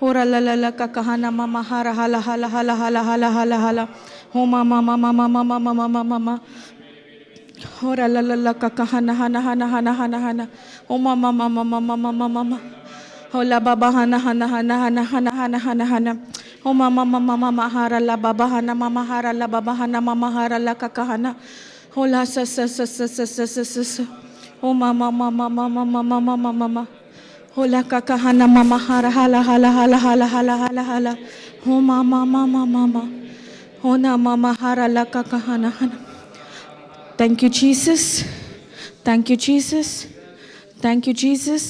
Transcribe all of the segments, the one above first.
हो रा ला ला ला का कहा ना मा मा हा रा हा ला हा ला हा ला हा ला हा ला हा ला हा ला हो मा मा मा मा मा मा मा मा मा मा मा हो रा ला ला ला का कहा ना हा ना हा ना हा ना हा ना हा ना हो मा मा मा मा मा मा मा मा मा मा हो ला बाबा हा ना हा ना हा ना हा ना हा ना हा ना हा ना हा ना हो मा मा मा मा मा मा हा रा ला बाबा हा ना मा मा हा रा ला बाबा हा ना मा मा हा रा ला का कहा ना हो ला स स स स स स स स स हो मा मा मा मा मा मा मा मा मा मा मा मा हो ला का कहा ना मा मा हा रा हा ला हा ला हा ला हा ला हा ला हा ला हा ला हो मा मा मा मा मा मा हो ना मा मा हा रा ला का कहा ना हा ना. Thank you, Jesus. Thank you, Jesus. Thank you, Jesus.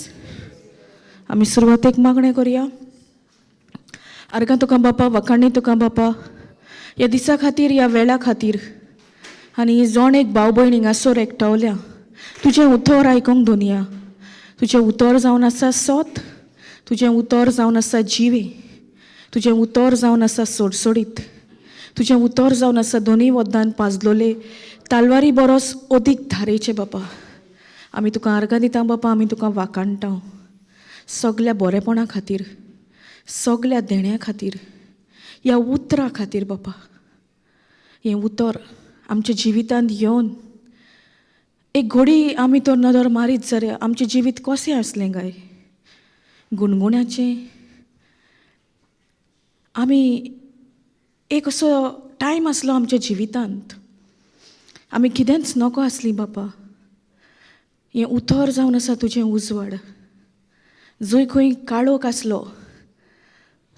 आम्ही सुरवात एक मागणे करूया. अर्घा तुका बापा, वखाणी तुका बापा, या दिसा खातीर, या वेळा खातीर आनी जोण एक भाव भयण हिंगासोर एकठावल्या. तुजें उतर आयकूंक दुनिया. तुजें उतर जावन आसा सोत, तुजें उतर जावन आसा जिवे, तुजें उतर जावन आसा सोडसोडीत, तुजें उतर जावन आसा दोनूय वद्दान पाजलोले तालवारी बरोस अदीक धारेचे बापा. आमी तुका अर्घा दिता बापा, आमी तुका वाखाणटा सगल्या बरेपणा खातीर, सगल्या देण्या खातीर, ह्या उतरां खातीर बापा. हें उतर आमच्या जिवितांत येवन एक घडी आमी तर नदर मारीत जाल्यार आमचें जिवीत कशें आसलें काय. गुणगुण्याचें आमी एक असो टायम आसलो आमच्या जिवितांत आमी कितेंच नको आसलीं बापा. हें उतर जावन आसा तुजें उजवाड. जंय खंय काळोख आसलो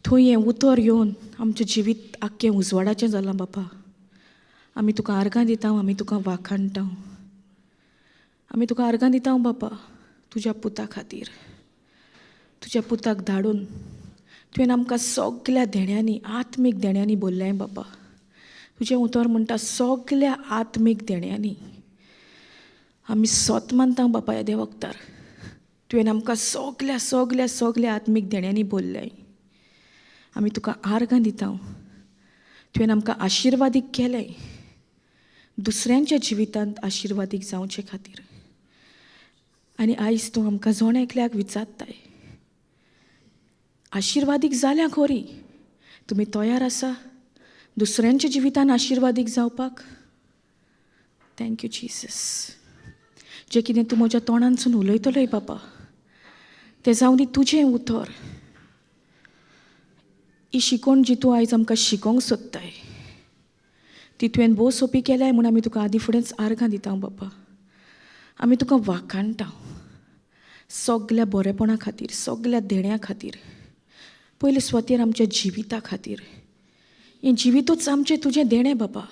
थंय हें उतर येवन आमचें जिवीत आख्खें उजवाडाचें जालां बापा. आमी तुका अर्घां दिता, आमी तुका वाखाणटा, आमी तुका अर्घां दिता बापा. तुज्या पुता खातीर, तुज्या पुताक धाडून तुवें आमकां सगल्या देण्यांनी, आत्मीक देण्यांनी भरलें बापा. तुजें उतर म्हणटा सगल्या आत्मीक देण्यांनी. आमी सोत मानता बापा ह्या देव वक्तार. तुवें आमकां सगल्या सगल्या सगल्या आत्मीक देण्यांनी भरलें. आमी तुका अर्घां दिता. तुवें आमकां आशिर्वादीक केलें दुसऱ्यांच्या जिवितांत आशिर्वादीक जावचे खातीर. आनी आयज तूं आमकां जोण एकल्याक विचारताय आशिर्वादीक जाल्या खरी, तुमी तयार आसा दुसऱ्यांच्या जिवितांत आशिर्वादीक जावपाक. Thank you Jesus. जें कितें तूं म्हज्या तोंडांतसून उलयतलोय बापा तें जावं दी तुजें उतर. ही शिकोण जी तूं आयज आमकां शिकोवंक सोदताय ती तुवें भोव सोंपी केल्याय म्हूण आमी तुका आदी फुडेंच अर्घां दिता बापा. आमी तुका वाखाणटा सगल्या बरेपणा खातीर, सगल्या देण्या खातीर, पयले सुवातेर आमच्या जिविता खातीर. हें जिवितूच आमचें तुजें देणें बापा.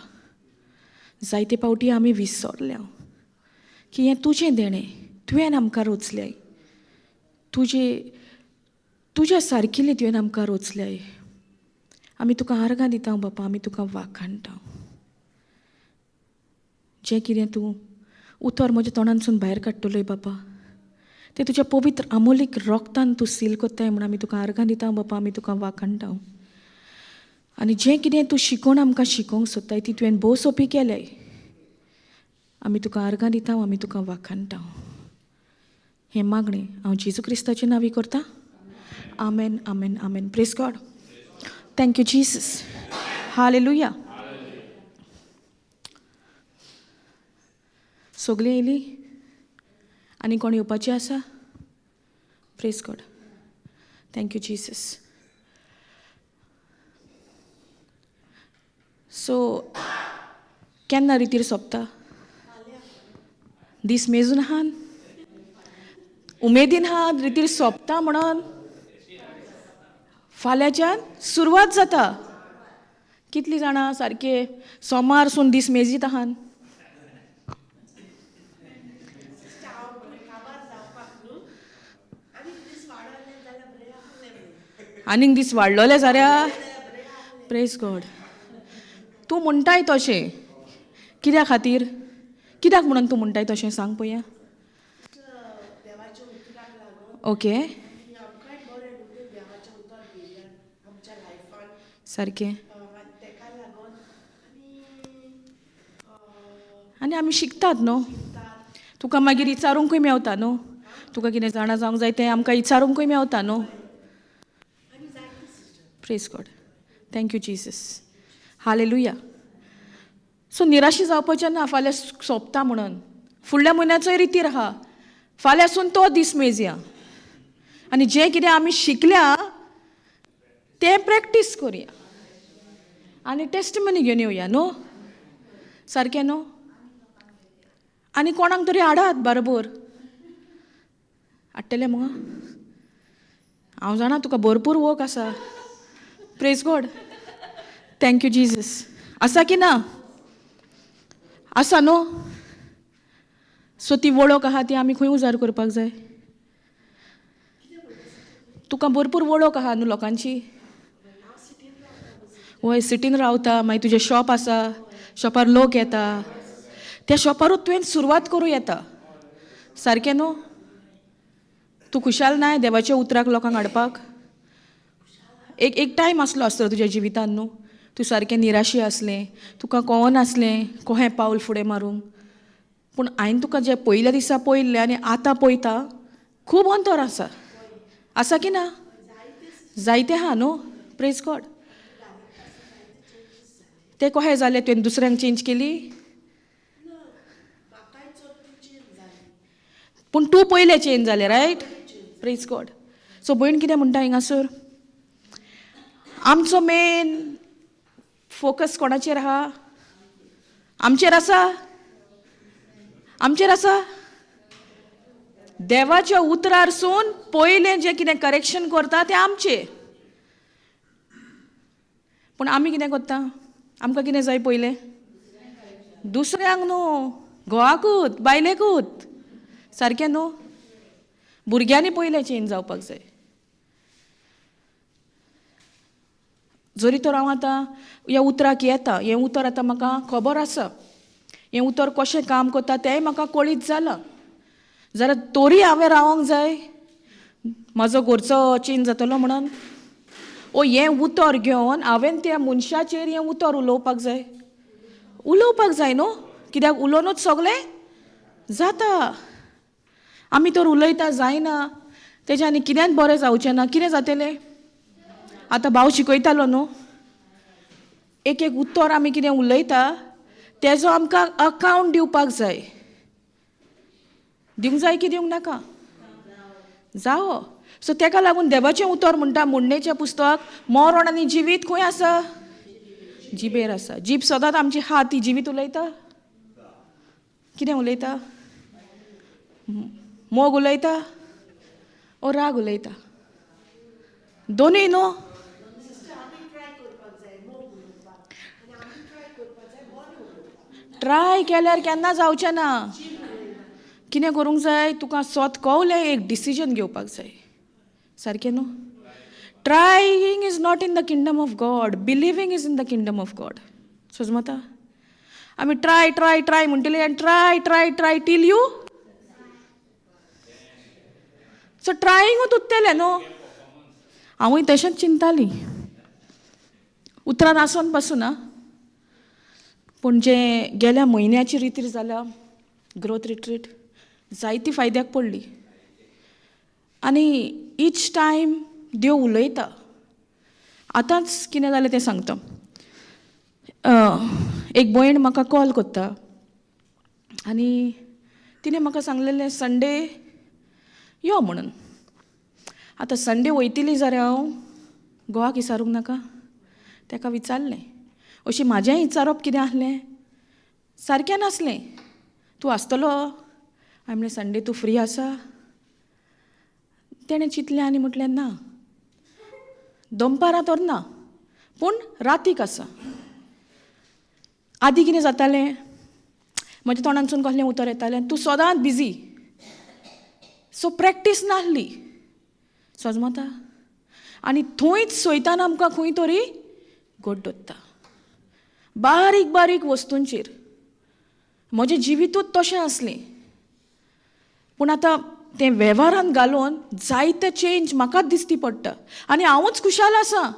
जायते पावटी आमी विसरल्या की हें तुजें देणें, तुवें आमकां रोचल्याय, तुज्या सारकिल्ली तुवें आमकां रोचल्याय. आमी तुका अर्घां दिता बापा, आमी तुका वाखाणटा. जें कितें तूं उतर म्हज्या तोंडांतसून भायर काडटलोय बापा तें तुज्या पवित्र अमोलीक रोगतान तूं सील कोत्ताय म्हूण आमी तुका अर्घां दिता बापा, आमी तुका वाखाणटा. आनी जें कितें तूं शिकोवन आमकां शिकोवंक सोदताय ती तुवें भोव सोंपी केल्याय. आमी तुका अर्घां दिता, आमी तुका वाखाणटा. हें मागणें हांव जेजू क्रिस्ताच्या नांवी करतां. आमेन, आमेन, आमेन. Praise God. Thank you Jesus. Hallelujah. सगळीं येयलीं आनी कोण येवपाचें आसा? Praise God. Thank you Jesus. So केन्ना रितीर सोंपता? दीस मेजून आहान? उमेदीन आहात रितीर सोंपता म्हणून? फाल्यांच्यान सुरवात जाता. कितलीं जाणां सारके सोमारसून दीस मेजीत आहान? आनीक दीस वाडलोले जाल्यार प्रेज गॉड. तूं म्हणटाय तशें कित्या खातीर? कित्याक म्हणून तूं म्हणटाय तशें सांग पळोवया. ओके. सारकें. आनी आमी शिकतात न्हू. तुका मागीर विचारूंकूय मेवता न्हू. तुका कितें जाणा जावंक जाय तें आमकां विचारूंकूय मेवता न्हू. Praise God. Thank you Jesus. Hallelujah. So निराशी जावपाचें ना फाल्यां सोंपता म्हणून. फुडल्या म्हयन्याचोय रितीर आहा. फाल्यांसून तो दीस मेजया आनी जें कितें आमी शिकल्या तें प्रॅक्टीस करुया आनी टेस्टिमनी घेवन येवया न्हू. सारकें न्हू. आनी कोणाक तरी हाडात बरोबर. हाडटले मगो. हांव जाणा तुका भरपूर वर्क आसा. Praise God. Thank you Jesus. आसा की ना? आसा न्हू. सो ती वळख आहा ती आमी खंय उजार करपाक जाय? तुका भरपूर वळख आहा न्हू लोकांची. वय सिटीन रावता, मागीर तुजें शॉप आसा, शॉपार लोक येता, त्या शॉपारूच तुवें सुरवात करूं येता. सारकें न्हू. तूं खुशाल नाय देवाच्या उतराक लोकांक हाडपाक? एक टायम आसलो आसतलो तुज्या जिवितान न्हू. तूं सारकें निराशी आसलें, तुका कळनासलें कहें पावल फुडें मारूंक. पूण हांवें तुका जें पयल्या दिसा पळयल्लें आनी आतां पळयता खूब अंतर आसा. आसा की ना? जायतें आहा न्हू. Praise God. तें कहें जालें तुवें दुसऱ्यांक चेंज केली? पूण तूं पयलें चेंज जालें रायट. Praise God. सो भयण कितें म्हणटा हिंगासर? आमचो मेन फोकस कोणाचेर आहा? आमचेर आसा? आमचेर आसा? देवाच्या उतरारसून पयलें जें कितें करेक्शन करता तें आमचें. पूण आमी कितें करता? आमकां कितें जाय पयलें? दुसऱ्यांक न्हू, घोवाकूच, बायलेकूच. सारकें न्हू. भुरग्यांनी पयलें चेंज जावपाक जाय. जरी तर हांव आतां ह्या उतराक येता, हें उतर आतां म्हाका खबर आसा, हें उतर कशें काम करता तेंय म्हाका कळीत जालां, जाल्यार तोरी हांवें रावोंक जाय म्हाजो घरचो चेंज जातलो म्हणून? ओ हें उतर घेवन हांवें त्या मनशाचेर हें उतर उलोवपाक जाय? उलोवपाक जाय न्हू. कित्याक उलोवनूच सगलें जाता. आमी तर उलयता जायना, तेजें आनी कितेंच बरें जावचें ना. कितें जातलें? आतां भाव शिकयतालो न्हू, एक उतर आमी कितें उलयता तेजो आमकां अकावंट दिवपाक जाय. दिवंक जाय की दिवंक नाका? जावो. सो तेका लागून देवाचें उतर म्हणटा मोडणेचें पुस्तक, मरण आनी जिवीत खंय आसा? जिबेर आसा. जीब सदांच आमची हा ती जिवीत उलयता? कितें उलयता? मोग उलयता ओ राग उलयता? दोनूय न्हू. ट्राय केल्यार केन्ना जावचें ना. कितें करूंक जाय? तुका स्वत कळलें एक डिसिजन घेवपाक जाय. सारकें न्हू. Trying is not in the kingdom of God, believing is in the kingdom of God. समजता? आमी ट्राय ट्राय ट्राय म्हणटली आनी try try try till you. So ट्रायींगूच उत्तेलें न्हू. हांवूय तशेंच चिंतालीं उतरान आसोन पासून. पूण जें गेल्या म्हयन्याची रितीर जाल्या ग्रोथ रिट्रीट जायती फायद्याक पडली. आनी ईच टायम देव उलयता. आतांच कितें जालें तें सांगता. एक भयण म्हाका कॉल करता आनी तिणें म्हाका सांगलेलें संडे यो म्हणून. आतां संडे वयतली जाल्यार हांव घोवाक विचारूंक नाका? ताका विचारलें. अशें म्हाजेंय विचारप कितें आहलें? सारकें नासलें. तूं आसतलो? हांवें म्हणलें संडे तूं फ्री आसा? तेणें चिंतलें आनी म्हटलें ना, दनपारां तर ना पूण रातीक आसा. आदीं कितें जातालें? म्हज्या तोंडांतसून कसलें उतर येतालें? तूं सदांच बिजी. सो प्रॅक्टीस नासली. समजता? आनी थंयच सैतान आमकां खंय तरी घट धरता बारीक बारीक वस्तूंचेर. म्हजें जिवितूच तशें आसलें. पूण आतां तें वेव्हारांत घालून जायते चेंज म्हाकाच दिसती पडटा आनी हांवूच खुशाल आसां.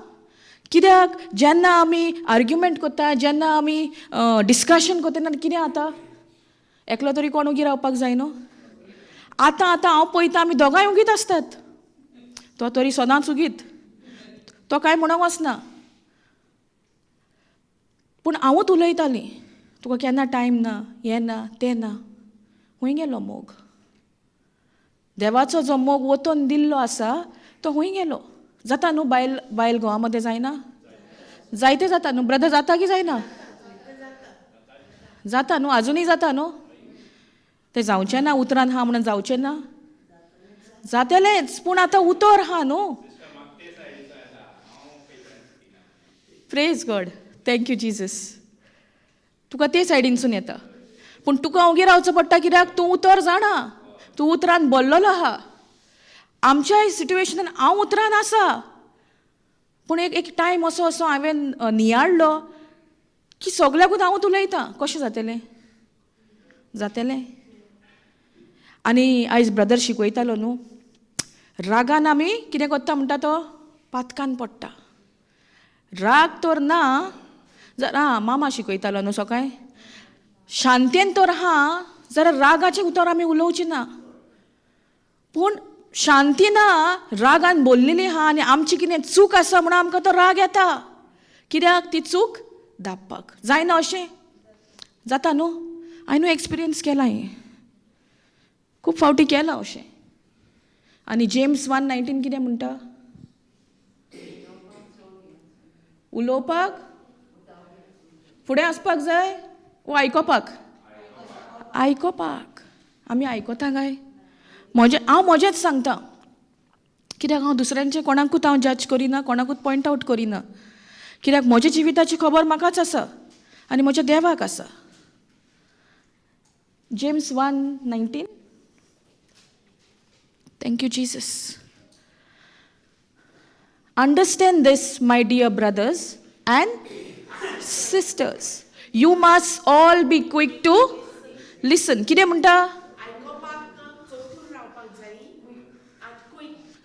कित्याक जेन्ना आमी आर्ग्युमेंट करता, जेन्ना आमी डिस्कशन करता तेन्ना कितें जाता? एकलो तरी कोण उगी रावपाक जाय न्हू. आतां हांव पळयता आमी दोगांय उगीत आसतात. तो तरी सदांच उगीत. तो काय म्हणूंक वचना. पूण हांवूच उलयतालीं, तुका केन्ना टायम ना, हें ना तें ना. हूंय गेलो मोग. देवाचो जो मोग वतून दिल्लो आसा तो हूंय गेलो. जाता न्हू बायल बायल घोवा मदें जायना? जायते जाता न्हू ब्रदर, जाता की जायना? जाता न्हू, आजुनूय जाता न्हू. तें जावचें ना, उतरान हा म्हणून जावचें ना. जातलेंच, पूण आतां उतर हा न्हू. Praise God, thank you Jesus. तुका ते सायडीनसून येता, पूण तुका ओगी रावचो पडटा. कित्याक तूं उतर जाणा, तूं उतरान बोल्लोलो आहा. आमच्याय सिट्युएशनान हांव उतरान आसा, पूण एक टायम असो हांवें नियाळ्ळो की सगल्याकूच हांवूच उलयतां. कशें जातलें? जातलें. आनी आयज ब्रदर शिकयतालो न्हू, रागान आमी कितें कोत्ता म्हणटा तो पातकान पडटा. राग तर ना, मामा शिकयतालो न्हू सकाळीं, शांतेन तर हा जाल्यार रागाचें उतर आमी उलोवचें ना. पूण शांती ना, रागान बोल्लेली आहा आनी आमची कितें चूक आसा म्हणून आमकां तो राग येता. कित्याक ती चूक धांपपाक जायना अशें जाता न्हू. हांवें एक्सपिरियन्स केलां, हें खूब फावटी केलां अशें. आनी जेम्स 1:19 कितें म्हणटा? उलोवपाक फुडें आसपाक जाय वो आयकोपाक? आयकोपाक. आमी आयकोता काय? हांव म्हजेंच सांगतां, कित्याक हांव दुसऱ्यांचें कोणाकूच हांव जज करिना, कोणाकूच पॉयंट आवट करिना. कित्याक म्हज्या जिविताची खबर म्हाकाच आसा आनी म्हज्या देवाक आसा. James 1:19. Thank you Jesus. Understand this, my dear brothers and sisters. You must all be quick to listen. कितें म्हणटा?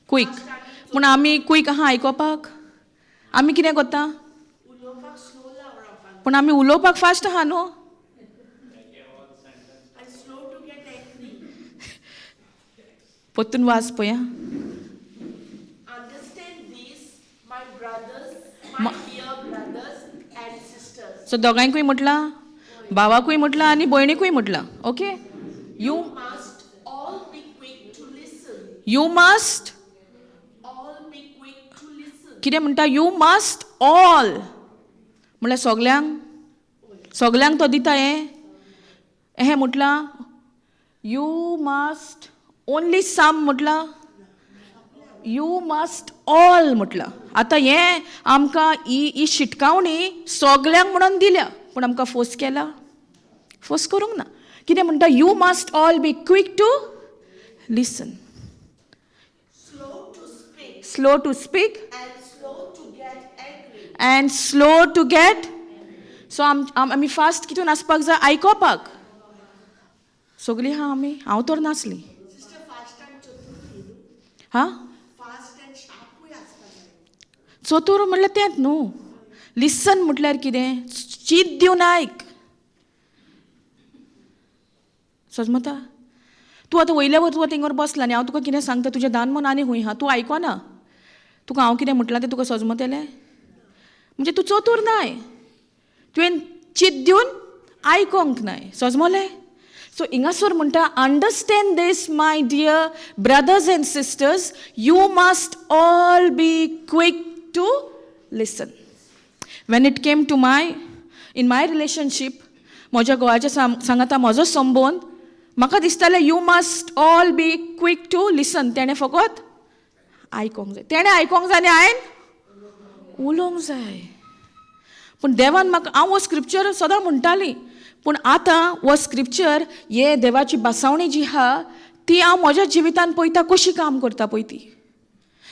क्विक. पूण आमी क्विक आहा आयकोपाक? आमी कितें कोत्ता? पूण आमी उलोवपाक फास्ट आहा न्हू. पोत्तून वाच पळया. सो दोगांयकूय म्हटलां, भावाकूय म्हटलां आनी भयणीकूय म्हटलां. ओके. यू मस्ट ऑल कितें म्हणटा? यू मस्ट ऑल म्हळ्यार सगल्यांक तो दिता हें म्हटलां. यू मस्ट ओन्ली सम म्हटलां. यू मस्ट ऑल म्हटलां. आतां हें आमकां ही शिटकावणी सगल्यांक म्हणून दिल्या, पूण आमकां फोर्स केला? फोर्स करूंक ना. कितें म्हणटा? You must all be quick to listen, slow to speak and slow to get. So आमी फास्ट कितून आसपाक जाय? आयकोपाक. सगलीं हा आमी, हांव तर नासली. हा, चतूर म्हणल्यार तेंच न्हू. लिसन म्हटल्यार कितें? चीत दिवन आयक. समजता? तूं आतां वयल्या वर तूं थिंगर बसला आनी हांव तुका कितें सांगता, तुजें दान मन आनी हूंय हा, तूं आयकोना. तुका हांव कितें म्हटलां तें तुका सजमतलें? म्हणजे तूं चतूर नाय, तुवें चीत दिवन आयकोंक नाय. सजमलें? सो हिंगासर म्हणटा, understand this my dear brothers and sisters, you must all be quick to listen. When it came to in my relationship, म्हज्या घोवाच्या सांगाता म्हजो संबंद, म्हाका दिसतालें you must all be quick to listen. तेणें फकत आयकोंक जाय. तेणें आयकोंक जाय आनी हांवें उलोवंक जाय. पूण देवान म्हाका, हांव हो स्क्रिप्चर सदां म्हणटाली, पूण आतां हो स्क्रिप्चर, हे देवाची बासावणी जी आहा ती हांव म्हज्या जिवितान पळयता कशी काम करता पळय ती.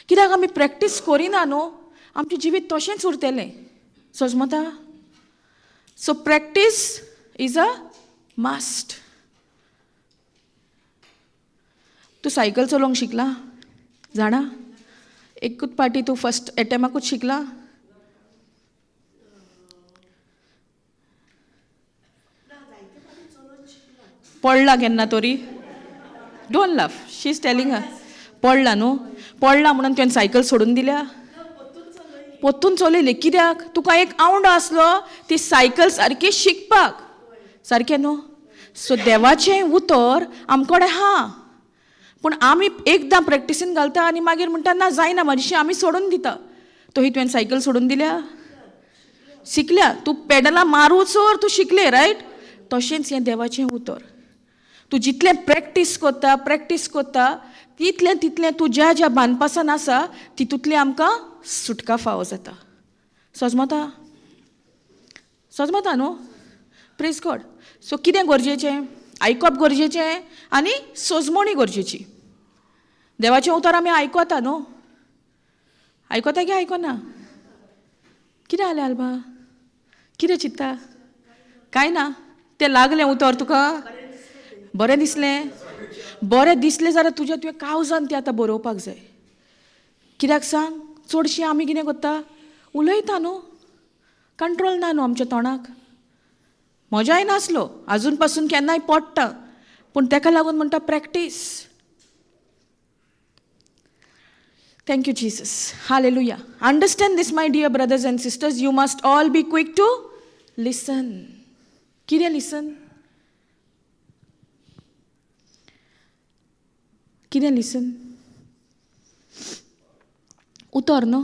कित्याक आमी प्रॅक्टीस करिना न्हू, आमचें जिवीत तशेंच उरतलें. समजता? So practice is a must. तूं सायकल चलोवंक शिकला जाणा? एकूच पाटी तूं फर्स्ट एटेमाकूच शिकला? पडला केन्ना तरी? Don't laugh, she is telling her. पडला न्हू, पडला म्हणून तुवें सायकल सोडून दिल्या? पोत्तून चलयली. कित्याक तुका एक आवड आसलो ती सायकल सारकी शिकपाक. सारकें न्हू? सो देवाचें उतर आमकोडे हा, पूण आमी एकदां प्रॅक्टिसीन घालता आनी मागीर म्हणटा ना जायना म्हाजीशी, आमी सोडून दिता. तो ही तुवें सायकल सोडून दिल्या? शिकल्या. तूं पेडलां मारूचोर तूं शिकलें, रायट? तशेंच हें देवाचें उतर. तूं जितलें प्रॅक्टीस कोत्ता तितलें तूं ज्या ज्या बांदपासान आसा तितूंतली आमकां सुटका फावो जाता. समजता न्हू? Praise God. सो कितें गरजेचें? आयकप गरजेचें आनी सोजमणी गरजेची. देवाचें उतर आमी आयकता न्हू? आयकता की आयकना? कितें जालें आल्बा? कितें चिंत्ता? कांय ना. तें लागलें उतर तुका? बरें दिसलें? बरें दिसलें जाल्यार तुवें काळजान तें आतां बरोवपाक जाय. कित्याक सांग? चडशीं आमी कितें करता? उलयता न्हू? कंट्रोल ना न्हू आमच्या तोंडाक? मजाय नासलो, आजून पासून केन्नाय पडटा, पूण तेका लागून म्हणटा practice. Thank you, Jesus. Hallelujah. Understand this, my dear brothers and sisters. You must all be quick to listen. कितें listen? कितें listen? उतर न्हू?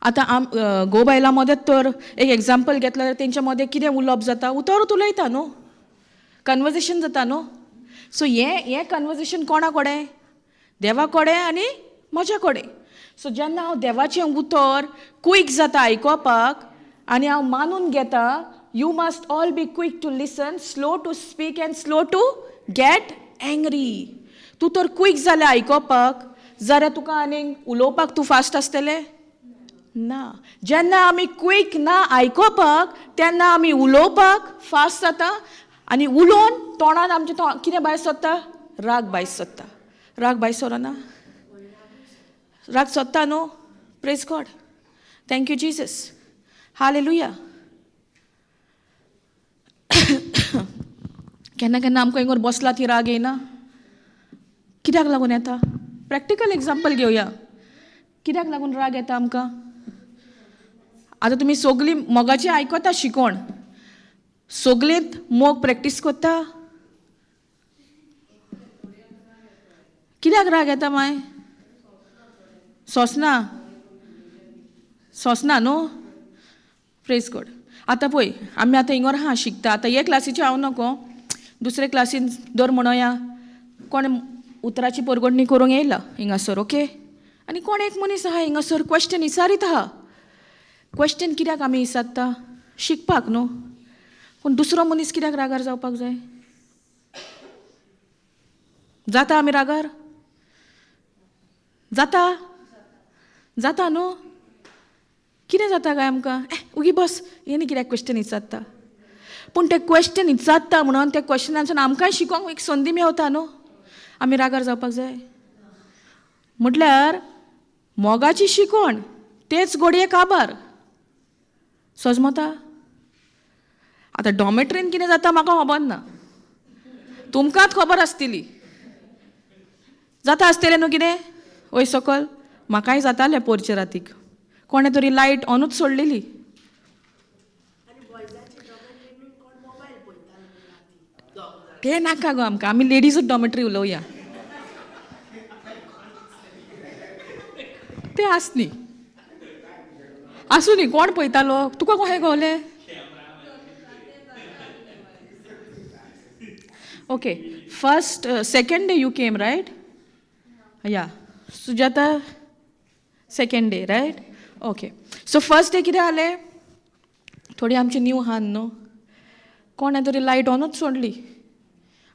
आतां गो बायलां मदें तर एक एग्जाम्पल घेतलें जाल्यार तेंच्या मदें कितें उलोवप जाता? उतरूच उलयता न्हू? कन्वर्सेशन जाता न्हू? सो हें कन्वर्सेशन कोणा कडेन? देवा कडेन आनी म्हज्या कडेन. सो जेन्ना हांव देवाचें उतर क्वीक जाता आयकोपाक आनी हांव मानून घेता, you must all be quick to listen, slow to speak and slow to get angry. तूं तर क्वीक जालें आयकोपाक जाल्यार तुका आनीक उलोवपाक तूं फास्ट आसतलें? ना. जेन्ना आमी क्वीक ना आयकोपाक तेन्ना आमी उलोवपाक फास्ट जाता आनी उलोवन तोंडान आमच्या कितें भायर सरता? राग भायर सरता. राग भायर सरना? राग सोदता न्हू? Praise God. Thank you Jesus. Hallelujah. केन्ना केन्ना आमकां हिंगोर बसला ती राग येना? कित्याक लागून येता? प्रॅक्टिकल एग्जाम्पल घेवया. कित्याक लागून राग येता आमकां? आतां तुमी सगलीं मोगाचें आयकता शिकोण, सगळींच मोग प्रॅक्टीस कोत्ता? कित्याक राग येता माय? सोंसना न्हू? Praise God. आतां पळय, आमी आतां हिंगोर हा शिकता. आतां हे क्लासीचे हांव नको, दुसरे क्लासीन दर म्हणोया कोण उतराची परगडणी करूंक येयला हिंगासर, ओके? आनी कोण एक मनीस आहा हिंगासर क्वेश्चन विचारीत आहा. क्वेश्चन कित्याक आमी विचारता? शिकपाक न्हू? पूण दुसरो मनीस कित्याक रागार जावपाक जाय? जाता आमी रागार? जाता न्हू? कितें जाता काय आमकां? उगी बस, हेणी कित्याक क्वेश्चन विचारता? पूण ते क्वेश्चन विचारता म्हणून त्या क्वेश्चनांसून आमकांय शिकोंक एक संदी मेवता न्हू? आमी रागार जावपाक जाय? म्हटल्यार मोगाची शिकोण तेच घडये काबार. समजता? आतां डॉमेट्रीन कितें जाता म्हाका खबर ना, तुमकांच खबर आसतली. जाता आसतलें न्हू कितें वय सकल? म्हाकाय जातालें पोरचे रातीक. कोणें तरी लायट ऑनूच सोडलेली. तें नाका गो आमकां, आमी लेडीजूच डॉमेट्री उलोवया. तें आसली आसूं न्ही, कोण पळयतालो? तुका कशें कळलें? Okay, first second day you came, right? Yeah, Sujata second day, right? Okay. So first day कितें जालें? थोडी आमची न्यू हान न्हू, कोणें तरी लायट ऑनूच सोडली.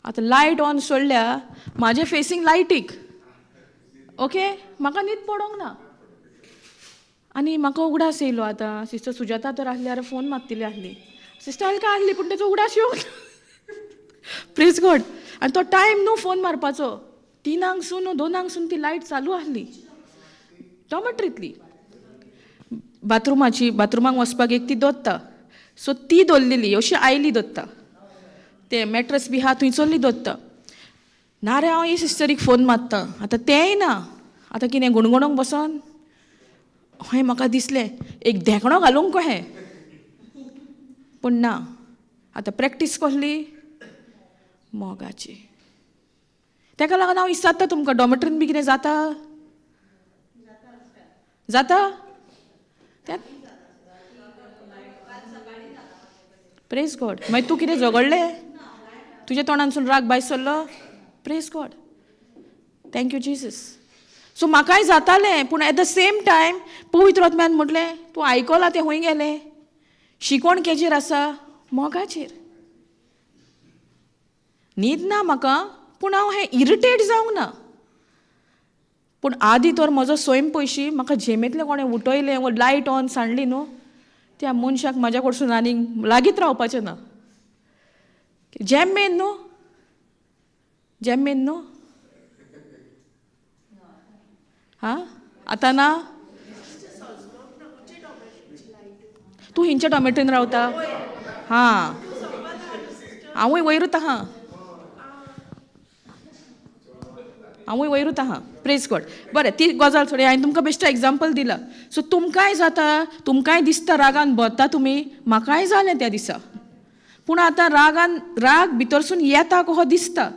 आतां लायट ऑन सोडल्या म्हाजे फेसींग लायटीक, ओके? म्हाका न्हीद पडोंक ना आनी म्हाका उगडास येयलो. आतां सिस्टर सुजाता तर आसली जाल्यार फोन मारतली आसली, सिस्टर अलका आसली पूण तेचो उगडास येवंक ना. Praise God. आनी तो टायम न्हू फोन मारपाचो, 3:00 2:00 ती लायट चालू आसली डॉमेट्रींतली. बाथरुमाक वचपाक एक ती दोत्ता, सो ती दवरलेली, अशी आयली दोत्ता, ते मॅट्रस बी आहा थंय चल्ली दोत्ता. ना रे हांव ही सिस्टरीक फोन मारता. आतां तेंय ना, आतां कितें गुणगुणोंक बसोन? हय म्हाका दिसलें एक धेकणो घालूंक कहें, पूण ना. आतां प्रॅक्टीस कसली मोगाची. ताका लागून हांव विचारता तुमकां, डॉमेट्रीन बी कितें जाता? जाता? Praise God. मागीर तूं कितें झगडलें? तुज्या तोंडानसून राग भायर सरलो? Praise God. Thank you Jesus. So म्हाकाय जातालें, पूण एट द सेम टायम पवित्र आत्म्यान म्हटलें तूं आयकलां तें खंय गेलें? शिकोण केजेर आसा? मोगाचेर. न्हीद ना म्हाका, पूण हांव हें इरिटेट जावंक ना. पूण आदीं तर म्हजो स्वयं पयशी म्हाका झेमेंतलें कोणें उठयलें वो लायट ऑन सांडली न्हू, त्या मनशाक म्हाज्या कडसून आनीक लागीत रावपाचें ना. झेम्मेन न्हू, झेम्मेन न्हू. हां आतां ना? तूं हिंच्या डॉमेट्रीन रावता? हां हांवूय वयरूच आहां. हांवूय वयरूच आहां. Praise God. बरें, ती गजाल सोडी, हांवें तुमकां बेश्टो एग्जाम्पल दिला. सो तुमकांय जाता, तुमकांय दिसता रागान भरता तुमी, म्हाकाय जालें त्या दिसा. पूण आतां राग भितरसून येता कसो दिसता,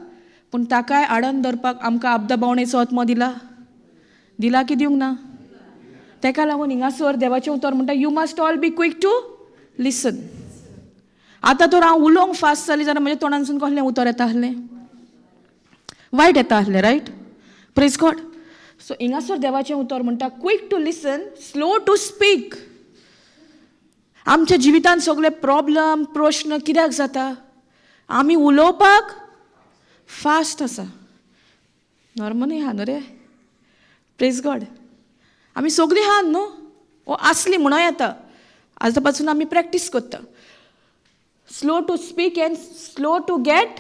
पूण ताकाय आडोन धरपाक आमकां आब्दाबावणेचो आत्मो दिला की दिवंक ना? ताका लागून हिंगासर देवाचें उतर म्हणटा, you must all be quick to listen. आतां तर हांव उलोवंक फास्ट जाली जाल्यार म्हज्या तोंडानसून कसलें उतर येता आसलें? वायट येता आसलें, रायट? Praise God. सो हिंगासर देवाचें उतर म्हणटा, quick to listen, slow to speak. आमच्या जिवितांत सगळे प्रॉब्लम, प्रश्न कित्याक जाता? आमी उलोवपाक फास्ट आसा. नॉर्मली आहा न्हू रे? Praise God. आमी सगळीं आहात न्हू? ओ आसली म्हणो येता. आतां पासून आमी प्रॅक्टीस करता. Slow to speak and slow to get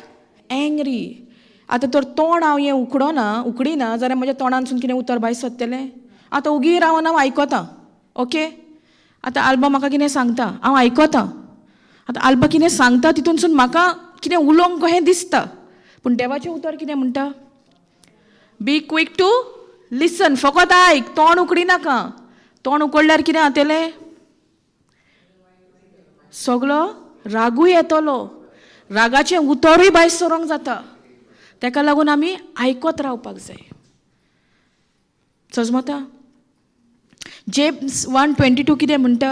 angry. आतां तर तोंड हांव हें उकडीना जाल्यार म्हज्या तोंडानसून कितें उतर भायर सरतलें? आतां उगी रावन हांव आयकतां. ओके? आतां आल्बा म्हाका कितें सांगता, हांव आयकतां. आतां आल्बा कितें सांगता तितूनसून म्हाका कितें उलोवंक कहें दिसता. पूण देवाचें उतर कितें म्हणटा? बी क्वीक टू लिसन. फकत आयक, तोंड उकडी नाका. तोंड उकडल्यार कितें जातलें? सगळो रागूय येतलो, रागाचें उतरूय भायर सरोंक जाता. ताका लागून आमी आयकत रावपाक जाय. समजता? जेम्स 1:22 कितें म्हणटा?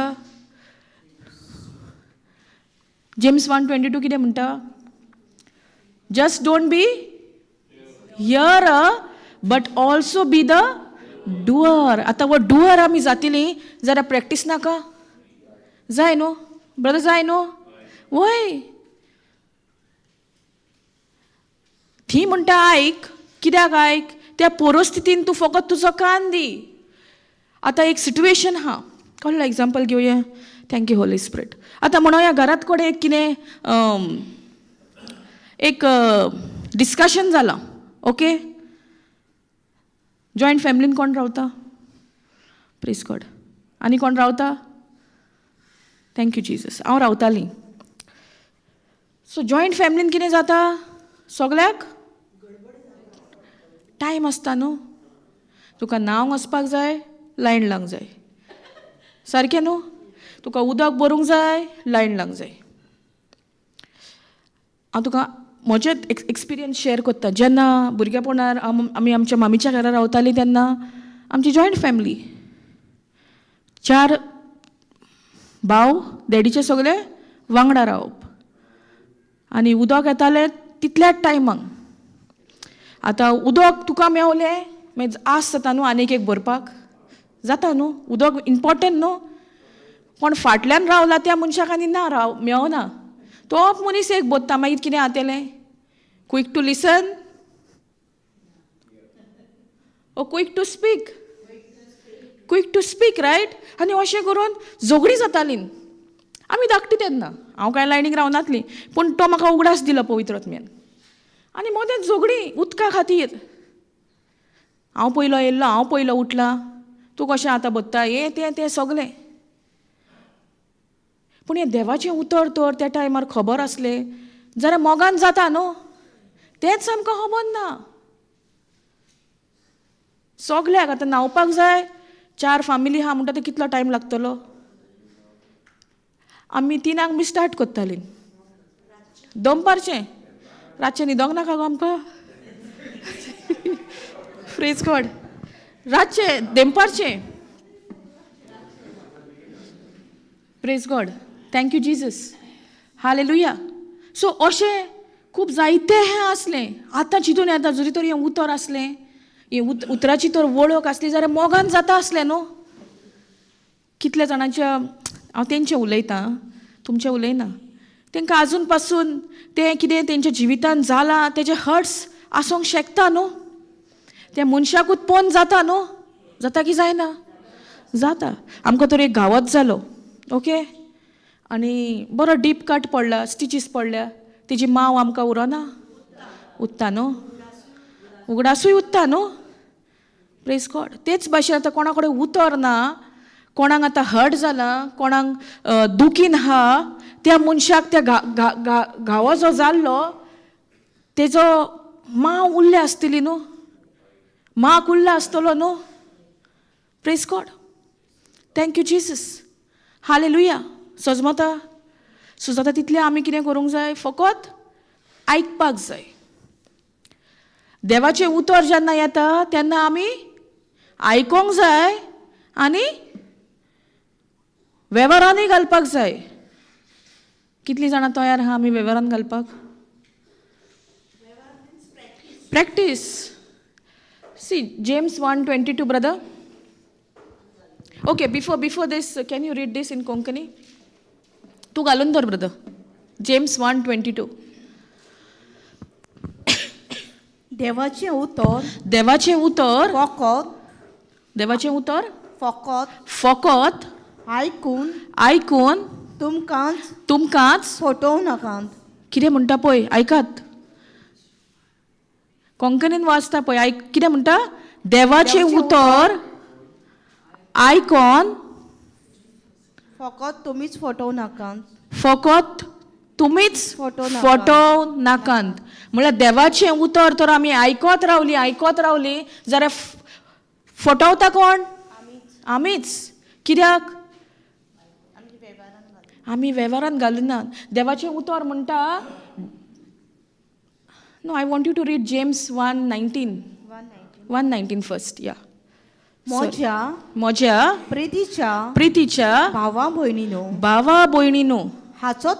जेम्स 1:22 कितें म्हणटा? Just don't be hearer but also be the doer. आतां वो डुअर आमी जातलीं जाल्यार प्रॅक्टीस नाका? जाय न्हू ब्रदर, जाय न्हू? वय. ती म्हणटा आयक. कित्याक आयक? त्या परिस्थितीन तूं फकत तुजो कान दी. आतां एक सिट्युएशन आहा, कसलो एग्जाम्पल घेवया? Thank you Holy spirit. आतां म्हणोया घरांत कोणें कितें एक डिस्कशन जालां. ओके? जॉयंट फॅमिलीन कोण रावता? Praise God. आनी कोण रावता? Thank you Jesus. हांव रावतालीं. सो जॉयंट फॅमिलीन कितें जाता? सगल्याक टायम आसता न्हू. तुका नांव वचपाक जाय, लायन लावंक जाय. सारकें न्हू? तुका उदक भरूंक जाय, लायन लावंक जाय. हांव तुका म्हजें एक्सपिरियन्स शेअर करता. जेन्ना भुरगेपणांत आमी आमच्या मामीच्या घरा रावतालीं तेन्ना आमची जॉयंट फॅमिली. 4 भाव, डॅडीचे सगळे वांगडा रावप. आनी उदक येतालें तितल्याच टायमाक. आतां उदक तुका मेवलें मागीर आस जाता न्हू आनीक एक भरपाक? जाता न्हू? उदक इम्पॉर्टंट न्हू? कोण फाटल्यान रावला त्या मनशाक आनी ना मेवना. तो मनीस एक भरता. मागीर कितें जातलें? क्वीक टू लिसन ओ quick to speak? Quick to speak, right? आनी अशें करून झगडीं जातालीं. आमी धाकटी तेन्ना. हांव कांय लायनीक रावनासलीं, पूण तो म्हाका उगडास दिलो पवित्र आत्म्यान. आनी मदेंच झगडीं उदका खातीर. हांव पयलो येयल्लो, हांव पयलो उठलां, तूं कशें आतां बत्ता, हें तें सगलें. पूण हें देवाचें उतर तर त्या टायमार खबर आसलें जाल्यार मोगान जाता न्हू? तेंच आमकां खबर ना. सगल्याक आतां न्हांवपाक जाय, 4 फॅमिली हा म्हणटा ते कितलो टायम लागतलो. आमी 3 बी स्टार्ट करताली. दनपारचें रातचें न्हिदोंक नाका गो आमकां. Praise God. रातचें दनपारचें. Praise God. Thank you Jesus. Hallelujah. So अशें खूब जायते हें आसलें. आतां चिंतून येता जरी तर हें उतर आसलें, हें उतराची तर वळख आसली जाल्यार मोगान जाता आसलें न्हू. कितले जाणांच्या हांव तेंचें उलयतां, तुमचें उलयना. तांकां आजून पासून तें कितें तेंच्या जिवितान जालां तेजे हर्ट्स आसूंक शकता न्हू. त्या मनशाकूच पोवन जाता न्हू. जाता की जायना? जाता. आमकां तर एक गांवांत जालो. ओके. आनी बरो डीप कट पडला, स्टिचीस पडल्या. तेजी मांव आमकां उरोना? उत्ता न्हू. उगडासूय उत्ता न्हू. Praise God. तेच भाशेन आतां कोणा कडेन उतर ना, कोणाक आतां हर्ट जाला, कोणाक दुखीन आहा, त्या मनशाक त्या घावो जो जाल्लो तेजो मांव उरलें आसतली न्हू. मांक उरला आसतलो न्हू. Praise God. Thank you Jesus. Hallelujah. सजमता. सो जाता तितलें आमी कितें करूंक जाय? फकत आयकपाक जाय. देवाचें उतर जेन्ना येता तेन्ना आमी आयकोंक जाय आनी वेव्हारांनी घालपाक जाय. कितलीं जाणां तयार आहा आमी वेव्हारान घालपाक? Practice. See James 1:22 brother. Okay, before this, can you read this in Konkani? तू घालून दवर ब्रदर. James 1:22. देवाचें उतर देवाचें उतर फकत देवाचें उतर फकत आयकून तुमकांच फटोवं नाकात. कितें म्हणटा पळय आयकात. कोंकणीन वाचता पळय. कितें म्हणटा? देवाचें उतर आयकोन फकत तुमीच फटोवं नाकात. फकत तुमीच फटोव नाकात. म्हळ्यार देवाचें उतर तर आमी आयकत रावली जाल्यार फटोवता कोण? आमीच. कित्याक? आमी वेव्हारान घालूनात. देवाचें उतर म्हणटा. No, I want you to read James 1:19 first. या. म्हज्या प्रितीच्या भावा भयणीनो हाचो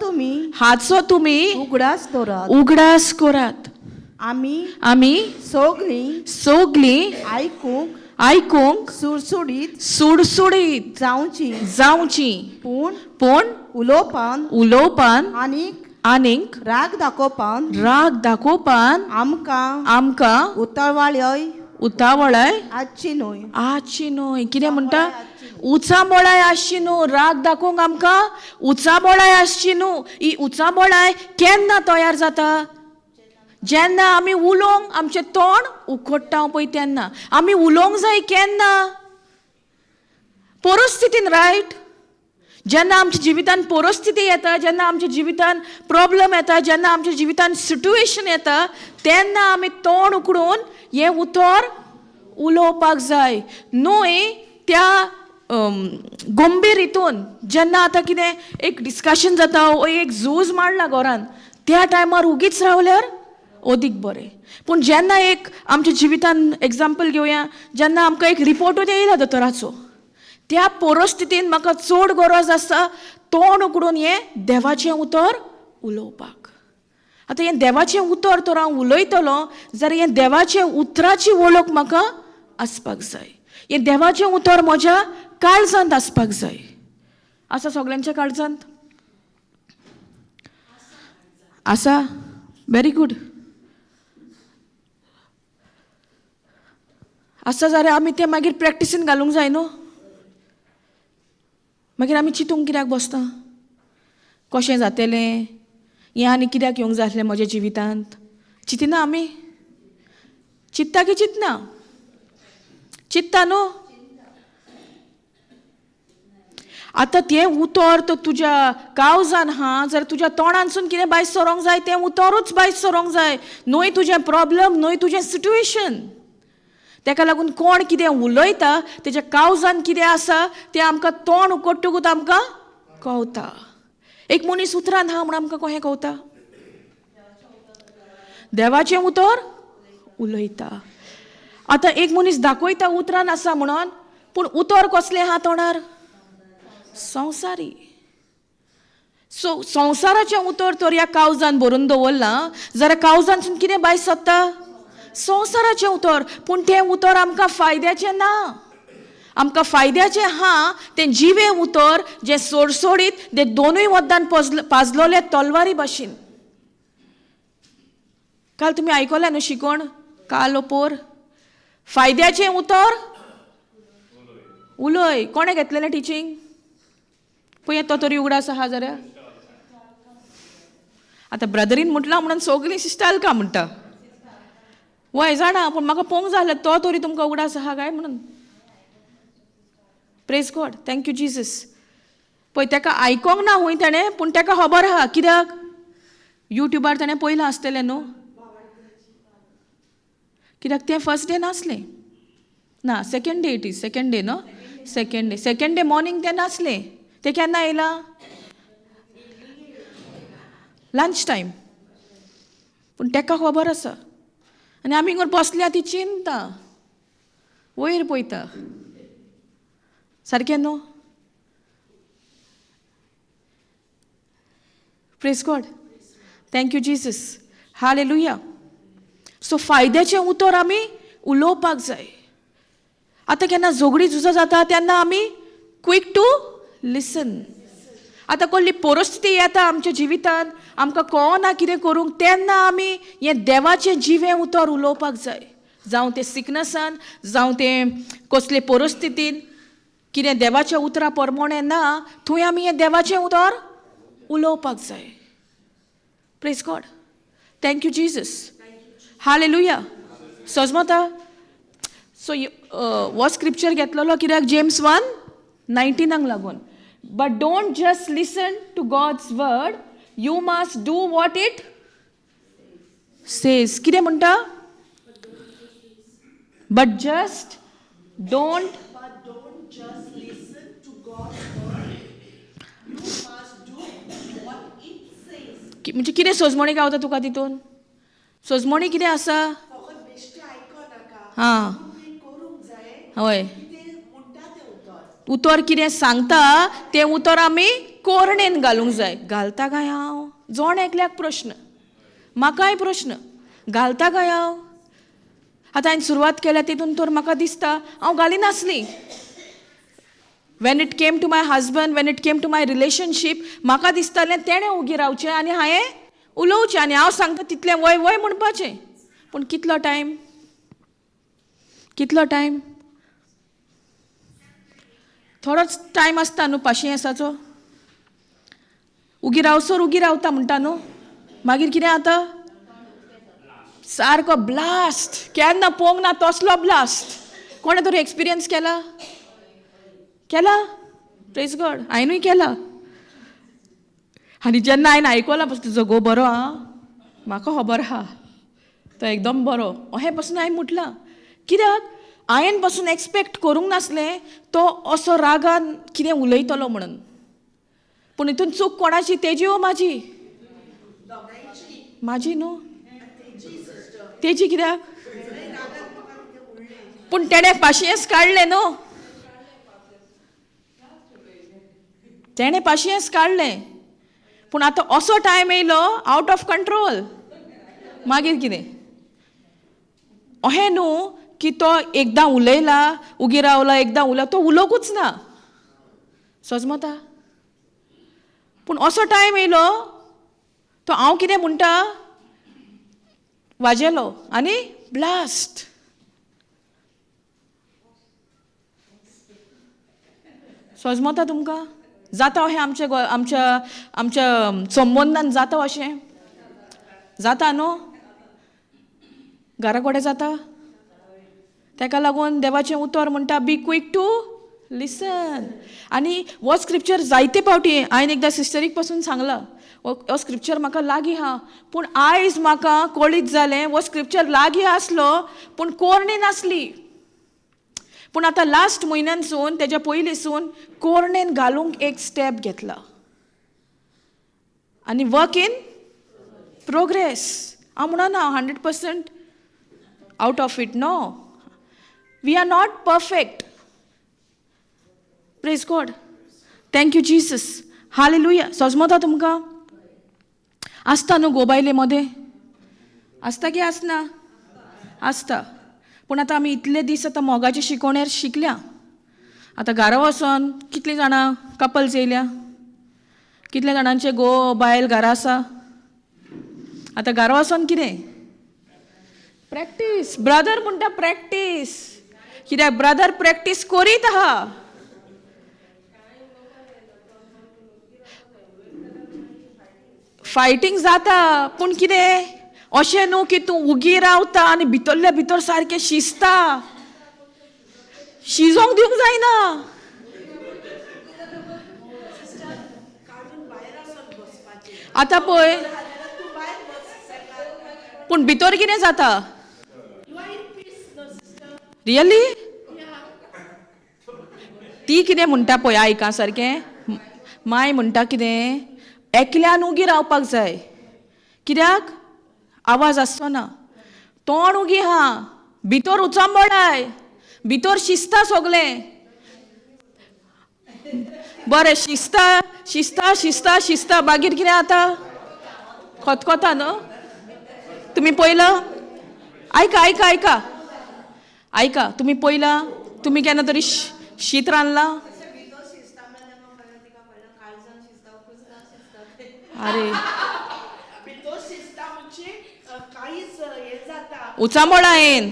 तुमी उगडास करात. आमी सगळीं आयकूंक सुडसुडीत जावची. पूण उलोवपान आनीक राग दाखोवपान आमकां उतावळाय आजची न्हय. कितें म्हणटा? उचाबोळाय आसची न्हू. राग दाखोवंक आमकां उचाबोळाय आसची न्हू. ही उचाबोळाय केन्ना तयार जाता? जेन्ना आमी उलोवंक आमचें तोंड उखडटा पळय तेन्ना. आमी उलोवंक जाय केन्ना? परिस्थितीन. रायट. जेन्ना आमच्या जिवितान परिस्थिती येता, जेन्ना आमच्या जिवितान प्रॉब्लेम येता, जेन्ना आमच्या जिवितान सिट्युएशन येता, तेन्ना आमी तोंड उकडून हें उतर उलोवपाक जाय. न्हय त्या गंभीर हितून जेन्ना आतां कितें एक डिस्कशन जाता, एक झूज मारला घरान, त्या टायमार उगीच रावल्यार अदीक बरें. पूण जेन्ना एक आमच्या जिवितान एग्जाम्पल घेवया, जेन्ना आमकां एक रिपोर्टूच येयला दोतोराचो, त्या परिस्थितीन म्हाका चड गरज आसा तोंड उकडून हें देवाचें उतर उलोवपाक. आतां हें देवाचें उतर तर हांव उलयतलों जाल्यार हें देवाचें उतराची वळख म्हाका आसपाक जाय. हें देवाचें उतर म्हज्या काळजांत आसपाक जाय. आसा सगळ्यांच्या काळजांत? आसा? Very good. आसा जाल्यार आमी तें मागीर प्रॅक्टिसीन घालूंक जाय न्हू. मागीर आमी चिंतूंक कित्याक बसता? कशें जातलें? हें आनी कित्याक येवंक जाय आसलें म्हज्या जिवितांत? चिंतिना आमी? चिंतता की चिंतना? चिंतता न्हू. आतां तें उतर तो तुज्या काळजान आहा जाल्यार तुज्या तोंडांसून कितें भायर सरोंक जाय? तें उतरूच भायर सरोंक जाय. न्हय तुजें प्रॉब्लम, न्हय तुजें सिट्युएशन. ताका लागून कोण कितें उलयता तेच्या कावजान कितें आसा तें आमकां तोंड उगडटकूच आमकां कळटा. एक मनीस उतरान आहा म्हूण आमकां कशें कळटा? देवाचें उतर उलयता. आतां एक मनीस दाखयता उतरान आसा म्हणून, पूण उतर कसलें आहा तोंडार? संवसारी. सो संवसाराचें उतर तर ह्या कावजान भरून दवरलां जाल्यार कावजानसून कितें भायर सरता? संवसाराचें उतर. पूण तें उतर आमकां फायद्याचें ना. आमकां फायद्याचें आहा तें जिवें उतर जें सोडसोडीत तें दोनूय वद्दान पाजलोले तलवारी भाशेन. काल तुमी आयकलें न्हू शिकोण काल ओपोर? फायद्याचें उतर उलय. कोणें घेतलेलें टिचींग? पळय तो तरी उगडास आहा जाल्यार. आतां ब्रदरीन म्हटलां म्हणून सगळीं शिस्ताल का म्हणटा. वय जाणा, पूण म्हाका पळोवंक जाय आसलें तो तरी तुमकां उगडास आहा काय म्हणून. Praise God, thank you Jesus. पळय ताका आयकोंक ना हूंय ताणें, पूण ताका खबर आहा. कित्याक? युट्यूबार ताणें पयलां आसतलें न्हू. कित्याक तें फर्स्ट डे नासलें ना, second day. It is second day न्हू. सेकंड डे मॉर्निंग तें नासलें. तें केन्ना येयलां? Lunch time. पूण ताका खबर आसा. आनी आमी हिंगर बसल्या ती चिंता वयर पळयता. सारकें न्हू? Praise God, thank you Jesus, hallelujah. So फायद्याचें उतर आमी उलोवपाक जाय. आतां केन्ना झगडी झुजां जाता तेन्ना आमी क्वीक टू लिसन. आतां कसली परिस्थिती येता आमच्या जिवितांत, आमकां कळना कितें करूंक, तेन्ना आमी हें देवाचें जिवें उतर उलोवपाक जाय. जावं तें सिकनसान, जावं तें कसले परिस्थितीन कितें देवाच्या उतरा प्रमाणें ना, थंय आमी हें देवाचें उतर उलोवपाक जाय. Praise God, thank you Jesus, hallelujah. सजमता. सो हो स्क्रिप्चर घेतलेलो कित्याक? जेम्स 1:19 लागून. But don't just listen to God's word, you must do what it says. कितें म्हणटा? But just don't just listen to God's word. You must do what it says. म्हणजे कितें सजमणी गावता तुका तितून? सजमणी कितें आसा? फकत बेश्टे आयकनाका. हां, तुम्ही करूंक जाय. हय. कितें म्हणटा तें उतर. उतर कितें सांगता तें उतर आमी कोरणेन घालूंक जाय. घालता काय हांव? जोण एकल्याक प्रश्न, म्हाकाय प्रश्न. घालता काय हांव? आतां हांवें सुरवात केल्या तितून तर म्हाका दिसता हांव घालिनासली. When it came to my husband, when it came to my relationship, म्हाका दिसतालें तेणें उगी रावचें आनी हांवें उलोवचें आनी हांव सांगता तितलें वय वय म्हणपाचें. पूण कितलो टायम? कितलो टायम? थोडोच टायम आसता न्हू पाशियेंसाचो. उगी रावसर उगी रावता म्हणटा न्हू. मागीर कितें जाता? सारको ब्लास्ट. केन्ना पळोवंक ना तसलो ब्लास्ट. कोणें तरी एक्सपिरियन्स केला? केला? प्रेज गॉड, हांवेंय केला. आनी जेन्ना हांवें आयकलां तुजो गो बरो आं, म्हाका खबर आहा तो एकदम बरो, अशें पासून हांवें म्हटलां. कित्याक? हांवें पासून एक्सपेक्ट करूंक नासलें तो असो रागान कितें उलयतलो म्हणून. पूण हितून चूक कोणाची? तेजी वो म्हाजी? म्हाजी न्हू. तेजी. कित्याक? पूण तेणें पाशियेंस काडलें न्हू. तेणें पाशियेंस काडलें. पूण आतां असो टायम येयलो आवट ऑफ कंट्रोल. मागीर कितें? अहें न्हू की तो एकदां उलयला, उगी रावला, एकदां उलयला, तो उलोवंकूच ना. सजमता. पूण असो टायम येयलो तो हांव कितें म्हणटा वाजेलो आनी ब्लास्ट. सजमता तुमकां? जाता अशें आमच्या संबंदान जाता अशें? जाता न्हू? घरा कडेन जाता? ताका लागून देवाचें उतर म्हणटा बी क्वीक टू लिसन. आनी हो स्क्रिप्चर जायते फावटी हांवें एकदां सिस्टरीक पासून सांगला हो स्क्रिप्चर म्हाका लागीं आहा. पूण आयज म्हाका कळीत जालें हो स्क्रिप्चर लागीं आसलो पूण कोरणी नासली. पूण आतां लास्ट म्हयन्यांसून तेज्या पयलींसून कोर्णेन घालूंक एक स्टेप घेतला आनी वर्क इन प्रोग्रेस. हांव म्हणना 100% out of it. No, we are not perfect. Praise God. Thank you Jesus. Hallelujah. सोजमोता तुमकां आसता न्हू गोबायले मदें आसता की आसना? आसता. पूण आतां आमी इतले दीस आतां मोगाचे शिकोवण्यार शिकल्या. आतां घरा वचोन कितलीं जाणां कपल्स येयल्या, कितल्या जाणांचे बायल घरा आसा. आतां घरा वचोन कितें प्रॅक्टीस. ब्रदर म्हणटा प्रॅक्टीस. कित्याक ब्रदर प्रॅक्टीस करीत आहा. फायटींग जाता पूण कितें अशें न्हू की तूं उगी रावता आनी भितरल्या भितर सारकें शिजता. शिजोंक दिवंक जायना. आतां पळय पूण भितर कितें जाता रियली. ती कितें म्हणटा पळय आयका सारकें. माय म्हणटा कितें एकल्यान उगी रावपाक जाय. कित्याक आवाज आसचो ना. तोंड उगी आहा, भितर उचांबळाय, भितर शिजता सगलें. बरें शिजता शिजता शिजता शिजता मागीर कितें जाता खतखता न्हू. तुमी पळयलां. आयका आयका आयका आयका. तुमी पळयलां तुमी केन्ना तरी शीत रांदलां. अरे उचांबळा येन.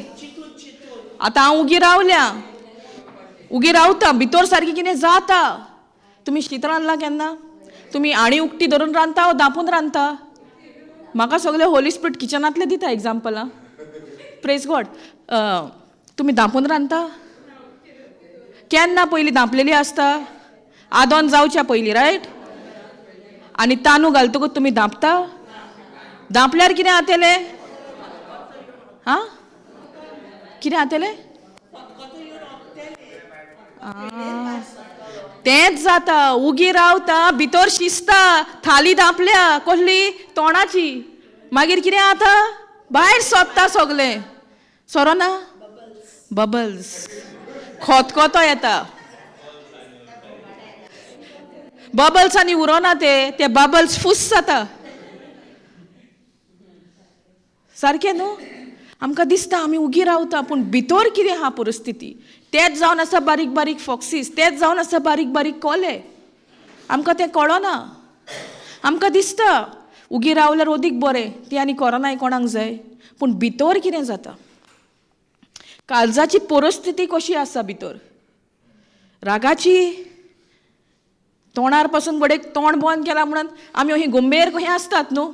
आतां हांव उगी रावल्या, उगी रावता, भितर सारकी कितें जाता. तुमी शीत रांदलां केन्ना? तुमी आणी उक्ती धरून रांदता वो धांपून रांदता? म्हाका सगळें होली स्पिरीट किचनांतलें दिता एग्जाम्पलां. Praise God. तुमी धांपून रांदता? केन्ना पयलीं धांपलेली आसता? आदोन जावच्या पयलीं रायट. आनी तांदूळ घालतकूच तुमी धांपता? धांपल्यार कितें जातलें? हां कितें जातलें? तेंच जाता. उगी रावता, भितर शिजता. थाली धांपल्या कसली तोंडाची. मागीर कितें जाता? भायर सोदता सगलें. सोरोना? बबल्स. खतखतो येता. बबल्सांनी उरोना ते बबल्स फुस जाता. सारकें न्हू. आमकां दिसता आमी उगी रावता पूण भितर कितें आहा परिस्थिती. तेच जावन आसा बारीक बारीक फॉक्सीस. तेच जावन आसा बारीक बारीक कोले. आमकां तें कळना. आमकां दिसता उगी रावल्यार ओदीक बरें, ती आनी कोरोनाय कोणाक जाय. पूण भितर कितें जाता? काळजाची परिस्थिती कशी आसा भितर? रागाची. तोंडार पासून बडेक तोंड बंद केला म्हणून आमी अशी गुंबेर कशी आसतात न्हू.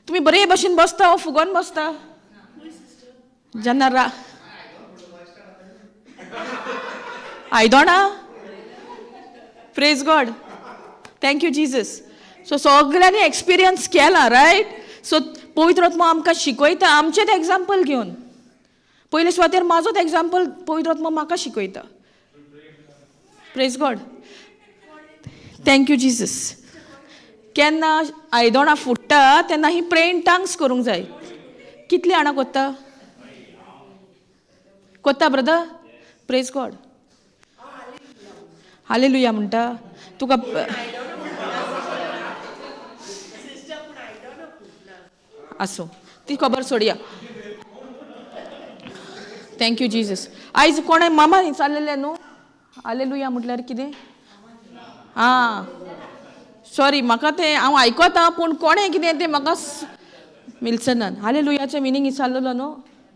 तुमी बरे भशेन बसता वो फुगोन बसता जेन्ना आयदोणा. Praise God. Thank you Jesus. So सगळ्यांनी एक्सपिरियन्स केला रायट. सो पवित्र आत्मा आमकां शिकयता आमचेच एग्जाम्पल घेवन. पयले सुवातेर म्हाजोच एग्जाम्पल पवित्र आत्मा म्हाका शिकयता. Praise God. Thank you Jesus. केन्ना आयदोणां फुट्टा तेन्ना ही प्रेन टांग्स करूंक जाय. कितली जाणां कोत्ता? कोत्ता ब्रदर? Praise God. हालेलुया म्हणटा. तुका आसूं ती खबर सोडया. Thank you Jesus. आयज कोणें मामा चाललेले न्हू. हालेलुया म्हटल्यार कितें? हां सॉरी म्हाका तें हांव आयकता पूण कोणें कितें तें म्हाका मिल्सनान हालेलुयाचें मिनींग विचारलेलो न्हू.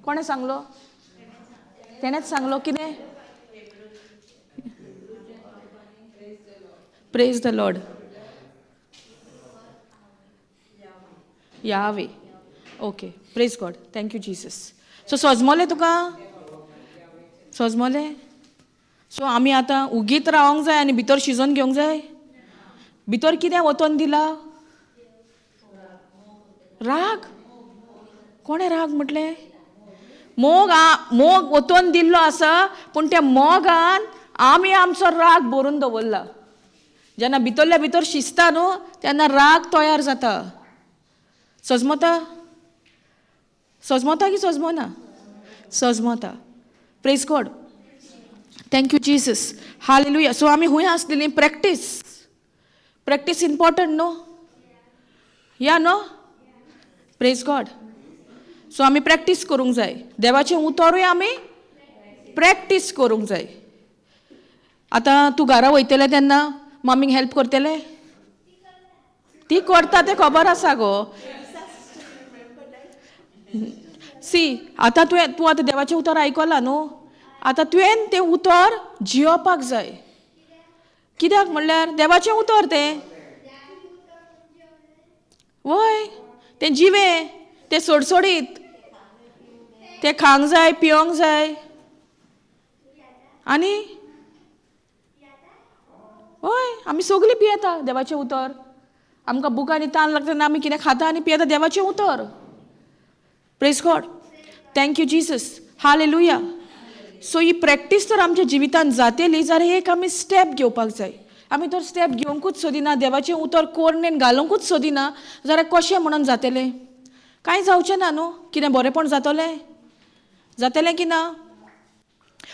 कोणें सांगलो? तेणेच सांगलो कितें? Praise the Lord. यावे. Okay. Praise God. Thank you Jesus. So सोजमोलें तुका? सोजमोलें? सो आमी आतां उगीत रावंक जाय आनी भितर शिजोवन घेवंक जाय. भितर कितें वतोन दिला? राग. कोणें राग म्हटलें? मोग ओतून दिल्लो आसा पूण त्या मोगान आमी आमचो राग भरून दवरला. जेन्ना भितरल्या भितर शिजता न्हू तेन्ना राग तयार जाता. सजमता की सजमना? सजमता. Praise God. Thank you Jesus. Hallelujah. So आमी खूंय आसलेलीं प्रॅक्टीस इम्पॉर्टंट न्हू? या न्हू? Praise God. सो आमी प्रॅक्टीस करूंक जाय. देवाचें उतरूय आमी प्रॅक्टीस करूंक जाय. आतां तूं घरा वयतलें तेन्ना मम्मीक हेल्प करतलें? ती करता तें खबर आसा गो. आतां तूं आतां देवाचें उतर आयकलां न्हू. आतां तुवें तें उतर जियोपाक जाय. कित्याक म्हणल्यार देवाचें उतर तें. वय तें जिवें तें सोडसोडीत तें खावंक जाय पिवंक जाय. आनी हय आमी सगळीं पियेता देवाचें उतर. आमकां भूक आनी तान लागता तेन्ना आमी कितें खाता आनी पियेता देवाचें उतर. Praise God. Thank you Jesus. Hallelujah. So ही प्रॅक्टीस तर आमच्या जिवितांत जातली जाल्यार एक आमी स्टेप घेवपाक जाय. आमी तर स्टेप घेवंकूच सोदिना देवाचें उतर कोरनेन घालूंकूच सोदिना जाल्यार कशें म्हणून जातलें? कांय जावचें ना न्हू. कितें बरेंपण जातलें की ना?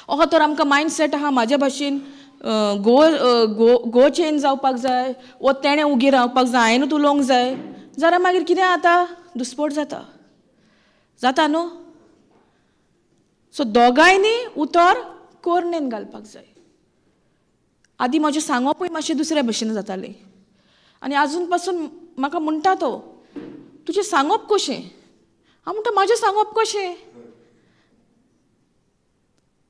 हो तर आमकां मायंडसेट आहा म्हाज्या भाशेन गो चेंज जावपाक जाय वो तेणें उगी रावपाक जाय हांवेंनूच उलोवंक जाय जाल्यार मागीर कितें जाता? दुस्पट जाता न्हू. सो दोगांयनी उतर कोरनेन घालपाक जाय. आदी म्हजें सांगपूय मातशें दुसऱ्या भशेन जातालें आनी आजून पासून म्हाका म्हणटा तो तुजें सांगप कशें? हांव म्हणटा म्हाजें सांगप कशें?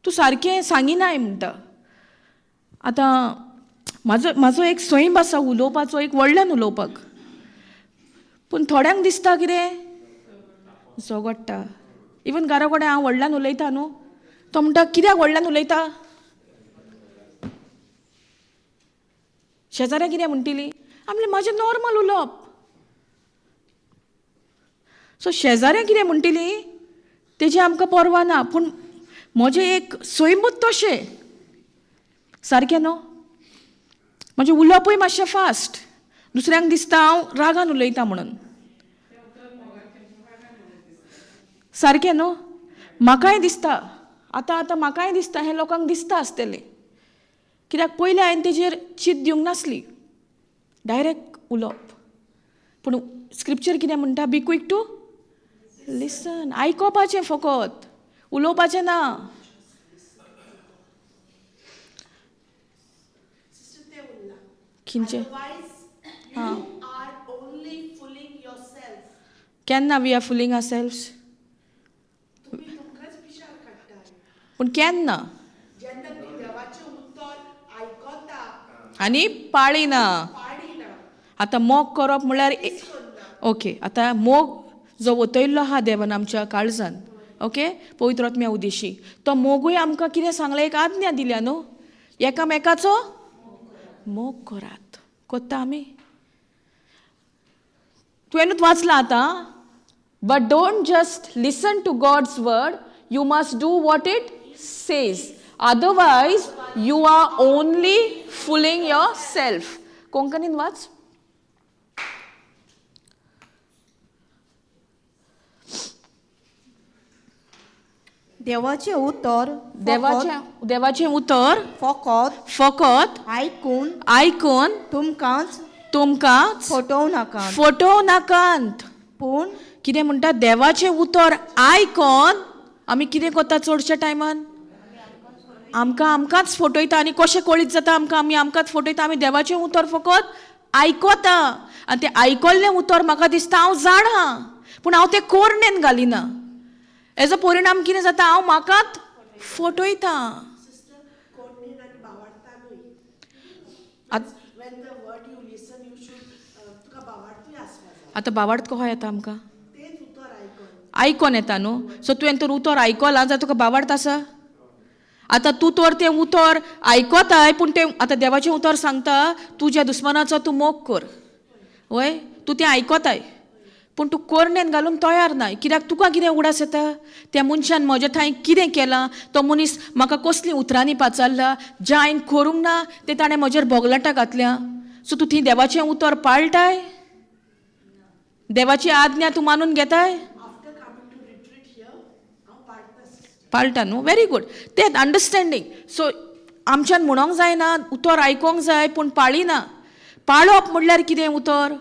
तूं सारकें सांगिनाय म्हणटा. आतां म्हाजो एक सैम आसा उलोवपाचो एक व्हडल्यान उलोवपाक पूण थोड्यांक दिसता कितें झगडटा. इवन घरा कडेन हांव व्हडल्यान उलयता न्हू तो म्हणटा कित्याक व्हडल्यान उलयता? शेजाऱ्या कितें म्हणटली? आमलें म्हाजें नॉर्मल उलोवप. सो शेजाऱ्या कितें म्हणटली तेजी आमकां पर्वा ना पूण म्हजें एक सैमूच तशें. सारकें न्हू? म्हजें उलोवपूय मातशें फास्ट. दुसऱ्यांक दिसता हांव रागान उलयता म्हणून. सारकें न्हू? म्हाकाय दिसता आतां म्हाकाय दिसता हें लोकांक दिसता आसतलें कित्याक पयलीं हांवें तेजेर चीत दिवंक नासली. डायरेक्ट उलोवप. पूण स्क्रिप्चर कितें म्हणटा? बी क्वीक टू लिसन. आयकोपाचें फकत उलोवपाचें ना. खिंचे हां केन्ना वी आर फुलींग आवर सेल्फ्स? पूण केन्ना? आनी पाळिना. आतां मोग करप म्हळ्यार ओके आतां मोग जो ओतयल्लो आहा देवान आमच्या काळजान ओके पवित्र आत्म्या उद्देशी तो मोगूय आमकां कितें सांगलें? एक आज्ञा दिल्या न्हू एकामेकाचो मोग करात. कोत्ता आमी? तुवेंनूच वाचलां आतां. But don't just listen to God's word you must do what it says otherwise you are only fooling yourself. कोंकणीन वाच. देवाचें उतर देवाचें उतर फकत आयकून तुमकांच फटोव नाकांत. पूण कितें म्हणटा? देवाचें उतर आयकून आमी कितें करता चडशे टायमान? आमकांच फटयता. आनी कशें कळीत जाता आमी आमकांच फटयता. आमी देवाचें उतर फकत आयकता आनी तें आयकल्लें उतर म्हाका दिसता हांव जाणा पूण हांव तें कोरनेन घालिना. हेजो परिणाम कितें जाता? हांव म्हाकाच फटयता. आतां बावार्थ कहो येता आमकां? आयकोन येता न्हू. सो तुवें तर उतर आयकलां जाल्यार तुका बावार्थ आसा? आतां तूं तर तें उतर आयकोताय पूण तें आतां देवाचें उतर सांगता तुज्या दुस्मानाचो तूं मोग कर. वय तूं तें आयकोताय पूण तूं कोरनेन घालून तयार ना. कित्याक तुका कितें उडास येता? त्या मनशान म्हज्या थंय कितें केलां? तो मनीस म्हाका कसलीं उतरांनी पाचारला, जें हांवें करूंक ना तें ताणें म्हजेर बोगलाटां घातल्या. सो तूं थंय देवाचें उतर पाळटाय? देवाची आज्ञा तूं मानून घेताय? पाळटा न्हू. Very good. तेंच अंडरस्टँडींग. सो आमच्यान म्हणोंक जायना उतर आयकोंक जाय पूण पाळिना. पाळप म्हणल्यार कितें उतर?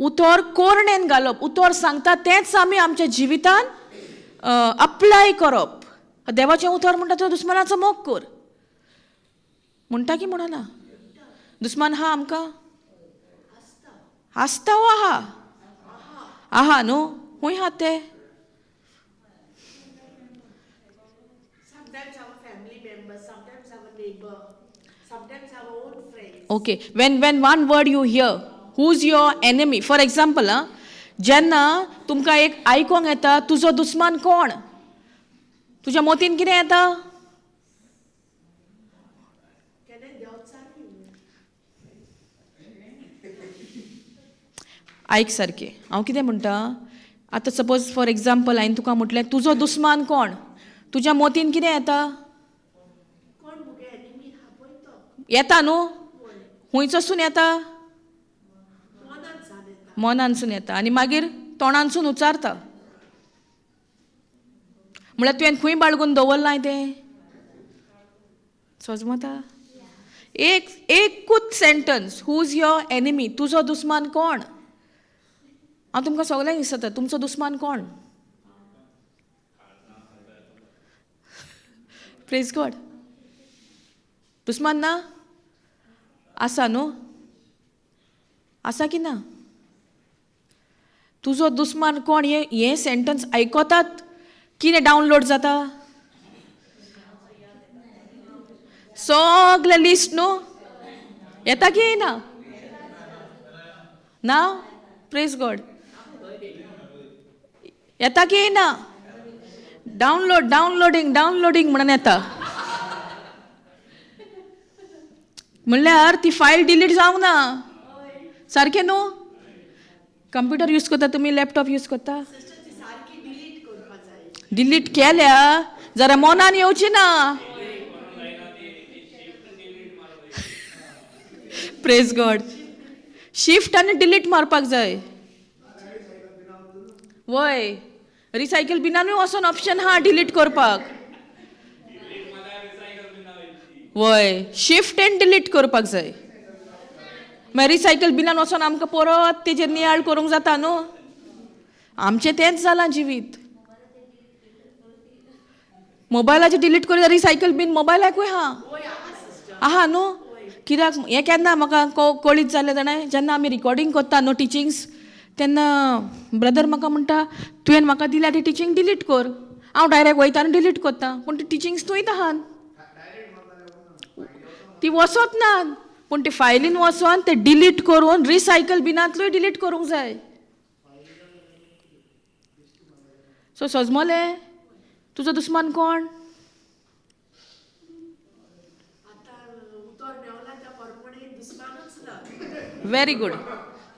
उतर कोरणेन घालप. उतर सांगता तेंच आमी आमच्या जिवितान अप्लाय करप. देवाचें उतर म्हणटा तो दुस्मानाचो मोग कर म्हणटा की म्हणना? दुस्मान हा आमकां? आसता वा आहा? आहा न्हू. खूंय आहा ते? Sometimes our family members, sometimes our neighbor, sometimes our own friends. Okay, when one word you hear, who's your enemy? For example, जेन्ना तुमकां एक आयकोंक येता तुजो दुस्मान कोण? तुज्या मोतीन कितें येता? आयक सारकें. हांव कितें म्हणटा, आतां सपोज फॉर एग्जाम्पल हांवें तुका म्हटलें तुजो दुस्मान कोण? तुज्या मोतीन कितें येता? येता न्हू. हुंयचोसून येता? मनानसून येता आनी मागीर तोंडानसून उच्चारता. म्हळ्यार तुवें खंय बाळगून दवरलां तें? समजता? एकूच सेंटन्स, हूज युअर एनिमी? तुजो दुस्मान कोण? हांव तुमकां सगळ्यांक विचारता, तुमचो दुस्मान कोण? Praise God. दुस्मान ना? आसा न्हू. आसा की ना? तुजो दुस्मान कोण हे सेंटन्स आयकोतात कितें डावनलोड जाता? सगळें लिस्ट न्हू. येता की येना? ना? Praise God. येता की येना? डावनलोडिंग म्हणून येता. म्हणल्यार ती फायल डिलीट जावंक ना. सारकें न्हू. कंप्युटर यूज करता तुमी, लॅपटॉप यूज करता? डिलीट केल्या जाल्यार मनान येवची ना. Praise God. शिफ्ट आनी डिलीट मारपाक जाय. वय रिसायकल बिनानूय वचोन ऑप्शन आहा डिलीट करपाक. वय शिफ्ट एंड डिलीट करपाक जाय. मागीर रिसायकल बिनान वचोन आमकां परत तेजेर नियाळ करूंक जाता न्हू. आमचें तेंच जालां जिवीत. मोबायलाचेर डिलीट करूं रिसायकल बीन मोबायलाकूय आहा न्हू. कित्याक हें केन्ना म्हाका कळीत जालें जाणां, जेन्ना आमी रिकॉर्डींग करता न्हू टिचिंग्स, तेन्ना ब्रदर म्हाका म्हणटा तुवें म्हाका दिल्या ती टिचींग डिलीट कर. हांव डायरेक्ट वयता आनी डिलीट करता. पूण ती टिचिंग्स थंयच आहात. ती वचत ना. पूण ती फायलीन वचोन ते डिलीट करून रिसायकल बिनांतलोय डिलीट करूंक जाय. सो सजमलें. तुजो दुस्मान कोण? Very good.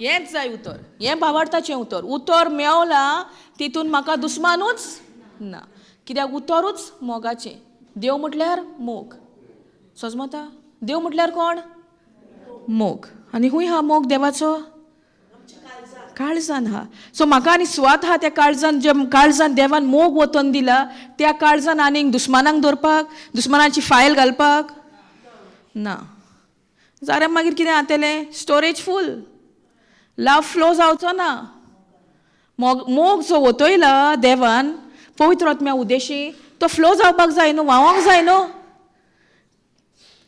हेंच जाय उतर. हें भावार्थाचें उतर. उतर मेवलां तितून म्हाका दुस्मानूच ना. कित्याक उतरूच मोगाचें. देव म्हटल्यार मोग. समजता? देव म्हटल्यार कोण? मोग. आनी खूंय हा मोग देवाचो? काळजान हा. सो म्हाका आनी स्वात आहा त्या काळजान, जे काळजान देवान मोग वतन दिला त्या काळजान आनीक दुस्मानांक दवरपाक, दुस्मानाची फायल घालपाक ना. जाल्यार मागीर कितें जातलें? स्टोरेज फूल. लव फ्लो जावचो ना. मोग जो वतयला देवान पवित्र आत्म्या उद्देशी तो फ्लो जावपाक जाय न्हू, व्हांवोंक जाय न्हू.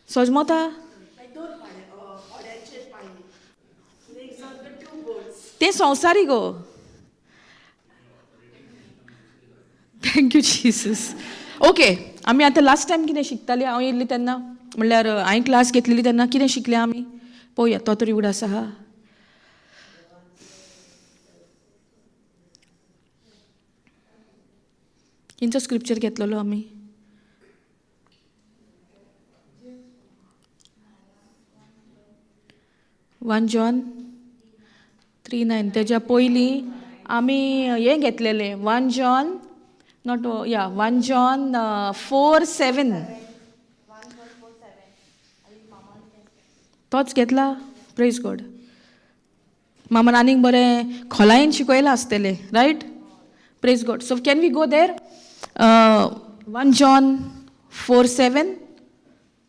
समजता? ते संवसारी गो. Thank you Jesus. ओके, आमी आतां लास्ट टायम कितें शिकतालीं? हांव येयल्ली तेन्ना, म्हणल्यार हांवें क्लास घेतलेली तेन्ना कितें शिकलें आमी? पळोवया तो तरी उगडास आहा. खंयचो स्क्रिप्चर घेतलेलो आमी? One John 3:9. तेज्या पयलीं आमी हे घेतलेले 1 जॉन नॉट 1 जॉन 4:7 तोच घेतला. Praise God. मामान आनीक बरें खोलायेन शिकयला आसतले, right? Praise God. So can we go there? 1 John 4:7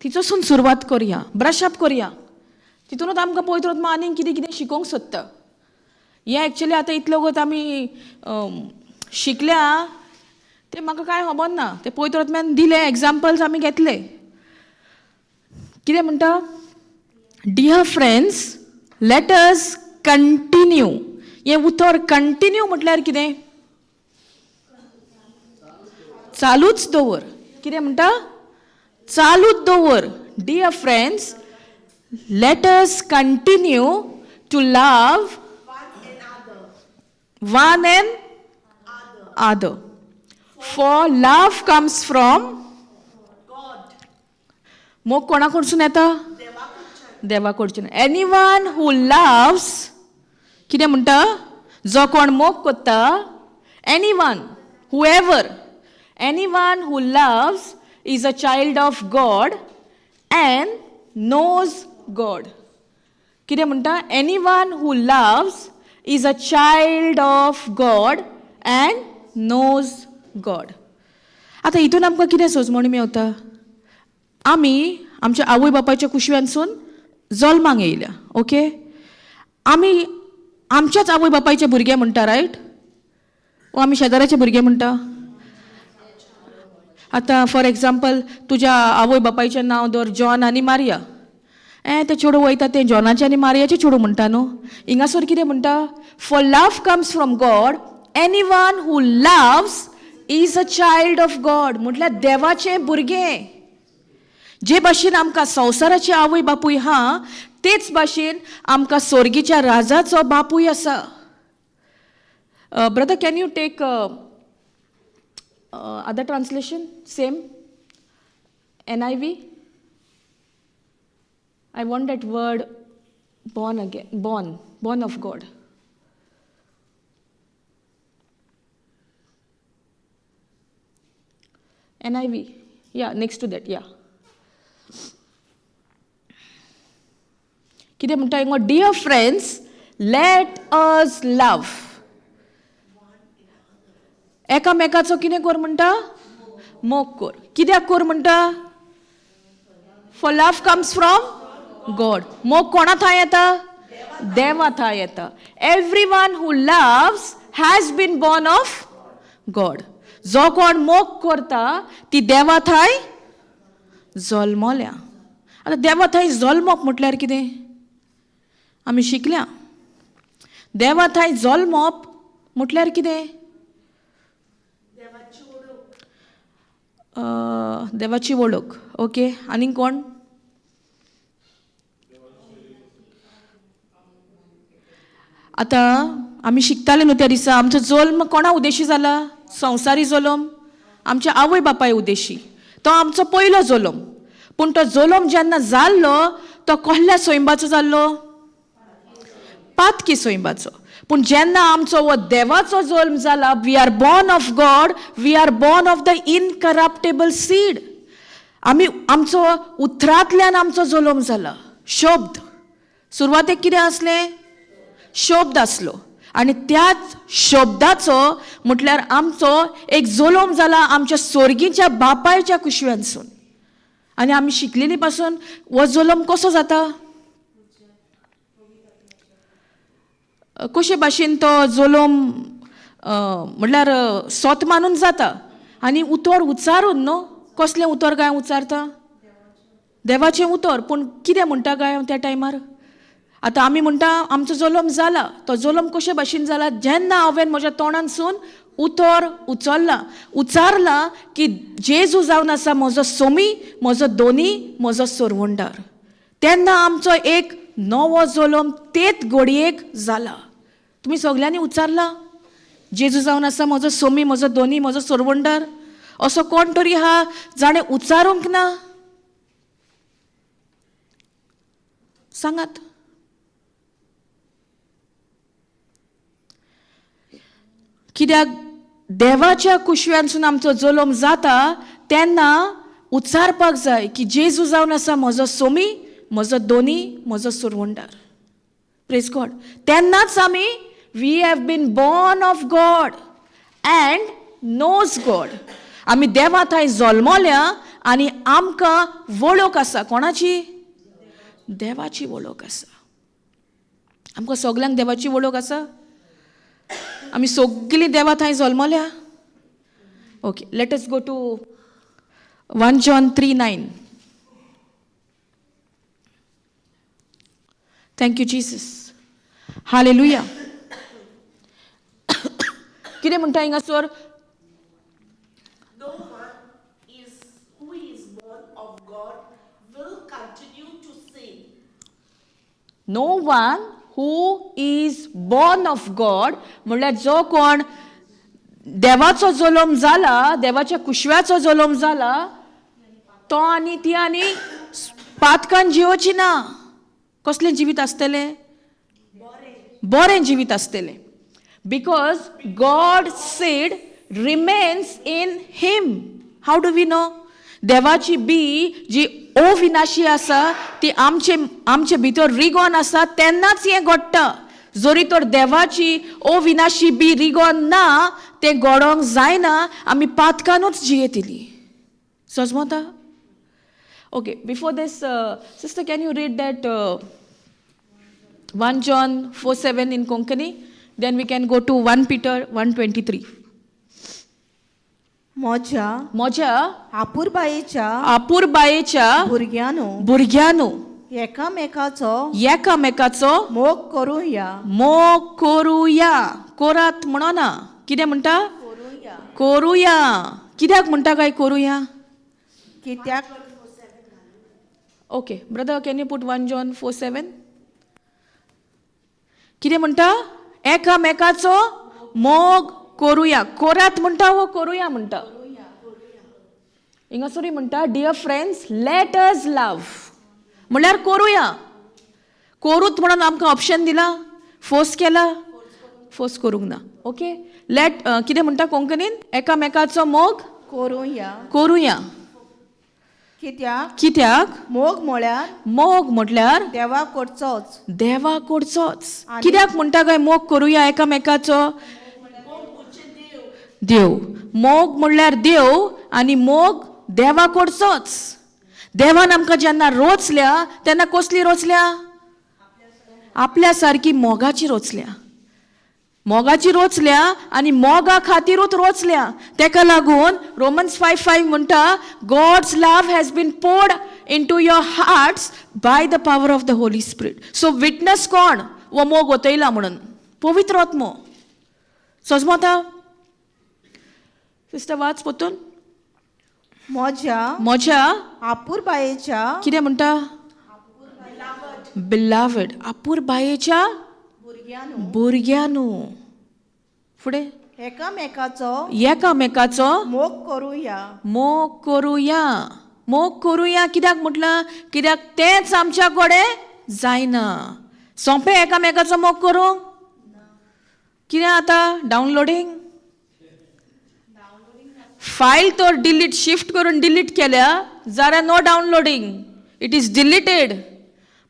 तिचोसून सुरवात करुया, ब्रश अप करुया. तितूनच आमकां पवित्र आत्मा आनीक कितें कितें शिकोवंक सोदता. हें एक्चुली आतां इतलो वगत आमी शिकल्या तें म्हाका कांय खबर ना. तें पवित्र आत्म्यान दिलें, एग्जाम्पल्स आमी घेतले. कितें म्हणटा? Dear friends, let us continue. हें उतर कंटिन्यू म्हटल्यार कितें? चालूच दवर. कितें म्हणटा? चालूच दवर. Dear friends, let us continue to love one another. For love comes from God. मोग कोणा कडसून येता? देवा कडच्यान. Anyone who loves, कितें म्हणटा? जो कोण मोग करता, anyone, whoever, anyone who loves is a child of God and knows God. कितें म्हणटा? Anyone who loves is a child of God and knows God. आतां हितून आमकां कितें सोजमणी मेवता? आमी आमच्या आवय बापायच्या कुशव्यांसून जल्माक येयल्या, ओके? आमी आमच्याच आवय बापायचे भुरगे म्हणटा, रायट? वो आमी शेजाऱ्याचे भुरगे म्हणटा. आतां फॉर एग्जाम्पल तुज्या आवय बापायचें नांव दवर जॉन आनी मारिया. तें चेडूं वयता तें जॉनाचें आनी मारियाचें चेडूं म्हणटा न्हू. हिंगासर कितें म्हणटा? For love comes from God. Anyone who loves is a child of God. म्हटल्यार देवाचें भुरगें. जे भाशेन आमकां संवसाराचे आवय बापूय हा, तेच भाशेन आमकां स्वर्गीच्या राजाचो बापूय आसा. Brother, can you take other translation? Same. NIV. I want that word born again. Born of God. NIV. Yeah, next to that. Yeah. कितें म्हणटा हिंगा? Dear friends, let us love. एकामेकाचो कितें कर म्हणटा? मोग कर. कित्याक कर म्हणटा? For love comes from God. मोग कोणा थंय येता? देवा थंय येता. Everyone who loves has been born of God. जो कोण मोग करता ती देवा थंय जल्मल्या. आतां देवा थंय जल्मप म्हटल्यार कितें? आमी शिकल्या. देवा थंय जल्मप म्हटल्यार कितें? देवाची वळख. ओके. आनी कोण? आतां आमी शिकताले न्हू त्या दिसा आमचो जल्म कोणा उद्देशी जाला? संवसारी जल्म आमच्या आवय बापाय उद्देशी. तो आमचो पयलो जल्म. पूण तो जल्म जेन्ना जाल्लो तो कसल्या सोयंबाचो जाल्लो? पातकी सोयंबाचो. पूण जेन्ना आमचो वो देवाचो जल्म जाला, we are born of God, we are born of the incorruptible seed. आमी आमचो उतरांतल्यान आमचो जल्म जाला. शब्द सुरवातेक कितें आसलें? शब्द आसलो. आनी त्याच शब्दाचो म्हटल्यार आमचो एक जल्म जाला आमच्या स्वर्गीच्या बापायच्या कुशव्यांसून. आनी आमी शिकलेली पासून हो जल्म कसो जाता? कशे भाशेन तो जल्म म्हटल्यार सोत मानून जाता. आनी उतर उच्चारून न्हू. कसलें उतर काय उच्चारता? देवाचें उतर. पूण कितें म्हणटा काय त्या टायमार? आतां आमी म्हणटा आमचो जल्म जाला. तो जल्म कशे भाशेन जाला? जेन्ना हांवें म्हज्या तोंडानसून उतर उच्चारला की जेजू जावन आसा म्हजो सोमी, म्हजो दोनी, म्हजो सोरवंडार, तेन्ना आमचो एक नवो जल्म तेच घडयेक जाला. तुमी सगळ्यांनी उच्चारला? जेजू जावन आसा म्हजो सोमी, म्हजो दोनी, म्हजो सोरवंडार. असो कोण तरी हा जाणें उच्चारूंक ना? सांगात. कित्याक देवाच्या कुशव्यांसून आमचो जल्म जाता तेन्ना उच्चारपाक जाय की जेजू जावन आसा म्हजो सोमी, म्हजो दोनी, म्हजो सुरवंडार. Praise God. तेन्नाच आमी we have been born of God and knows God. आमी देवा थंय जल्मल्या आनी आमकां वळख आसा. कोणाची? देवाची वळख आसा. आमकां सगल्यांक देवाची वळख आसा. आमी सगळीं देवा थंय जल्मल्या. Okay, let us go to 1 John 3:9. Thank you Jesus. Hallelujah. कितें म्हणटा हिंगासर? No one who is born of God will continue to sin. No one who is born of God म्हणल्यार जो कोण देवाचो जल्म जाला, देवाच्या कुशव्याचो जल्म जाला, तो आनी ती आनी पातकान जिवची ना. कसलें जिवीत आसतलें? बरें जिवीत आसतलें. Because God seed remains in him. How do we know? देवाची बी जी अविनाशी आसा ती आमचे भितर रिगोन आसा तेन्नाच हें घडटा. जोरी तर देवाची अविनाशी बी रिगोन ना, तें घडोवंक जायना. आमी पातकानूच जियेतली. समजता? Okay, before this sister can you read that 1 John 4:7 in Konkani? Then we can go to 1 Peter 1:23. म्हज्या आपुरबायेच्या भुरग्यानो एकामेकाचो मोग करूया. कोरात म्हणो ना. कितें म्हणटा? करूया. कित्याक म्हणटा काय करूया? कित्याक? Okay, brother can you put 1 John 4:7? कितें म्हणटा? एकामेकाचो मोग करूया. कोरात म्हणटा वो करूया म्हणटा? हिंगासरी म्हणटा dear friends let us love. म्हणल्यार करूया. करूत म्हणून आमकां ऑप्शन दिला, फोर्स केला? फोर्स करूंक ना. ओके, लेट कितें म्हणटा कोंकणीन? एकामेकाचो मोग करूया. कित्याक? मोग म्हटल्यार देवा कडचोच. कित्याक म्हणटा काय मोग करूया एकामेकाचो? देव. मोग म्हणल्यार देव आनी मोग देवा कडचोच. देवान आमकां जेन्ना रोचल्या तेन्ना कसली रोचल्या? आपल्या सारकी मोगाची रोचल्या. मोगाची रोचल्या आनी मोगा खातीरूच रोचल्या. तेका लागून Romans 5:5 म्हणटा God's love has been poured into your hearts by the power of the Holy Spirit. So witness कोण? वो मोग ओतयला म्हणून पवित्र आत्मो. समजता? सिस्टर वाच पोतून. म्हज्या आपुरबायेच्या कितें म्हणटा? बिलावड. आपुरबायेच्या भुरग्यानो. फुडें एकामेकाचो मोग करूया. कित्याक म्हटलां? कित्याक तेंच आमच्या कडेन जायना. सोंपें एकामेकाचो मोग करूंक? कितें आतां डावनलोडिंग? फायल तर डिलीट शिफ्ट करून डिलीट केल्या जाल्यार नो डावनलोडिंग, इट इज डिलीटेड.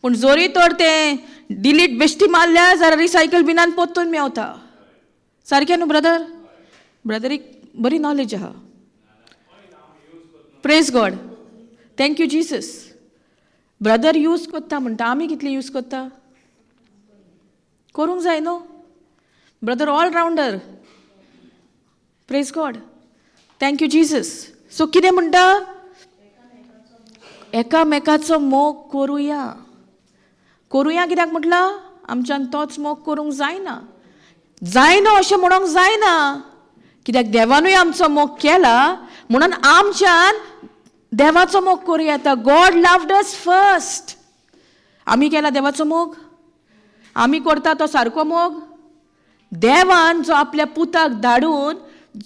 पूण जोरी तर तें डिलीट बेश्टी मारल्या जाल्यार रिसायकल बिनान पोत्तून मेवता. सारकें न्हू ब्रदर? ब्रदरीक बरी नॉलेज आहा. Praise God. Thank you Jesus. Brother use कोत्ता म्हणटा, आमी कितली यूज कोत्ता? करूंक जाय न्हू? Brother all rounder. Praise God. Thank you Jesus. So कितें म्हणटा? एकामेकाचो मोग करूया. कित्याक म्हटलां? आमच्यान तोच मोग करूंक जायना अशें म्हणूंक जायना. कित्याक देवानूय आमचो मोग केला म्हणून आमच्यान देवाचो मोग करूं येता. God loved us first. आमी केला देवाचो मोग? आमी करता तो सारको मोग? देवान जो आपल्या पुताक धाडून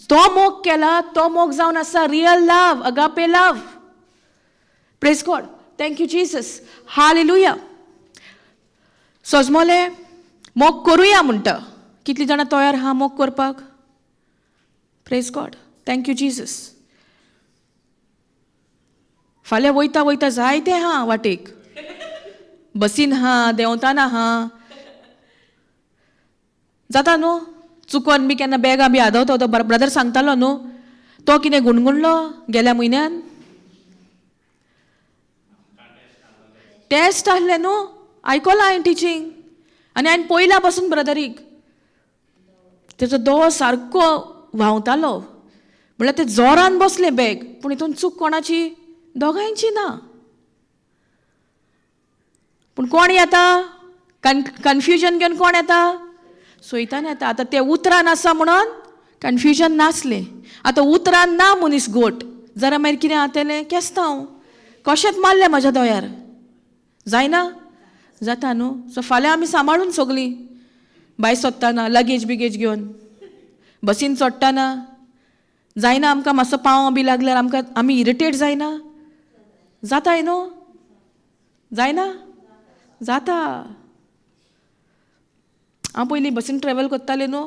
तो मोग केला, तो मोग जावन आसा रियल लव, अगापे love. Praise God. Thank you Jesus. Hallelujah. सोजमोले मोग करूया म्हणटा. कितलीं जाणां तयार आहा मोग करपाक? Praise God. Thank you Jesus. फाल्यां वयता वयता जायते हा वाटेक. बसीन हा, देंवताना हा. जाता न्हू चुकोन बी केन्ना बॅगां बी आदवता तो ब्रदर सांगतालो न्हू, तो कितें गुणगुणलो गेल्या म्हयन्यान. टेस्ट आहलें न्हू, आयकलां हांवें टिचींग. आनी हांवें पयल्या पासून ब्रदरीक तेजो दोळो सारको व्हांवतालो. म्हळ्यार ते जोरान बसलें बॅग, पूण हितून चूक कोणाची? दोगांयची ना. पूण कोण येता? कन्फ्युजन घेवन कोण येता? सोयतान येता. आतां ते उतरान आसा म्हणून कन्फ्युजन नासलें. आतां उतरान ना मनीस गोट जाल्यार मागीर कितें जातलें? केस्तांव कशेंच मारलें म्हाज्या दोळ्यार. जायना? जाता न्हू. सो फाल्यां आमी सांबाळून सगलीं भायर सोदतना लगेज बिगेज घेवन बसीन चडटाना. जायना आमकां मातसो पावो बी लागल्यार आमी इरिटेट जायना? जाताय न्हू. जायना? जाता. हांव पयलीं बसीन ट्रॅवल करतालें न्हू,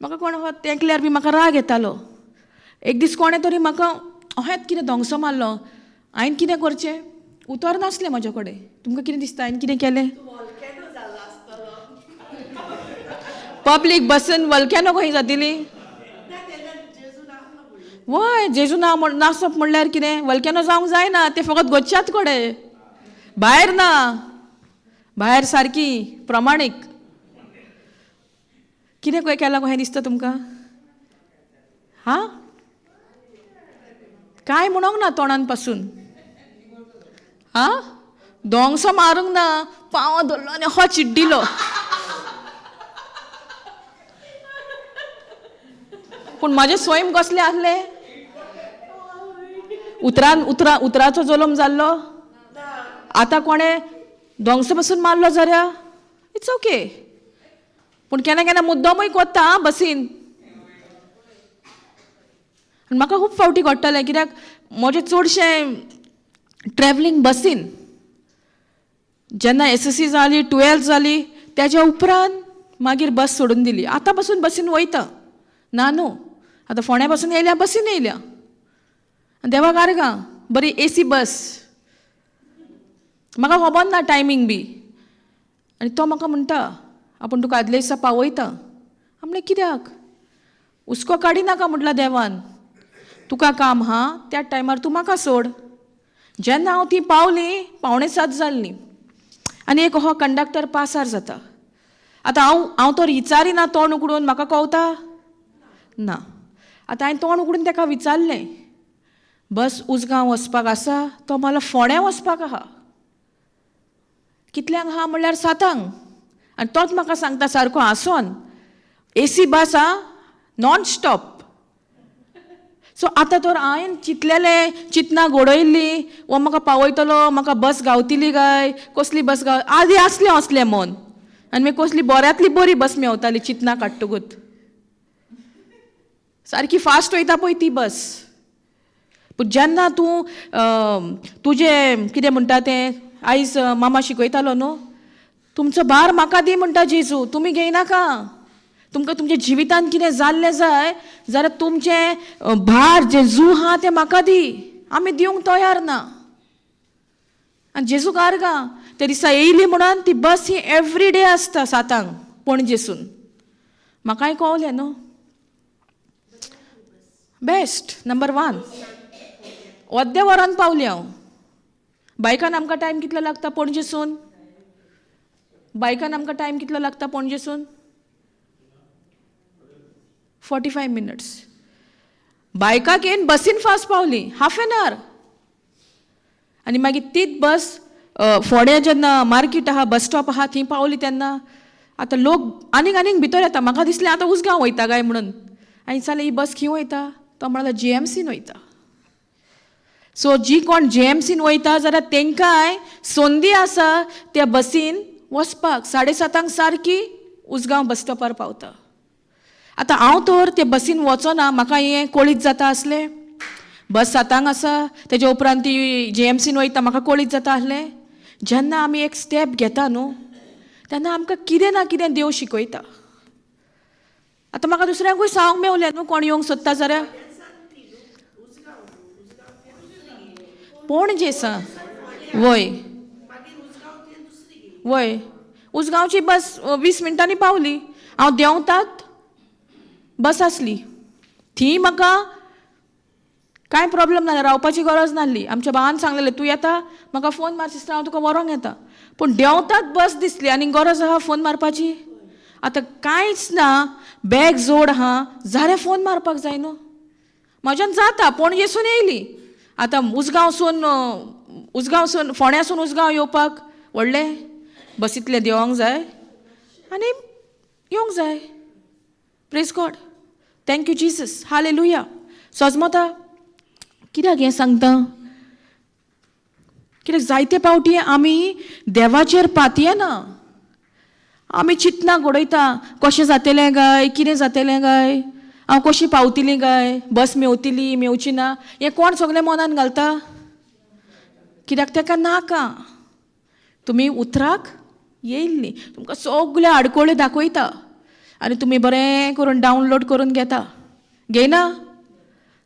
म्हाका कोण तेंकल्यार बी म्हाका राग येतालो. एक दीस कोणें तरी म्हाका अहेंच कितें धोंगसो मारलो. हांवें कितें करचें? उतर नासलें म्हाजे कडेन. तुमकां कितें दिसता हांवें कितें केलें? पब्लीक बसीन वल्केनो खंय जातली? वय जेजू ना नासप म्हणल्यार कितें? वल्केनो जावंक जायना. ते फकत गोंयच्याच कडेन, भायर ना. भायर सारकी प्रमाणीक. कितें खंय केलां कशें दिसता तुमकां? हा कांय म्हणोंक ना तोंडान पासून. हा दोंगसो मारूंक ना, पावो धरलो आनी हो चिड्डिलो. पूण म्हाजे स्वयं कसले आहले? उतराचो जोलम जाल्लो. आतां कोणें दोंगसो पासून मारलो जाल्यार इट्स ओके. पूण केन्ना केन्ना मुद्दमूय कोत्ता बसीन. म्हाका खूब फावटी घडटलें, कित्याक म्हजें चडशें ट्रॅवलिंग बसीन. जेन्ना SSC जाली, 12th जाली, तेज्या उपरांत मागीर बस सोडून दिली. आतां पासून बसीन वयता ना न्हू. आतां फोंड्या पासून येयल्या बसीन येयल्या. देवा कारगां बरी AC बस. म्हाका खबर ना टायमींग बी. आनी तो म्हाका म्हणटा आपूण तुका आदले दिसा पावयता. हांव म्हणलें कित्याक? हुस्को काडिनाका म्हटला देवान. तुका काम हा त्या टायमार तूं म्हाका सोड. जेन्ना हांव ती पावली 6:45 जाल्लीं आनी एक हो कंडक्टर पासार जाता. आतां हांव तर विचारिना तोंड उगडून, म्हाका कळटा ना. आतां हांवें तोंड उगडून ताका विचारलें, बस उसगांव वचपाक आसा? तो म्हणलो फोंड्या वचपाक आहा. कितल्यांक आहा म्हणल्यार 7:00. आनी तोच म्हाका सांगता सारको हांसोन, AC बस हा नॉन स्टॉप. सो आतां तर हांवें चिंतलेलें, चिंतना घडयल्ली वो म्हाका पावयतलो, म्हाका बस गावतली काय, कसली बस आदी आसलें असलें मन. आनी मागीर कसली बऱ्यांतली बरी बस मेवताली चिंतना काडटकूच. सारकी फास्ट वयता पळय ती बस. पूण जेन्ना तूं तुजें कितें म्हणटा तें आयज मामा शिकयतालो न्हू, तुमचो भार म्हाका दी म्हणटा जेजू, तुमी घेयनाका. तुमकां तुमच्या जिवितान कितें जाल्लें जाय जाल्यार तुमचें भार जें जू आहा तें म्हाका दी. आमी दिवंक तयार ना. आनी जेजू कारगा त्या दिसा येयली म्हणून ती बस ही एवरीडे आसता 7:00 पणजेसून. म्हाकाय कळलें न्हू. बेस्ट नंबर 1 अर्द्या वरान पावली हांव. बायकान आमकां टायम कितलो लागता पणजेसून? बायकान आमकां टायम कितलो लागता पणजेसून? 45 मिनट्स. बायकाक येवन बसीन फास्ट पावली, हाफ एन आवर. आनी मागीर तीच बस फोड्या जेन्ना मार्केट आहा, बस स्टॉप आहा थंय पावली तेन्ना आतां लोक आनीक भितर येता. म्हाका दिसलें आतां उसगांव वयता काय म्हणून. हांवें विचारलें ही बस खंय वयता? तो म्हणलो GMCन वयता. सो जी कोण GMCन वयता जाल्यार तेंकांय संदी आसा त्या बसीन वचपाक. 7:30 सारकी उसगांव बस स्टॉपार पावता. आतां हांव तर ते बसीन वचना, म्हाका हें कळीत जाता आसलें. बस 7:00 आसा, तेज्या उपरांत ती GMCन वयता, म्हाका कळीत जाता आसलें. जेन्ना आमी एक स्टेप घेता न्हू तेन्ना आमकां कितें ना कितें देव शिकयता. आतां म्हाका दुसऱ्यांकूय सांगूंक मेवलें न्हू कोण येवंक सोदता जाल्यार पणजे सा वय वय उसगांवची बस 20 मिनटांनी पावली हांव देंवतात बस आसली थी म्हाका कांय प्रॉब्लेम नासलें रावपाची गरज नासली आमच्या भावान सांगलेलें तूं येता म्हाका फोन मार सिस्टर हांव तुका व्हरोंक येता पूण देंवतात बस दिसली आनी गरज आहा फोन मारपाची आतां कांयच ना बॅग जोड आहा जाल्यार फोन मारपाक जाय न्हू म्हाज्यान जाता पणजेसून येयली आतां उसगांवसून फोंड्यासून उसगांव येवपाक व्हडलें बसींतलें देंवोंक जाय आनी येवंक जाय praise God thank you Jesus hallelujah सोजमोता कित्याक हें सांगता कित्याक जायते फावटी आमी देवाचेर पातये ना आमी चिंतना घडयता कशें जातलें काय कितें जातलें काय हांव कशी पावतलीं काय बस मेवतली मेवची ना हें कोण सगळें मनान घालता कित्याक ताका नाका तुमी उतराक येयल्लीं तुमकां सगळ्यो आडकोळ्यो दाखयता आनी तुमी बरें करून डावनलोड करून घेता घेयना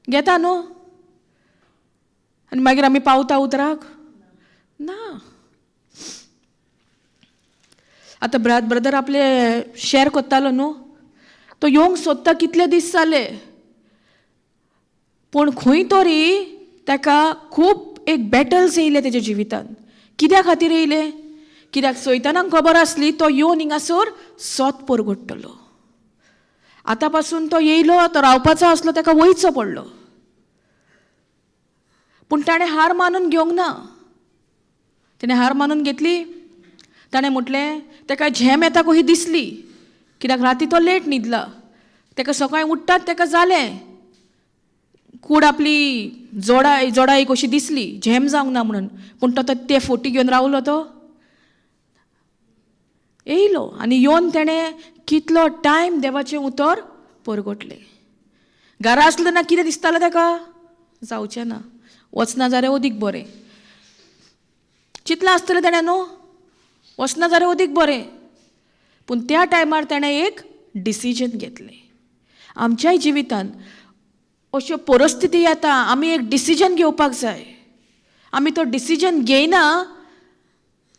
घेता न्हू आनी मागीर आमी पावता उतराक ना आतां ब्रदर आपले शॅर कोत्तालो न्हू तो येवंक सोदता कितले दीस जाले पूण खंय तरी ताका खूब एक बॅटल्स येयले तेज्या जिवितान कित्या खातीर येयले कित्याक सैतानाक खबर आसली तो येवन हिंगासर सोत परगडटलो आतां पासून तो येयलो तो रावपाचो आसलो ताका वयचो पडलो पूण ताणें हार मानून घेवंक ना ताणें हार मानून घेतली ताणें म्हटलें ताका झेम येता कशी दिसली कित्याक राती तो लेट न्हिदला ताका सकाळीं उठटात ताका जालें कूड आपली जोडाई कशी दिसली झेम जावंक ना म्हणून पूण तो ते फोटी घेवन रावलो तो येयलो आनी येवन ताणें कितलो टायम देवाचें उतर परगटलें घरा आसलें ना कितें दिसतालें ताका जावचें ना वचना जाल्यार अदीक बरें चिंतलां आसतलें ताणें न्हू वचना जाल्यार अदीक बरें पूण त्या टायमार ताणें एक डिसिजन घेतलें आमच्याय जिवितान अश्यो परिस्थिती येता आमी एक डिसिजन घेवपाक जाय आमी तो डिसिजन घेयना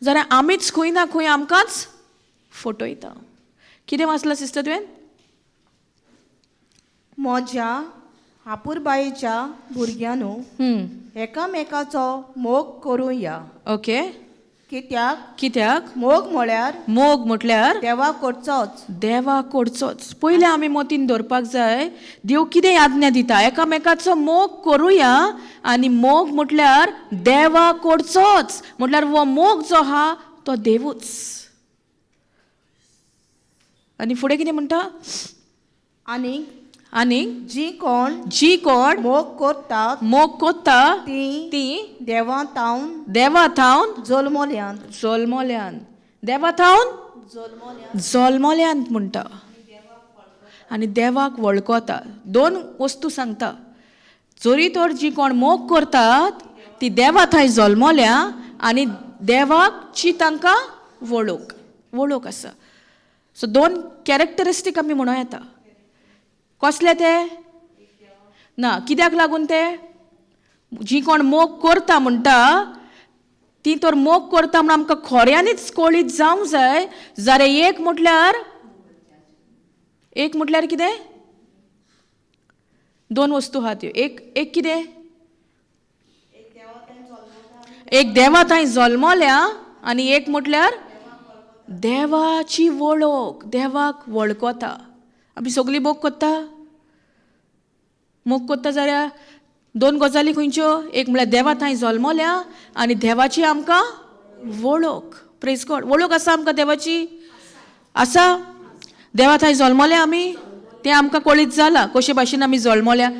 जाल्यार आमीच खंय ना खंय आमकांच फटयता कितें वाचलां सिस्टर तुवें म्हज्या आपुरबायेच्या भुरग्यांनो एकामेकाचो मोग करुया ओके कित्याक मोग म्हटल्यार देवा करचोच देवाक करचोच पयलें आमी मतीन दवरपाक जाय देव कितें आज्ञा दिता एकामेकाचो मोग करुया आनी मोग म्हटल्यार देवाक करचोच म्हटल्यार हो मोग जो आहा तो देवूच आनी फुडें कितें म्हणटा आनी जी कोण मोग कोत्ता ती देवातावन जल्मोल्यांत म्हणटा आनी देवाक वळखता दोन वस्तू सांगता जोरी तर जी कोण मोग करतात ती देवा थंय जल्मोल्या आनी देवाची तांकां वळख आसा सो दोन कॅरेक्टरिस्टीक आमी म्हणूं येता कसले ते ना कित्याक लागून ते जी कोण मोग करता म्हणटा ती तर मोग करता म्हणून आमकां खोऱ्यांनीच कळीत जावंक जाय जाल्यार एक म्हटल्यार कितें दोन वस्तू आहात ह्यो एक कितें एक देवा थंय जल्मोल्या आनी एक म्हटल्यार देवाची वळख देवाक वळखता आमी सगळीं मोग कोत्ता जाल्यार दोन गजाली खंयच्यो एक म्हळ्यार देवा थंय जल्मोल्या आनी देवाची आमकां वळख प्रेज गॉड वळख आसा आमकां देवाची आसा देवा थंय जल्मोल्या आमी तें आमकां कळीत जालां कशे भाशेन आमी जल्मोल्या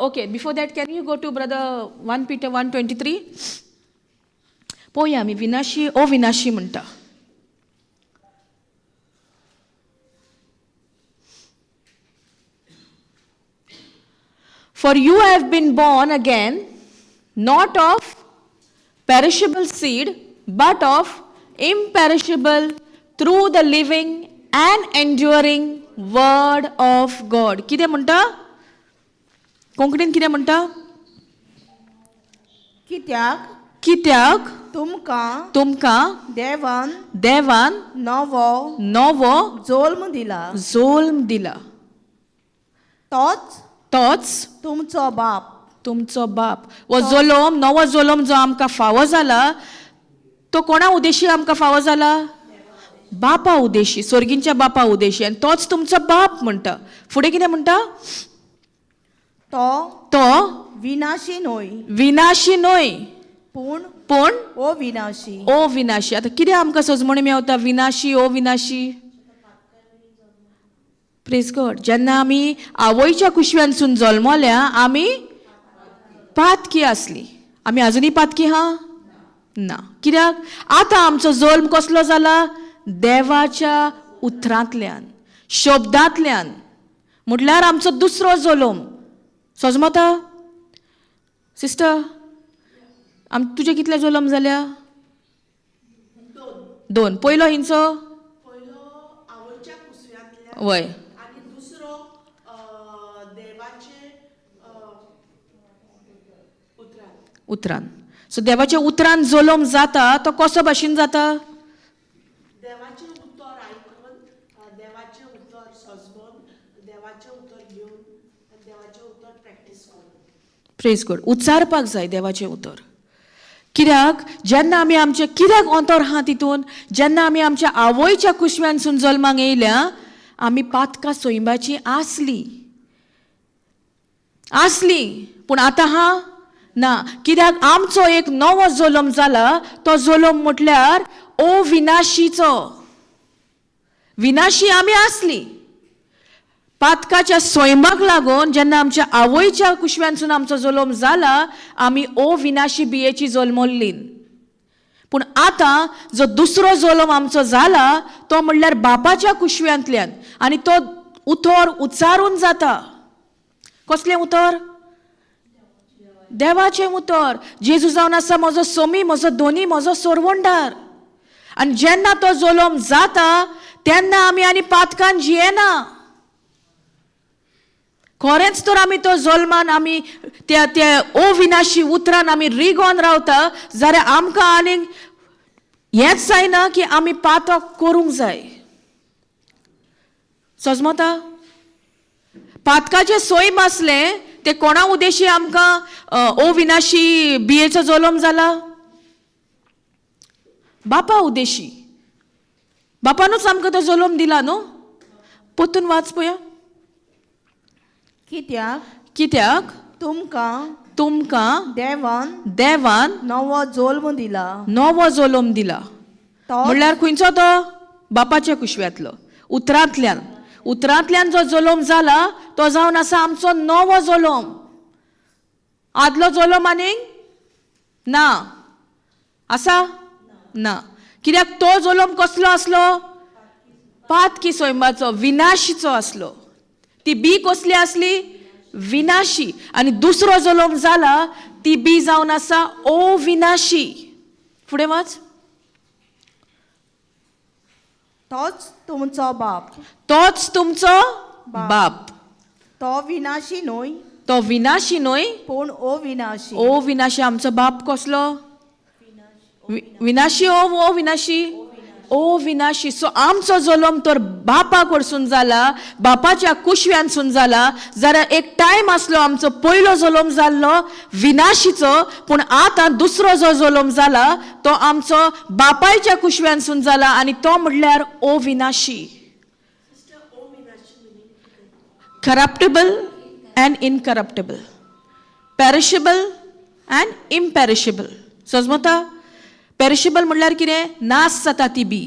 okay before that can you go to brother 1 Peter 1:23 पळोवया आमी विनाशी म्हणटा For you have been born again, not of perishable seed, but of imperishable, through the living and enduring word of God. कितें म्हणटा कोंकणीन कितें म्हणटा? कित्याक कित्याक तुमकां देवान नवो जल्म दिला. तोच तुमचो बाप. वो जल्म, नवो जल्म जो आमकां फावो जाला तो कोणा उद्देशी आमकां फावो जाला? बापा उद्देशी, स्वर्गींच्या बापा उद्देशी. आनी तोच तुमचो बाप म्हणटा. फुडें कितें म्हणटा? तो विनाशी न्हय पूण ओ विनाशी. आतां कितें आमकां सजमणी मेवता? विनाशी, ओ विनाशी. Praise God. जेन्ना आमी आवयच्या कुशव्यांसून जल्मल्या आमी पातकी आसली. आमी आजुनी पातकी हा ना. कित्याक? आतां आमचो जल्म कसलो जाला? देवाच्या उतरांतल्यान, शब्दांतल्यान. म्हटल्यार आमचो दुसरो जल्म. समजता सिस्टर? तुजे कितले जल्म जाल्या? 2. पयलो हिंचो? आवयच्या कुसव्यांतल्यान वय. आणि दुसरो देवाचे उतरान. सो देवाच्या उतरान जल्म जाता तो कसो भाशेन जाता? देवाचे उतर आयकून, देवाचे उतर सजमून, देवाचे उतर घेवन, देवाचे उतर प्रॅक्टीस करून. Praise God. उच्चारपाक जाय देवाचें उतर. कित्याक? जेन्ना आमी आमचे कित्याक अंतर आहा तितून, जेन्ना आमी आमच्या आवयच्या कुशव्यांसून जल्माक येयल्या आमी पातकां सोयंबाची आसली पूण आतां हा ना. कित्याक? आमचो एक नवो जल्म जाला. तो जल्म म्हटल्यार ओ विनाशीचो. विनाशी आमी आसली. पातकाच्या सोयंबाक लागून जेन्ना आमच्या आवयच्या कुशव्यांसून आमचो जल्म जाला आमी ओ विनाशी बियेची जल्मल्लीं. पूण आतां जो दुसरो जल्म आमचो जाला तो म्हणल्यार बापाच्या कुशव्यांतल्यान. आनी तो उतर उच्चारून जाता. कसलें उतर? देवाचें उतर. जेजू जावन आसा म्हजो सोमी, म्हजो दोनी, म्हजो सोरवंडार. आनी जेन्ना तो जल्म जाता तेन्ना आमी आनी पातकान जियेना. खरेंच तर आमी तो जल्मान आमी त्या ओ विनाशी उतरान आमी रिगोन रावता जाल्यार आमकां आनीक हेंच जायना की आमी पातक करूंक जाय. समजता? पातकाचें सोयम आसलें ते कोणा उद्देशी आमकां ओ विनाशी बियेचो जल्म जाला? बापा उद्देशी. बापानूच आमकां तो जल्म दिला न्हू. पोतून वाच पळया. कित्याक तुमकां देवान नवो जल्म दिला. म्हणल्यार खंयचो तो? बापाच्या कुशव्यांतलो. उतरांतल्यान जो जल्म जाला तो जावन आसा आमचो नवो जल्म. आदलो जल्म आनीक ना आसा ना. कित्याक? तो जल्म कसलो आसलो? पातकी सोयंबाचो, विनाशीचो आसलो. ती बी कसली आसली? विनाशी. आनी दुसरो जल्म जाला ती बी जावन आसा ओ विनाशी. फुडें वाच. तोच तुमचो बाप. तो विनाशी न्हय पूण ओ विनाशी. आमचो बाप कसलो? विनाशी. ओ विनाशी. सो आमचो जल्म तर बापा कडसून जाला, बापाच्या कुशव्यांसून जाला. जाल्यार एक टायम आसलो आमचो पयलो जल्म जाल्लो विनाशीचो. पूण आतां दुसरो जो जल्म जाला तो आमचो बापायच्या कुशव्यांसून जाला आनी तो म्हणल्यार ओ विनाशी. Corruptible and incorruptible, perishable and imperishable. समजता? पेरिशेबल म्हणल्यार कितें? नाश जाता ती बी.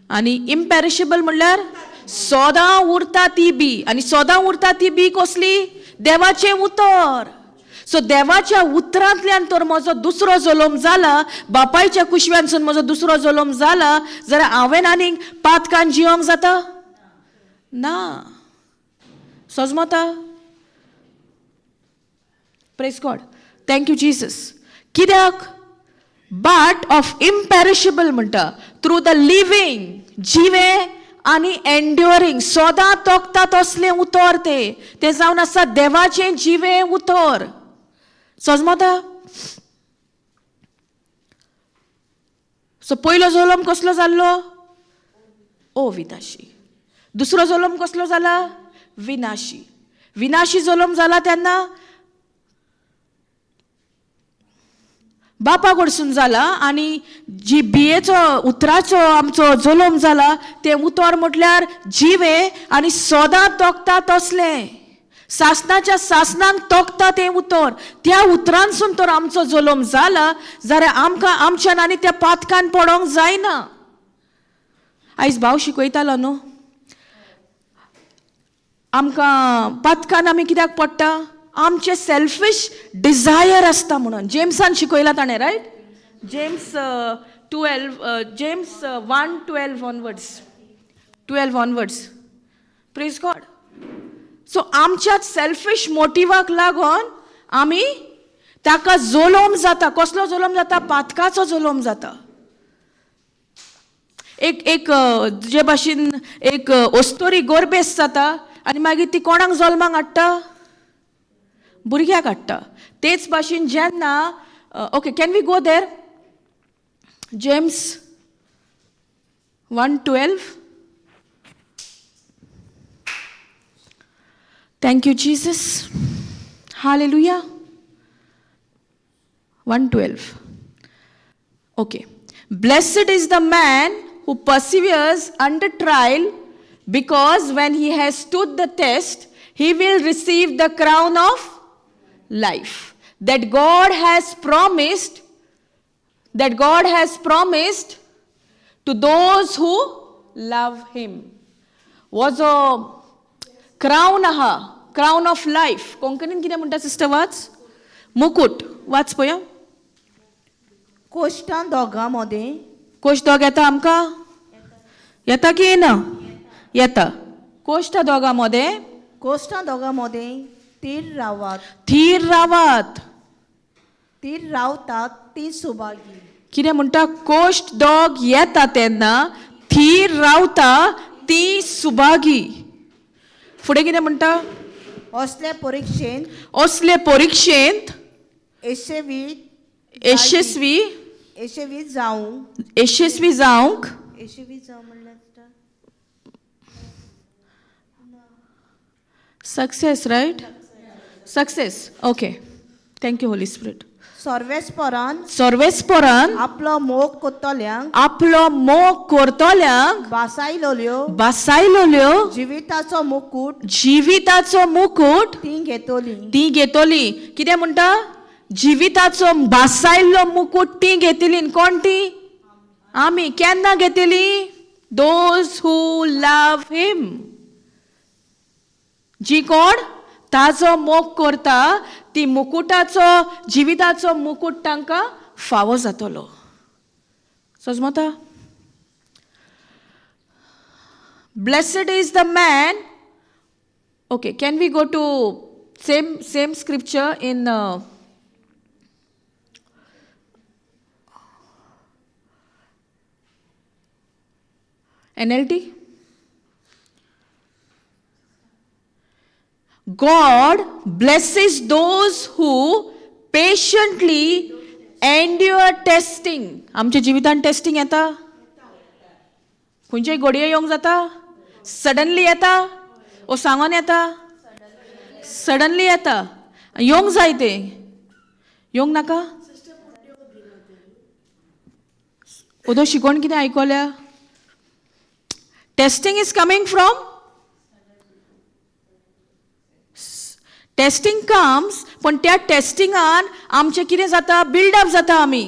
आनी इम्पेरिशेबल म्हणल्यार सोदां उरता ती बी. आनी सोदां उरता ती बी कसली? देवाचें उतर. सो देवाच्या उतरांतल्यान तर म्हजो दुसरो जल्म जाला, बापायच्या कुशव्यांसून म्हजो दुसरो जल्म जाला, जाल्यार हांवें आनीक पातकान जियोंक जाता ना. समजता? Praise God. Thank you Jesus. कित्याक? बट ऑफ इम्पेरिशेबल म्हणटा. थ्रू द लिव्हिंग, जिवे आणि एंड्युअरिंग, सदां तोखता तसले उतर ते जावन आसा देवाचें जिवे उतर. समजता? सो पयलो जल्म कसलो जाल्लो? अविनाशी. दुसरो जल्म कसलो जाला? विनाशी. विनाशी जल्म जाला तेन्ना बापा कडसून जाला आनी जी बियेचो उतराचो आमचो जल्म जाला ते उतर म्हटल्यार जिवे आनी सदां तोखता तसले. सासनाच्या सासनांक तोखता ते उतर, त्या उतरांसून तर आमचो जल्म जाला जाल्यार आमकां आमच्यान आनी त्या पातकान पडोंक जायना. आयज भाव शिकयतालो न्हू, आमकां पातकान आमी कित्याक पडटा? आमचे सेल्फिश डिझायर आसता म्हणून. जेम्सान शिकयला ताणें, right? James 1:12 onwards. Praise God. So आमच्याच सेल्फिश मोटिवाक लागून आमी ताका जल्म जाता. कसलो जल्म जाता? पातकाचो जल्म जाता. एक जे भाशेन एक ओस्तोरी गोरबेस जाता आनी मागीर ती कोणाक जल्माक हाडटा? भुरग्याक हाडटा. तेच भाशेन जेन्ना okay, can we go there? James 1:12. Thank you, Jesus. Hallelujah. 1:12. Okay. Blessed is the man who perseveres under trial, because when he has stood the test, he will receive the crown of life that God has promised to those who love him. Was a crown aha, crown of life. कोंकणीन कितें म्हणटा sister? वाच. मुकुट. वाच पळया. कोश्टां दोगांमध्ये cost दोग येता आमकां? येता की येना? येता. कोश्टा दोगांमध्ये तीर रावात. थीर रावात. तीर रावतात ती सुभागी. कितें म्हणटा? कोश्ट दोग येता तेन्ना थीर रावता ती सुभागी. फुडें कितें म्हणटा? असले परीक्षेंत यशस्वी जावंक success, right? Success. Okay. Thank you Holy Spirit. सर्वेस्परान आपलो मोग करतल्यांक बासायलोल्यो जिविताचो मुकुट ती घेतली. कितें म्हणटा? जिविताचो बासायल्लो मुकुट ती घेतली. कोण ती? आमी. केन्ना घेतली? दोज हू लव हिम. जी कोण ताजो मोग करता ती मुकुटाचो, जिविताचो मुकुट तांकां फावो जातलो. समजता? Blessed is the man. Okay, can we go to same scripture in NLT? God blesses those who patiently endure testing. आमच्या जिवितान टेस्टिंग येता. खंयच्याय घडये येवंक जाता. सडनली येता. ओ सांगोन येता. सडनली येता. येवंक जाय ते. येवंक नाका. ओदो शिकोवन कितें आयकल्या? Testing is coming from testing comes. पण त्या टेस्टिंगान आमचें कितें जाता? बिल्डअप जाता आमी.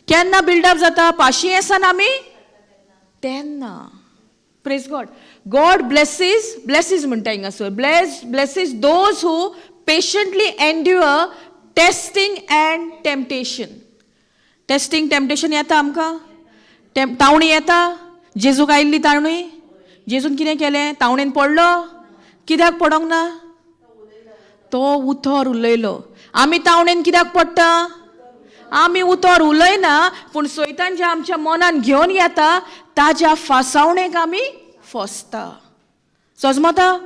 केन्ना बिल्डअप जाता? पाशी येसान आमी तेन्ना. Praise God. गॉड ब्लेसीस म्हणटा हिंगासर. Blesses those who patiently endure testing and temptation. Testing temptation येता आमकां. तावणी येता. जेजूक आयिल्ली तावणी. जेजून कितें केलें? तावणेन पडलो. कित्याक पडोंक ना? तो उतर उलयलो. आमी तावणेन कित्याक पडटा? आमी उतर उलयना, पूण सैतान जे आमच्या मनान घेवन येता ताज्या फासावणेक आमी फोस्ता. समजता?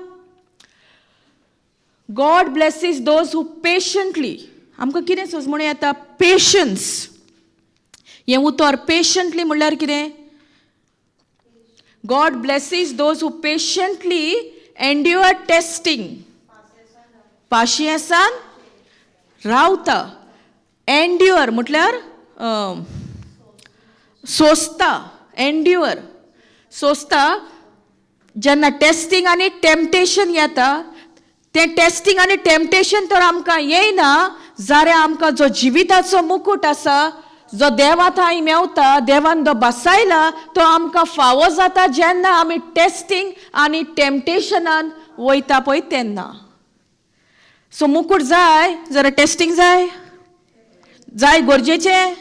God blesses those who patiently. आमकां कितें समजून येता? पेशन्स. हें उतर पेशंटली म्हणल्यार कितें? God blesses those who patiently endure testing. पाशियेंसान रावता. एंड्युअर म्हटल्यार सोंसता. एंड्युअर सोंसता. जेन्ना टेस्टिंग आनी टेम्पटेशन येता, तें टेस्टिंग आनी टेम्पटेशन तर आमकां येयना जाल्यार आमकां जो जिविताचो मुकूट आसा, जो देवा थंय मेवता, देवान जो बसयला, तो आमकां फावो जाता जेन्ना आमी टेस्टिंग आनी टेम्पटेशनान वयता पळय तेन्ना. सो मुकूट जाय जाल्यार टेस्टिंग जाय. जाय गरजेचें.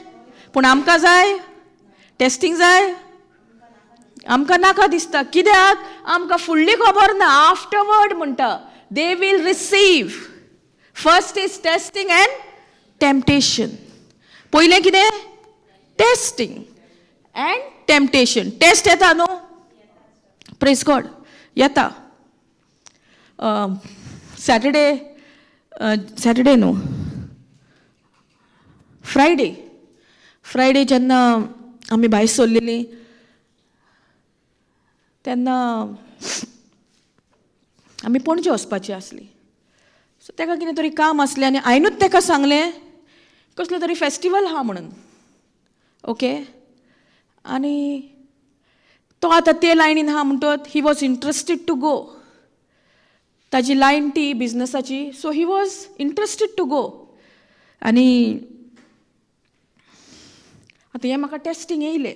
पूण आमकां जाय टेस्टिंग जाय? आमकां नाका दिसता. कित्याक? आमकां फुडली खबर ना. आफ्टरवर्ड म्हणटा they will receive. First is testing and temptation. पयलें कितें? Testing and temptation. टेस्ट येता न्हू? प्रेज गॉड येता. सॅटर्डे न्हू, फ्रायडे जेन्ना आमी भायर सरलेलीं तेन्ना आमी पणजे वचपाचीं आसलीं. सो ताका कितें तरी काम आसलें आनी हांवेंनूच ताका सांगलें कसलो तरी फेस्टिवल आहा म्हणून. ओके. आनी तो आतां ते लायनीन आहा म्हणटत he was interested to go. ताजी लायन ती बिजनसाची. So he was interested to go. आनी आतां हें म्हाका टेस्टिंग येयलें.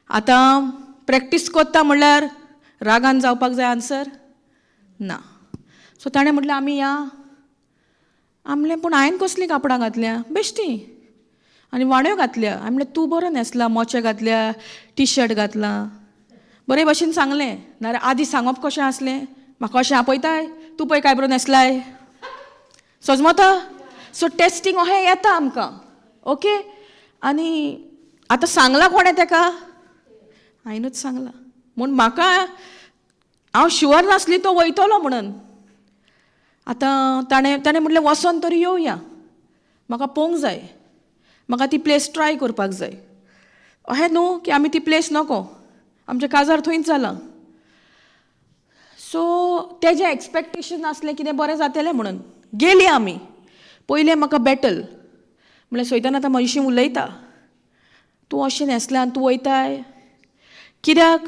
आतां प्रॅक्टीस कोत्ता म्हणल्यार रागान जावपाक जाय आन्सर? ना. सो ताणें म्हटलें आमी या. आमलें पूण हांवें कसलीं कापडां घातल्या? बेश्टीं. आनी वाण्यो घातल्या. हांवें म्हणलें तूं बरो न्हेसला, मोचे घातल्या, टी शर्ट घातला. बरे भशेन सांगलें. नाल्यार आदीं सांगप कशें आसलें? म्हाका अशें आपयताय तूं पळय काय बरो न्हेसलाय. समजता? सो टेस्टिंग अहें येता आमकां. ओके. आनी आतां सांगलां कोणें ताका? हांवेंनूच सांगलां. म्हूण म्हाका हांव शुअर नासली तो वयतलो म्हणून. आतां ताणें म्हटलें वचोन तरी येवया. म्हाका पळोवंक जाय. म्हाका ती प्लेस ट्राय करपाक जाय. अहें न्हू की आमी ती प्लेस नको. आमचें काजार थंयच जालां. सो तेजें एक्सपेक्टेशन आसलें कितें बरें जातलें म्हणून. गेलीं आमी. पयलें म्हाका बॅटल. म्हणल्यार सैतान आतां म्हजेशी उलयता. तूं अशें न्हेसलां आनी तूं वयताय. कित्याक?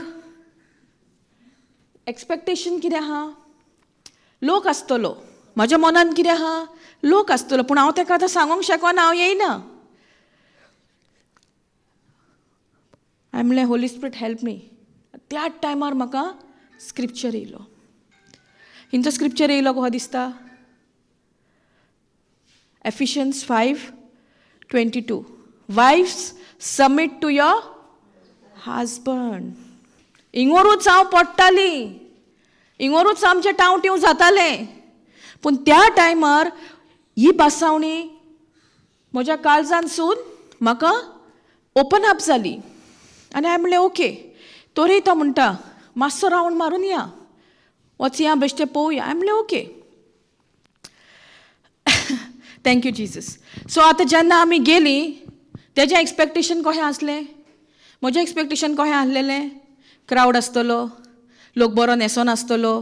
एक्सपेक्टेशन कितें आहा? लोक आसतलो. म्हाज्या मनान कितें आहा? लोक आसतलो. पूण हांव ताका आतां सांगूंक शकना हांव येयना. हांवें म्हणलें होली स्पिरीट हेल्प मी. त्याच टायमार म्हाका स्क्रिप्चर येयलो. हिंचो स्क्रिप्चर येयलो कसो दिसता? Ephesians 5:22. Wives, submit to your husband. इंगोरूच हांव पडटालीं. इंगोरूच आमचें टावटिव जातालें. पूण त्या टायमार ही बासावणी म्हज्या काळजानसून म्हाका ओपन अप जाली. आनी हांवें म्हणलें ओके. तोरी तो म्हणटा मातसो रावंड मारून या. वचया बेश्टें पळोवया. हांवें म्हणलें ओके. Thank you Jesus. सो आतां जेन्ना आमी गेलीं तेजें एक्सपेक्टेशन कशें आसलें? म्हजें एक्सपेक्टेशन कशें आसलेलें? क्रावड आसतलो, लोक बरो न्हेसोन आसतलो.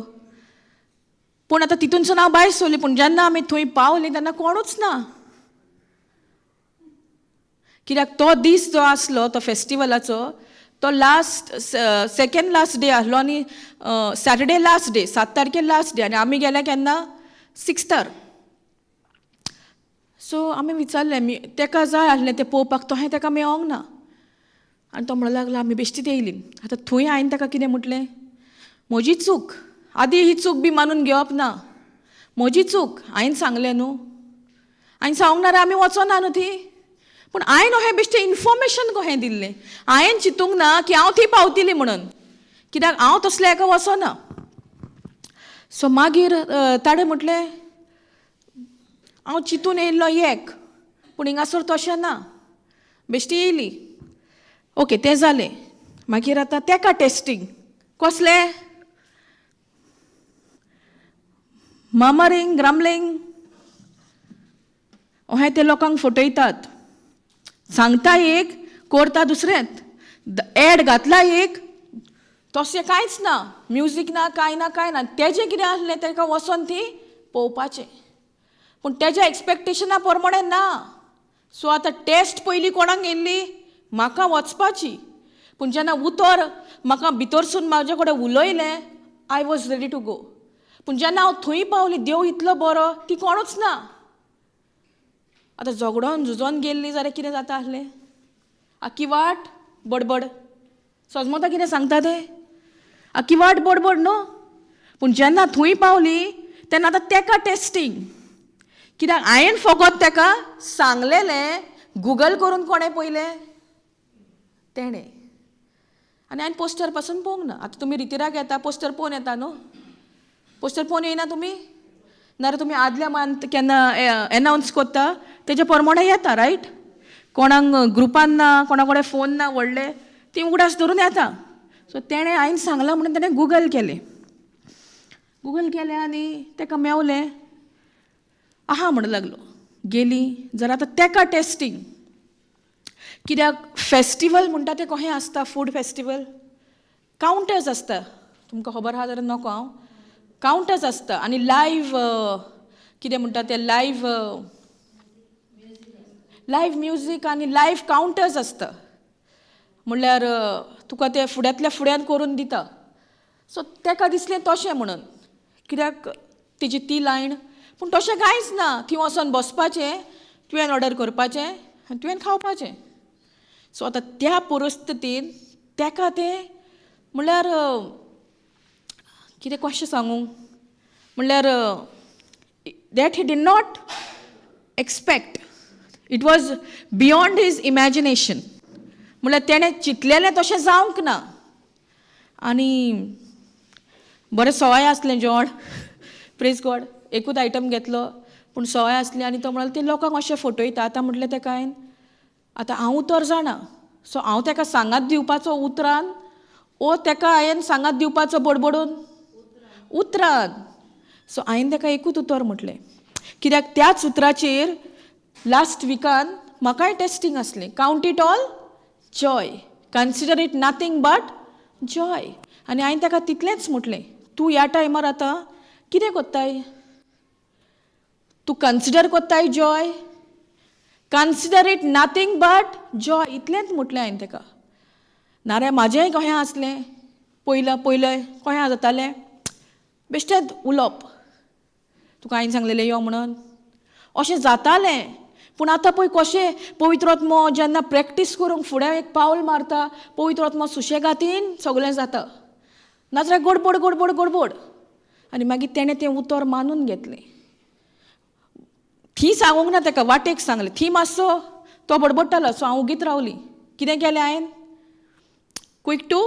पूण आतां तितूनसून हांव भायर सरलीं. पूण जेन्ना आमी थंय पावलीं तेन्ना कोणूच ना. कित्याक तो दीस जो आसलो तो फेस्टिवलाचो तो सेकंड लास्ट डे आसलो आनी सॅटर्डे लास्ट डे, 7 तारखेर लास्ट डे. आनी आमी गेले केन्ना? 6थार. सो आमी विचारलें ताका जाय आसलें तें पळोवपाक. तोहें ताका मेळोंक ना. आनी तो म्हणूंक लागलो आमी बेश्टीच येयलीं. आतां थंय हांवें ताका कितें म्हटलें? म्हजी चूक. आदी ही चूक बी मानून घेवप ना. म्हजी चूक. हांवें सांगलें न्हू. हांवें सांगूंक ना आमी वचना न्हू ती. पूण हांवें अहें बेश्टें इन्फॉर्मेशन कशें दिल्लें. हांवें चिंतूंक ना की हांव थंय पावतलीं म्हणून. कित्याक हांव तसल्या हाका वचना. सो मागीर ताणें म्हटलें हांव चिंतून येयल्लो एक. पूण हिंगासर तशें ना. बेश्टी येयली. ओके तें जालें. मागीर आतां ताका टेस्टींग. कसले ममरिंग ग्रमलिंग अहें ते लोकांक फटयतात. सांगता एक करता दुसरेंच. एड घातला एक तशें कांयच ना. म्युजीक ना कांय ना कांय ना. तेजें कितें आसलें ताका वचोन ती पळोवपाचें. पूण तेज्या एक्सपेक्टेशना प्रमाणें ना. सो आतां टेस्ट पयलीं कोणाक येयल्ली म्हाका वचपाची. पूण जेन्ना उतर म्हाका भितरसून म्हाजे कडेन उलयलें I was ready to go. पूण जेन्ना हांव थंय पावली देव इतलो बरो ती कोणूच ना. आतां झगडोन झुजोन गेल्ली जाल्यार कितें जाता आसलें. आख्खी वाट बडबड. सजमता कितें सांगता तें आख्खी वाट बडबड न्हू. पूण जेन्ना थंय पावली तेन्ना आतां तेका टेस्टींग. कित्याक हांवें फकत तेका सांगलेलें गुगल करून कोणें पयलें तेणें. आनी हांवें पोस्टर पासून पळोवंक ना. आतां तुमी रितीराक येता पोस्टर पळोवन येता न्हू. पोस्टर पळोवन येयना तुमी नाल्यार तुमी आदल्या मांत केन्ना एनावन्स कोत्ता तेजे प्रमाणें येता रायट. कोणाक ग्रुपान ना कोणा कडेन फोन ना व्हडले ती उगडास धरून येता. सो तेणें हांवें सांगलां म्हणून तेणें गुगल केलें. गुगल केलें आनी तेका मेवलें आहा म्हणूं लागलो. गेली जाल्यार आतां तेका टेस्टींग. कित्याक फेस्टिवल म्हणटा तें कशें आसता. फूड फेस्टिवल कावंटर्स आसता. तुमकां खबर आहा जाल्यार नोको हांव. कावंटर्स आसता आनी लायव्ह कितें म्हणटा तें लायव्ह म्युजीक आनी लायव्ह कावंटर्स आसता. म्हणल्यार तुका ते फुड्यांतल्या फुड्यान करून दिता. सो तेका दिसलें तशें म्हणून. कित्याक तेजी ती लायन. पूण तशें कांयच ना. थंय वचोन बसपाचें तुवें ऑर्डर करपाचें आनी तुवें खावपाचें. सो आतां त्या परिस्थितीन तेका तें म्हणल्यार कितें कशें सांगूं म्हणल्यार that he did not expect. It was beyond his imagination. म्हणल्यार तेणें चिंतलेलें तशें जावंक ना. आनी बरें सवाय आसलें जेवण प्रेज गॉड. एकूच आयटम घेतलो पूण सवाय आसली आनी तो म्हणलो ते लोकांक अशें फटयता. आतां म्हटलें तेका हांवें आतां हांव उतर जाणा. सो हांव तेका सांगात दिवपाचो उतरान ओ तेका हांवें सांगात दिवपाचो बडबडून उतरान. सो हांवें तेका एकूच उतर म्हटलें. कित्याक त्याच उतराचेर लास्ट विकान म्हाकाय टेस्टींग आसलें. Count it all Joy. Consider it nothing but Joy. आनी हांवें तेका तितलेंच म्हटलें तूं ह्या टायमार आतां कितें कोत्ताय. तूं कन्सिडर कोत्ताय Joy. Consider it nothing but Joy. इतलेंच म्हटलें हांवें तेका. नाल्यार म्हाजेंय कशें आसलें पयलें कशें जातालें बेश्टेंच उलोवप. तुका हांवें सांगलेलें यो म्हणून अशें जातालें. पूण आतां पळय कशें पवित्र आत्मो जेन्ना प्रॅक्टीस करूंक फुडें एक पावल मारता पवित्र आत्मो सुशेगातीन सगळें जाता. नाजाल्यार गडबड गडबड गडबड. आनी मागीर तेणें तें उतर मानून घेतलें. थी सांगूंक ना तेका वाटेक सांगलें. थी मातसो तो बडबडटालो सो हांव उगीत रावली. कितें केलें हांवें quick to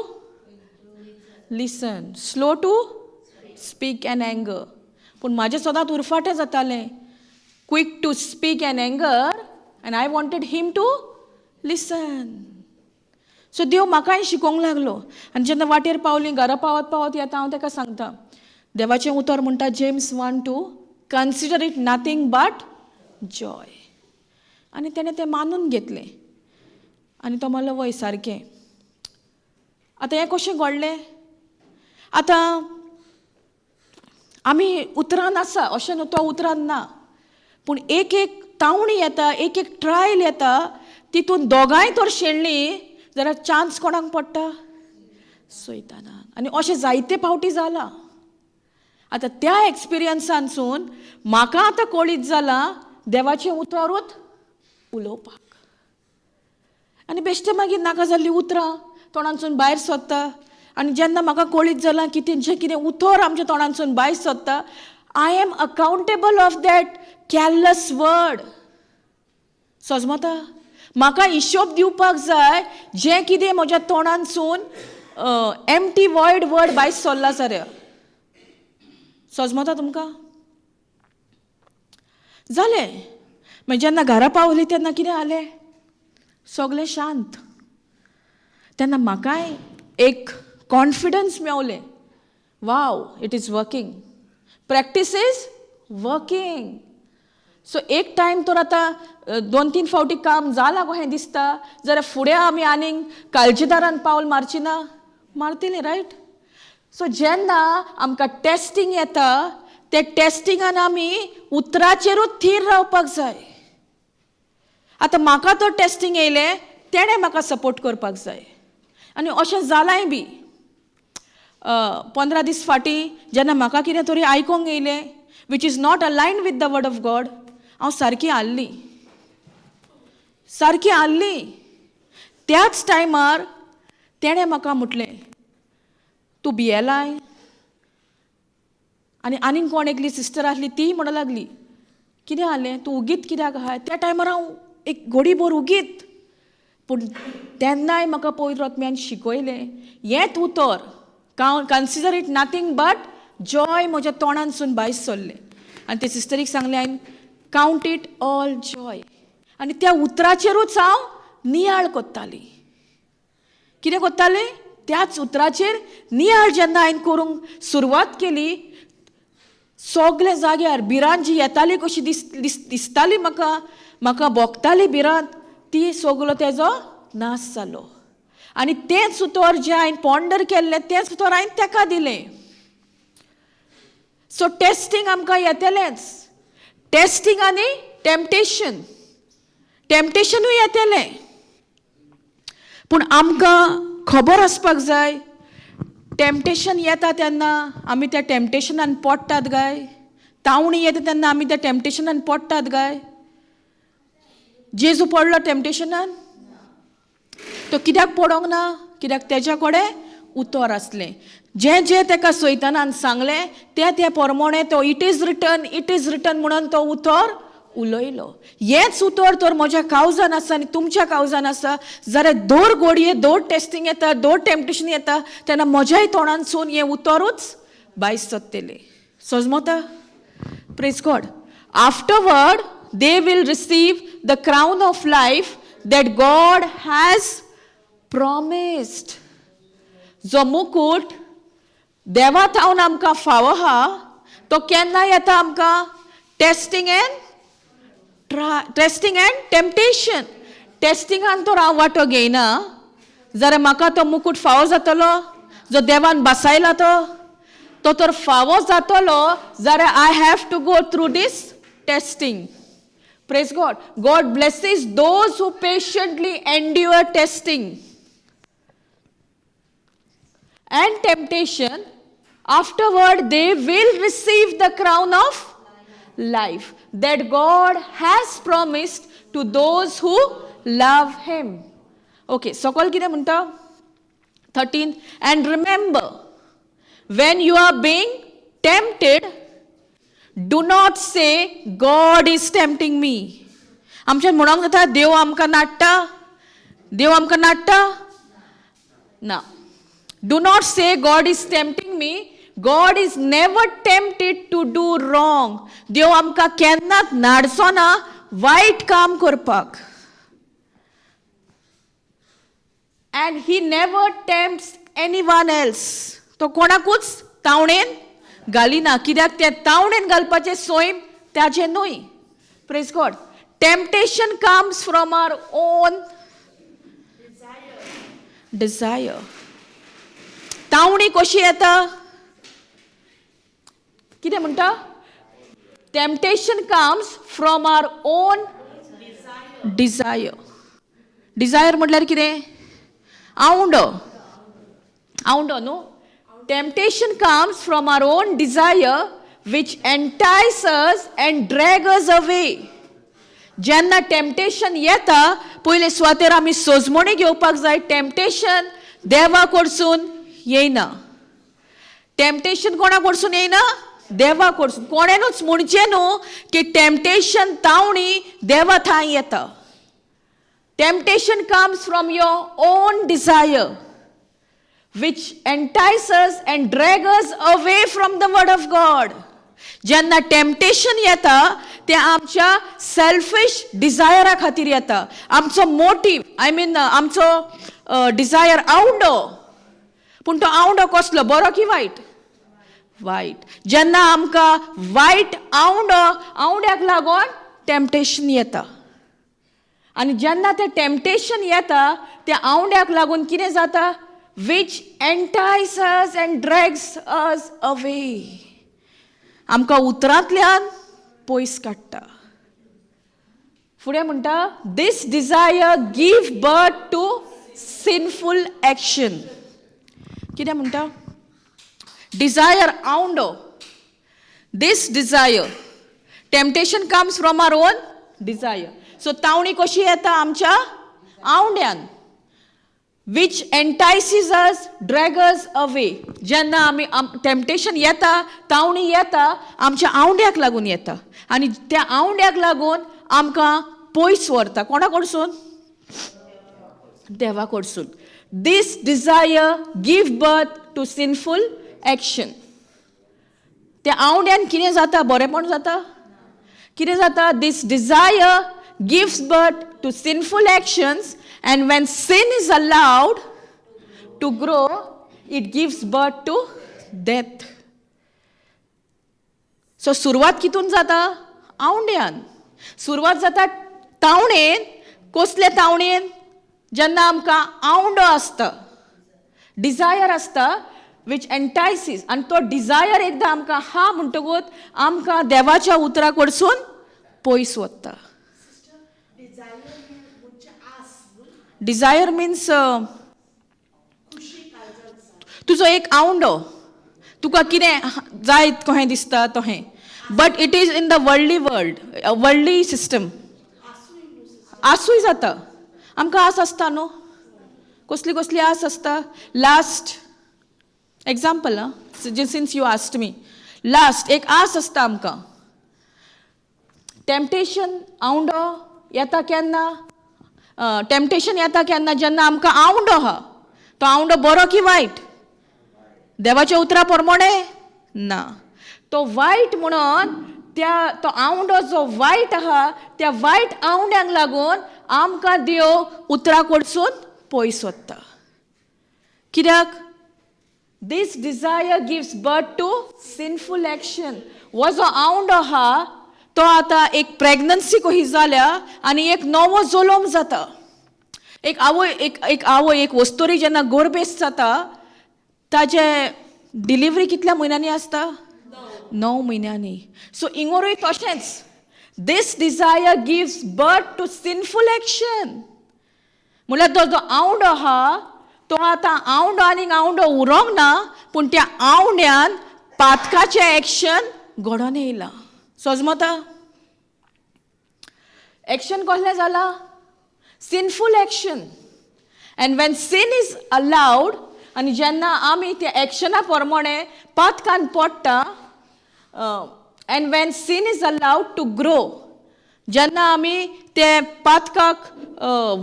listen slow to speak and anger. पूण म्हाजें सदांच उरफाटें जातालें. Quick to speak and anger and I wanted him to listen. So देव म्हाकाय शिकोवंक लागलो. आनी जेन्ना वाटेर पावलीं घरा पावत पावत येता हांव तेका सांगता देवाचें उतर म्हणटा James 1:2 consider it nothing but Joy. आनी तेणें तें मानून घेतलें. आनी तो म्हणलो वय सारकें. आतां हें कशें घडलें. आतां आमी उतरान आसा अशें न्हू तो उतरान ना. पूण एक एक तावणी येता एक एक ट्रायल येता तितून दोगांय तर शेणलीं जाल्यार चान्स कोणाक पडटा सैतानाक. आनी अशें जायते फावटी जालां. आतां त्या एक्सपिरियन्सानसून म्हाका आतां कळीत जालां देवाचें उतरूच उलोवपाक. आनी बेश्टें मागीर नाका जाल्लीं उतरां तोंडांतसून भायर सरता. आनी जेन्ना म्हाका कळीत जालां की जें कितें उतर आमच्या तोंडांतसून भायर सरता I am accountable of that careless word. समजता. म्हाका हिशोब दिवपाक जाय जें कितें म्हज्या तोंडांतसून एम्प्टी वॉयड वर्ड भायर सरला जाल्यार. समजता तुमकां. जालें. मागीर जेन्ना घरा पावली तेन्ना कितें जालें सगळें शांत. तेन्ना म्हाकाय एक कॉन्फिडन्स मेवलें. Wow, it is working. Practice is working. So एक टायम तर आतां 2-3 फावटी काम जालां गो हें दिसता जाल्यार फुडें आमी आनीक काळजीदारान पावल मारची ना? मारतलीं, रायट? सो जेन्ना आमकां टेस्टिंग येता ते टेस्टिंगान आमी उतराचेरूच थीर रावपाक जाय. आतां म्हाका तो टेस्टिंग येयलें, तेणें म्हाका सपोर्ट करपाक जाय. आनी अशें जालांय बी. 15 दीस फाटीं जेन्ना म्हाका कितें तरी आयकोंक येयलें which is not aligned with the word of God, हांव सारकी आल्ली. त्याच टायमार तेणें म्हाका म्हटलें, तूं भियेलाय. आनी आनीक कोण एकली सिस्टर आसली ती म्हणूंक लागली, कितें जालें, तूं उगीत कित्याक आहाय? त्या टायमार हांव एक घडीभर उगीत. पूण तेन्नाय म्हाका पवित्र आत्म्यान शिकयलें, हेंच उतर, consider it nothing but Joy म्हज्या तोंडानसून भायर सरलें. आनी ते सिस्टरीक सांगलें हांवें, कावंट इट ऑल जॉय. आनी त्या उतराचेरूच हांव नियाळ कोत्ताली. कितें कोत्तालें? त्याच उतराचेर नियाळ जेन्ना हांवें करूंक सुरवात केली, सगळे जाग्यार भिरांत जी येताली कशी दिसताली म्हाका भोगताली भिरांत, ती सगलो तेजो नाश जालो. आनी तेंच उतर जें हांवें पॉन्डर केल्लें तेंच उतर हांवें तेका दिलें. सो टेस्टींग आमकां येतलेंच. टेस्टींग आनी टेम्पटेशनूय येतलें. पूण आमकां खबर आसपाक जाय, टेम्पटेशन येता तेन्ना आमी त्या टेम्पटेशनान पडटात काय? तावणी येता तेन्ना आमी त्या टेम्पटेशनान पडटात काय? जेजू पडलो टेम्पटेशनान? तो कित्याक पडोंक ना? कित्याक तेच्या कडेन उतर आसलें. जें तेका सैतानान सांगलें ते प्रमाणें तो इट इज रिटन म्हणून तो उतर उलयलो. हेंच उतर तर म्हज्या काळजान आसा आनी तुमच्या काळजान आसा जाल्यार दर घडये, दर टेस्टींग येता, दर टेम्पटेशन येता तेन्ना म्हज्याय तोंडानसून हें उतरूच भायर सरतलें. समजता? Praise God. Afterward they will receive the crown of life that God has promised. जो मुकुट देवा थावन आमकां फावो आहा तो केन्ना येता आमकां? Testing end temptation. टेस्टिंगान तर हांव वांटो घेयना जाल्यार म्हाका तो मुकुट फावो जातलो. जो देवान बसायला तो तर फावो जातलो जाल्यार I have to go through this testing. Praise God. God blesses those who patiently endure testing and temptation. Afterward, they will receive the crown of life that God has promised to those who love Him. Okay, सकल कितें म्हणटा? 13. And remember, when you are being tempted, do not say God is tempting me. आमच्यान म्हणूंक जाता देव आमकां नाडटा? ना. Do not say God is tempting me. God is never tempted to do wrong. देव आमकां केन्नाच नाडचो ना वायट काम करपाक. And he never tempts anyone else. तो कोणाकूच तावणेन घालिना. कित्याक ते तावणेन घालपाचें सोयम ताचें न्हय. Praise God. Temptation comes from our own desire. तावणी कशी येता? कितें म्हणटा? Temptation comes from our own desire. Desire म्हटल्यार कितें? आवंडो न्हू. Temptation comes from our own desire which entices us and drags us away. जेन्ना टेम्पटेशन येता पयले स्वातेर आमी सोजमणी घेवपाक जाय. टेम्पटेशन देवा कडसून येयना. टेम्पटेशन कोणा कडसून येयना? देवा कडसून. कोणेनूच म्हणचें न्हू की टेम्पटेशन तावणी देवा थंय येता. Temptation comes from your own desire which entices and drags us away from the word of God. जेन्ना टेम्पटेशन येता ते आमच्या सेल्फिश डिझायरा खातीर येता. आमचो मोटीव आमचो डिझायर आवडो पूण तो आवंडो कसलो, बरो की वायट? वायट. जेन्ना आमकां वायट आवंड्याक लागून टेम्पटेशन येता, आनी जेन्ना तें टेम्पटेशन येता त्या आवंड्याक लागून कितें जाता? Which entice and drags us away. आमकां उतरांतल्यान पयस काडटा. फुडें म्हणटा, this desire give birth to sinful action. कितें म्हणटा? डिझायर, आवंडो. This desire, temptation comes from our own desire. So तावणी कशी येता? आमच्या आवंड्यान. Which entices us, drag us away. जेन्ना आमी टेम्पटेशन येता, तावणी येता, आमच्या आवंड्याक लागून येता, आनी त्या आवंड्याक लागून आमकां पयस व्हरता. कोणा कडसून? देवा कडसून. This desire give birth to sinful action. त्या आवंड्यान कितें जाता? बरेपण जाता? कितें जाता? This desire gives birth to sinful actions, and when sin is allowed to grow, it gives birth to death. So सुरवात कितून जाता? आवंड्यान. सुरवात जाता तावणेन. कसले तावणेन? जेन्ना आमकां आवंडो आसता, डिझायर आसता, विच एंटायसीस, आनी तो डिझायर एकदां आमकां हा म्हणटकूच आमकां देवाच्या उतरा कडसून पयस वता. डिझायर मीन्स तुजो एक आवंडो, तुका कितें जाय कहें दिसता तहें, but it is in the worldly world, worldly system. आसूय जाता. आमकां आस आसता न्हू. कसली कसली आस आसता? Last example, since you asked me, last एक आस आसता आमकां. टेम्पटेशन, आवंडो येता केन्ना? टेम्पटेशन येता केन्ना? जेन्ना आमकां आवंडो आहा. तो आवंडो बरो की वायट? देवाच्या उतरा प्रमाणे ना. तो वायट म्हणून तो आवंडो जो वायट आहा, त्या वायट आवंड्यांक लागून आमकां देव उतरा कडसून पयस व्हरता. कित्याक? This desire gives birth to sinful action. हो जो आवंडो आहा तो आतां एक प्रेग्नन्सी कशी जाल्या आनी एक नवो जल्म जाता. एक आवय एक वस्तुरी जेन्ना गोरबेस जाता, ताजे डिलिव्हरी कितल्या म्हयन्यांनी आसता? 9 म्हयन्यांनी. सो इंगोरूय तशेंच. This desire gives birth to sinful action. म्हळ्यार तो जो आवंडो आहा तो आतां आवंडो आनीक आवंडो उरोंक ना, पूण त्या आवंड्यान पातकाचें एक्शन घडोवन येयलां. समजता? एक्शन कसलें जालां? Sinful action. And when sin is allowed, आनी जेन्ना आमी त्या एक्शना प्रमाणे पातकान पडटा, and when sin is allowed to grow, जेन्ना आमी ते पातकाक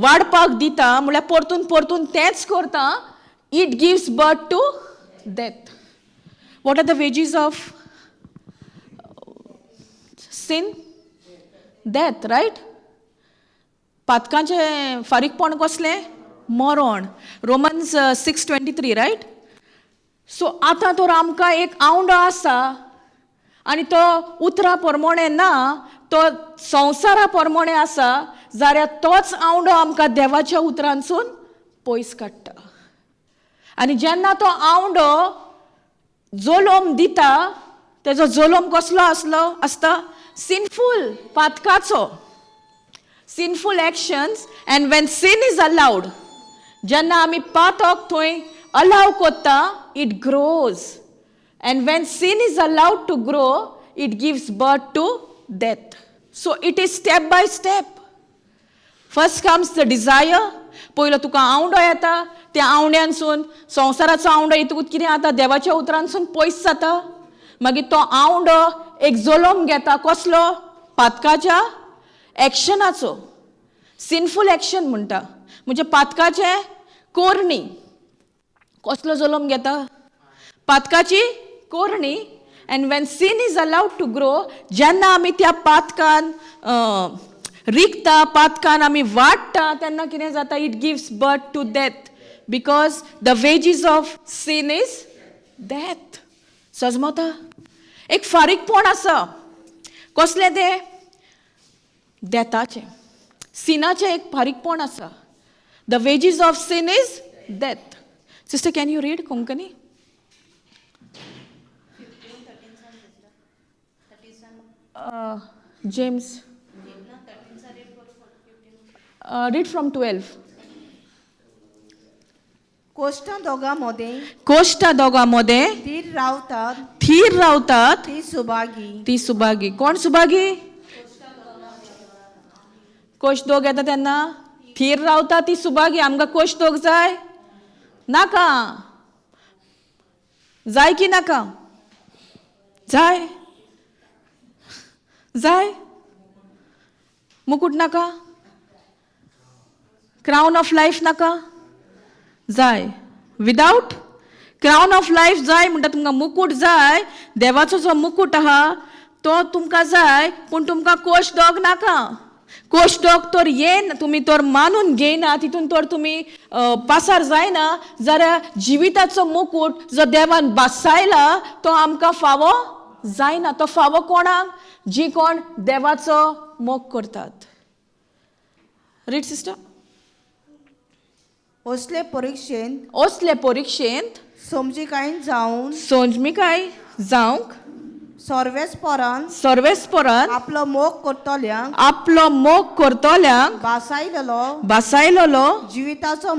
वाडपाक दिता, म्हळ्यार परतून परतून तेंच करता, it gives birth to death. What are the wages of sin? Death, right? पातकांचें फारीकपण कसलें? मरण. Romans 6:23, right? सो आतां तर आमकां एक आवंडो आसा आनी तो उतरा प्रमाणे ना, तो संवसारा प्रमाणे आसा, जाल्यार तोच आवंडो आमकां देवाच्या उतरांसून पयस काडटा. आनी जेन्ना तो आवंडो जल्म दिता, तेजो जल्म कसलो आसता? सिनफूल, पातकाचो. Sinful actions. And when sin is allowed, जेन्ना आमी पातक थंय अलाव करता, it grows. And when sin is allowed to grow, it gives birth to death. So it is step by step. First comes the desire. पयलो तुका आवंडो येता, त्या आवंड्यानसून संवसाराचो आवंडो येतकूच कितें जाता? देवाच्या उतरांसून पयस जाता. मागीर तो आवंडो एक जल्म घेता. कसलो? पातकाच्या एक्शनाचो. सिनफूल एक्शन म्हणटा. म्हणजे पातकाचे कोरणी. कसलो जल्म घेता? पातकाची कोरणी. And when sin is allowed to grow, जेन्ना आमी त्या पातकान रिकता, पातकान आमी वाडटा, तेन्ना कितें जाता? It gives birth to death. Because the wages of sin is death. समजता? एक फारीकपण आसा. कसलें तें? डेथाचें. सिनाचें एक फारीकपण आसा. The wages of sin is death. Sister, can you read Konkani? James. Read from 12. कोष्टा दोघांमध्ये कोष्टा दोघांमध्ये तीर रावतात थीर रावतात ती सुभागी. ती सुभागी. कोण सुभागी? कोश दोग येता तेन्ना थीर रावता ती सुभागी. आमकां कोश दोग जाय नाका? जाय की नाका? जाय. जाय. मुकुट नाका? क्राउन ऑफ लाईफ नाका? जाय. विदाउट क्राउन ऑफ लाईफ जाय म्हणटा तुमकां मुकुट जाय. देवाचो जो मुकुट आहा तो तुमकां जाय, पूण तुमकां कोश दोग नाका. कोश दोग तर येन तुमी तर मानून घेयना, तितून तर तुमी पासार जायना, जाल्यार जिविताचो मुकुट जो देवान बासायला तो आमकां फावो जायना. तो फावो कोणाक? जी कोण देवाचो मोग करतात. Read sister. असले परीक्षेंत असले परीक्षेंत समजिकायेन जावन सोंजमिकाय जावंक सर्वेस्परान आपलो मोग करतल्यांक आपलो मोग करतल्यांक बासायलेलो जिविताचो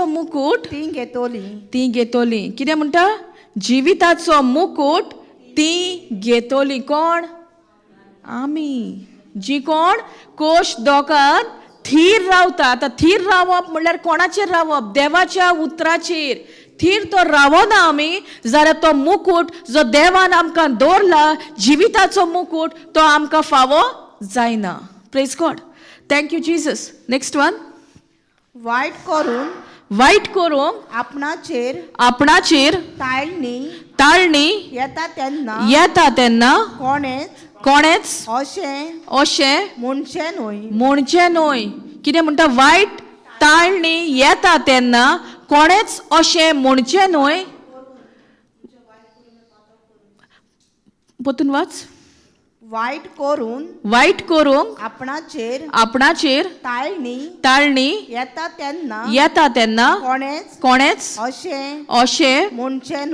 मुकुट ती घेतली. ती घेतली. कितें म्हणटा? जिविताचो मुकुट ती घेतली. कोण? आमी. जी कोण कोश दोगान थीर रावता. आतां थीर रावप म्हणल्यार कोणाचेर रावप? देवाच्या उतराचेर. थीर तो रावना आमी जाल्यार तो मुकुट जो देवान आमकां दवरला, जिविताचो मुकुट, तो आमकां फावो जायना. Praise God. Thank you Jesus. Next one. वायट करून आपणाचेर ताळणी येता तेन्ना कोणेच अशें म्हणचें न्हय. कितें म्हणटा? वायट ताळणी येता तेन्ना कोणेच अशें म्हणचें न्हय. परतून वाच. वायट करून आपणाचेर ताळणी येता तेन्ना कोणेच अशें म्हणचें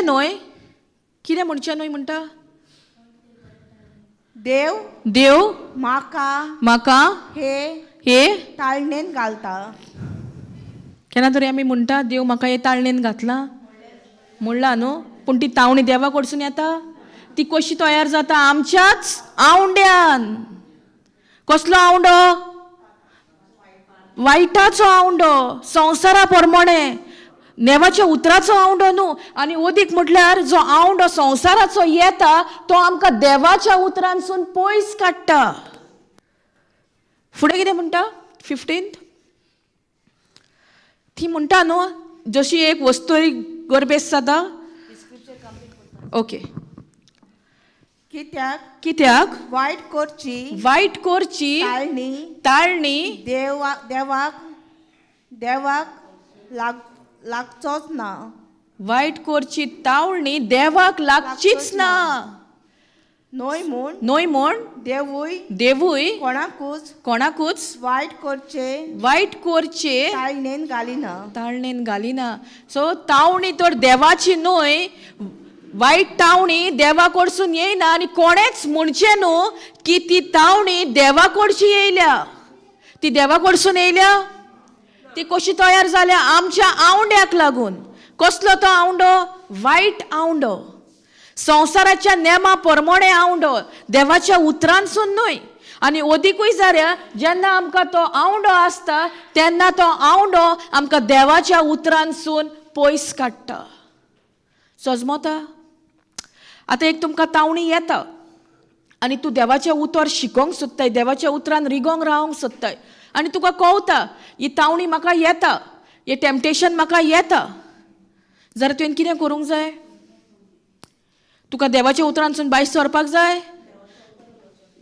न्हय. कितें म्हणचें न्हय म्हणटा? देव म्हाका हे ताळणेन घालता. केन्ना तरी आमी म्हणटा देव म्हाका हे ताळणेन घातला म्हणला न्हू, पूण ती तावणी देवा कडसून येता. ती कशी तयार जाता? आमच्याच आवंड्यान. कसलो आवंडो? वायटाचो आवंडो. संवसारा प्रमाणे नेवाच्या उतराचो आवंडो न्हू. आनी ओदीक म्हटल्यार जो आवंडो संवसाराचो येता तो आमकां देवाच्या उतरांसून पयस काडटा. फुडें कितें म्हणटा? 15. ती म्हणटा न्हू जशी एक वस्तू गरबेस जाता. ओके. कित्याक वायट करची ताळणी देवाक लागचोच ना. वायट करची ताळणी देवाक लागचीच ना. न्हय म्हूण देवूय कोणाकूच वायट करचे ताळणेन घालिना. सो तावणी तर देवाची न्हय. वायट तावणी देवा कडसून येयना आनी कोणेच म्हणचें न्हू की ती तावणी देवा कडची येयल्या. ती देवा कडसून येयल्या. ती कशी तयार जाल्या? आमच्या आवंड्याक लागून. कसलो तो आवंडो? वायट आवंडो. संवसाराच्या नेमा प्रमाणे आवंडो. देवाच्या उतरांसून न्हय. आनी ओदीकूय जाल्यार जेन्ना आमकां तो आवंडो आसता तेन्ना तो आवंडो आमकां देवाच्या उतरांसून पयस काडटा. समजता? आतां एक तुमकां तावणी येता आनी तूं देवाचें उतर शिकोंक सोदताय, देवाच्या उतरान रिगोंक रावंक सोदताय, आनी तुका कळटा ही तावणी म्हाका येता, हें टेम्पटेशन म्हाका येता, जाल्यार तुवें कितें करूंक जाय? तुका देवाच्या उतरांसून भायर सरपाक जाय?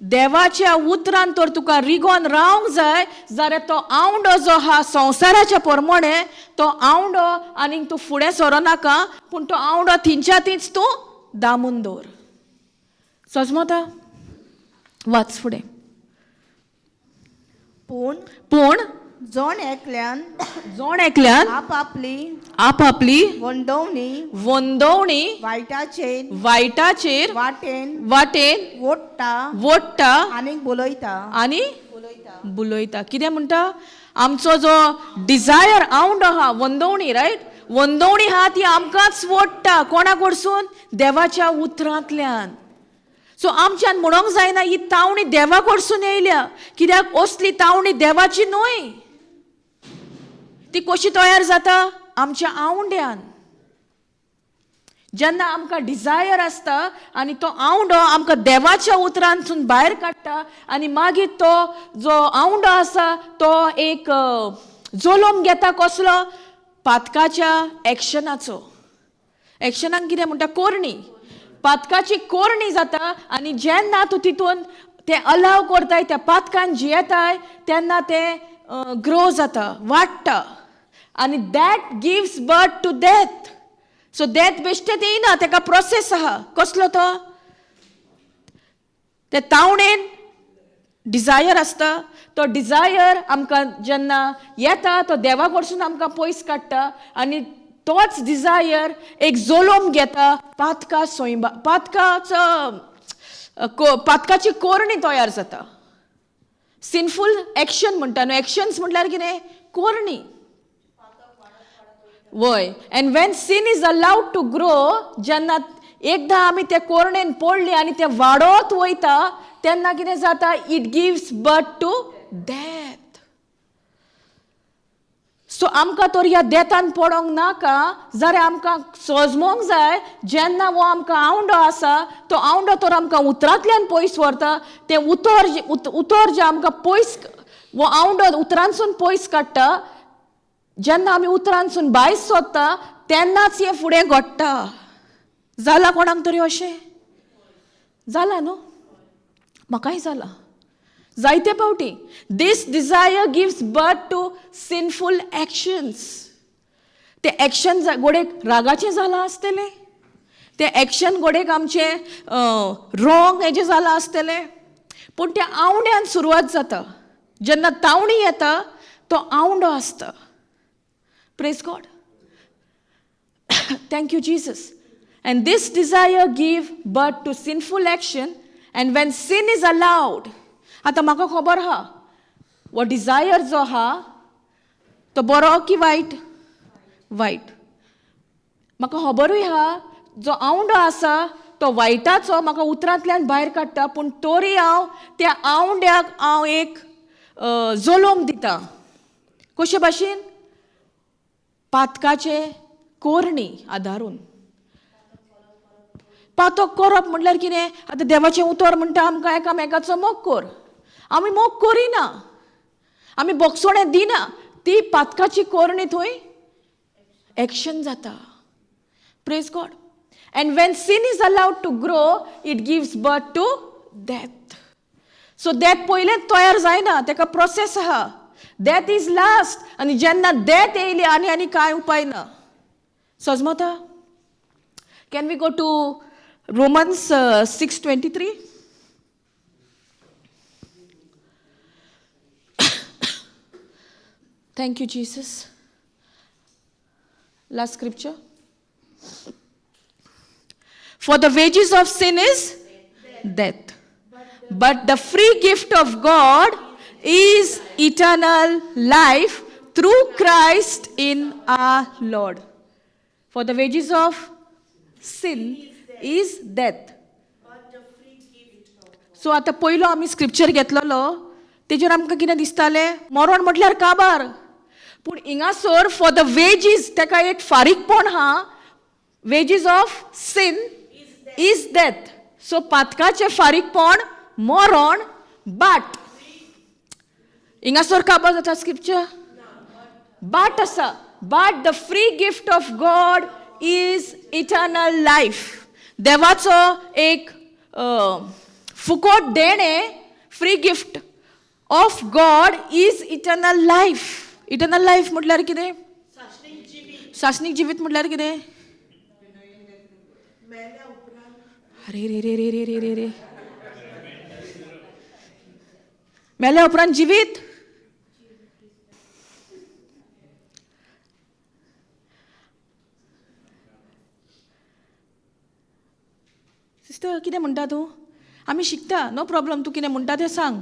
देवाच्या उतरान तर तुका रिगोन रावंक जाय जाल्यार तो आवंडो जो हा संवसाराच्या प्रमाणे तो आवंडो आनीक तूं फुडें सरोनाका पूण तो आवंडो थिंच्या थींच तूं दामून दवर. समजता? वाच फुडें. पूण जण एकल्यान आपापली वंदवणी वायटाचेर वाटेन वोडटा आनीक बलयता. आनी बुलयता. कितें म्हणटा? आमचो जो डिझायर आवंडो हा वंदवणी, रायट? वंदवणी हा ती आमकांच वोडटा. कोणा कडसून? देवाच्या उतरांतल्यान. सो आमच्यान म्हणोंक जायना ही तावणी देवा कडसून येयल्या, कित्याक असली तावणी देवाची न्हय. ती कशी तयार जाता? आमच्या आवंड्यान. जेन्ना आमकां डिझायर आसता आनी तो आवंडो आमकां देवाच्या उतरांतसून भायर काडटा आनी मागीर तो जो आवंडो आसा तो एक जोलोम घेता कसलो? पातकाच्या एक्शनाचो. एक्शनाक कितें म्हणटा? कोरणी. पातकाची कोरणी जाता आनी जेन्ना तूं तितून तें अलाव करताय, त्या पातकान जियेताय, तेन्ना तें ग्रो जाता, वाडटा. आनी that gives birth to death. So death बेश्टेत येयना, तेका प्रोसेस आहा. कसलो तो? ते तावणेन डिझायर आसता. तो डिझायर आमकां जेन्ना येता तो देवा कडसून आमकां पयस काडटा आनी तोच डिझायर एक जोलोम घेता. पातकाची कोरणी तयार जाता. सिनफूल एक्शन म्हणटा न्हू. एक्शन्स म्हटल्यार कितें? कोरणी. वय. And when sin is allowed to grow, जेन्ना एकदां आमी ते कोरणेन पडली आनी ते वाडत वयता तेन्ना कितें जाता? It gives birth to death. So आमकां तर ह्या डेथान पडोंक नाका, जाल्यार आमकां समजोंक जाय जेन्ना वो आमकां आवंडो आसा तो आवंडो तर आमकां उतरांतल्यान पयस व्हरता. तें उतर जें आमकां पयस, वो आवंडो उतरांतसून पयस काडटा. जेन्ना आमी उतरांतसून भायर सोदता तेन्नाच हें फुडें घडटा. जालां कोणाक तरी अशें? जालां न्हू? म्हाकाय जालां जायते फावटी. This desire gives birth to sinful actions. ते एक्शन गोडेक रागाचें जालां आसतलें, ते एक्शन गोडेक आमचें रॉंग हेजें जालां आसतलें, पूण त्या आवंड्यान सुरवात जाता. जेन्ना तावणी येता तो आवंडो आसता. Praise God. Thank you Jesus. And this desire give birth to sinful action, and when sin is allowed, आता म्हाका खबर हा वो डिझायर जो हा तो बरो की वायट? वायट. म्हाका खबरूय हा जो आवंडो आसा तो वायटाचो म्हाका उतरांतल्यान भायर काडटा, पूण तोरी हांव त्या आवंड्याक हांव एक जोलोम दिता. कशे भाशेन? पातकाचे कोरणी आदारून. पातक करप म्हटल्यार कितें? आतां देवाचें उतर म्हणटा आमकां एकामेकाचो मोग कर. आमी मोग करिना, आमी बोगसोणें दिना. ती पातकाची कोरणी थंय एक्शन जाता. Praise God. And when sin is allowed to grow it gives birth to death. So death पयलेंच तयार जायना, तेका प्रोसेस आहा. Death is last. आनी जेन्ना डेथ येयली आनी कांय उपाय ना. समजता? Can we go to Romans 6:23. Thank you, Jesus. Last scripture. For the wages of sin is death. But the free gift of God is eternal life through Christ in our Lord. For the wages of sin is death. So आतां पयलो आमी scripture घेतलेलो तेजेर आमकां कितें दिसतालें? मरण म्हटल्यार काबार. पूण हिंगासर फॉर द वेजीस तेका एक फारीकपण हा. Wages of sin is death. So पातकाचें फारीकपण मरण. बाट हिंगासर काबार जाता स्क्रिप्चर? बाट आसा. But the free gift of God is eternal life. देवाचो एक फुकट देणे, free gift of God is eternal life. Eternal life म्हटल्यार कितें? शासनीक जिवीत म्हटल्यार कितें? अरे रे रे रे रे रे रे रे मेल्या उपरांत जिवीत. सिस्टर कितें म्हणटा तूं? आमी शिकता, नो प्रॉब्लम. तूं कितें म्हणटा तें सांग.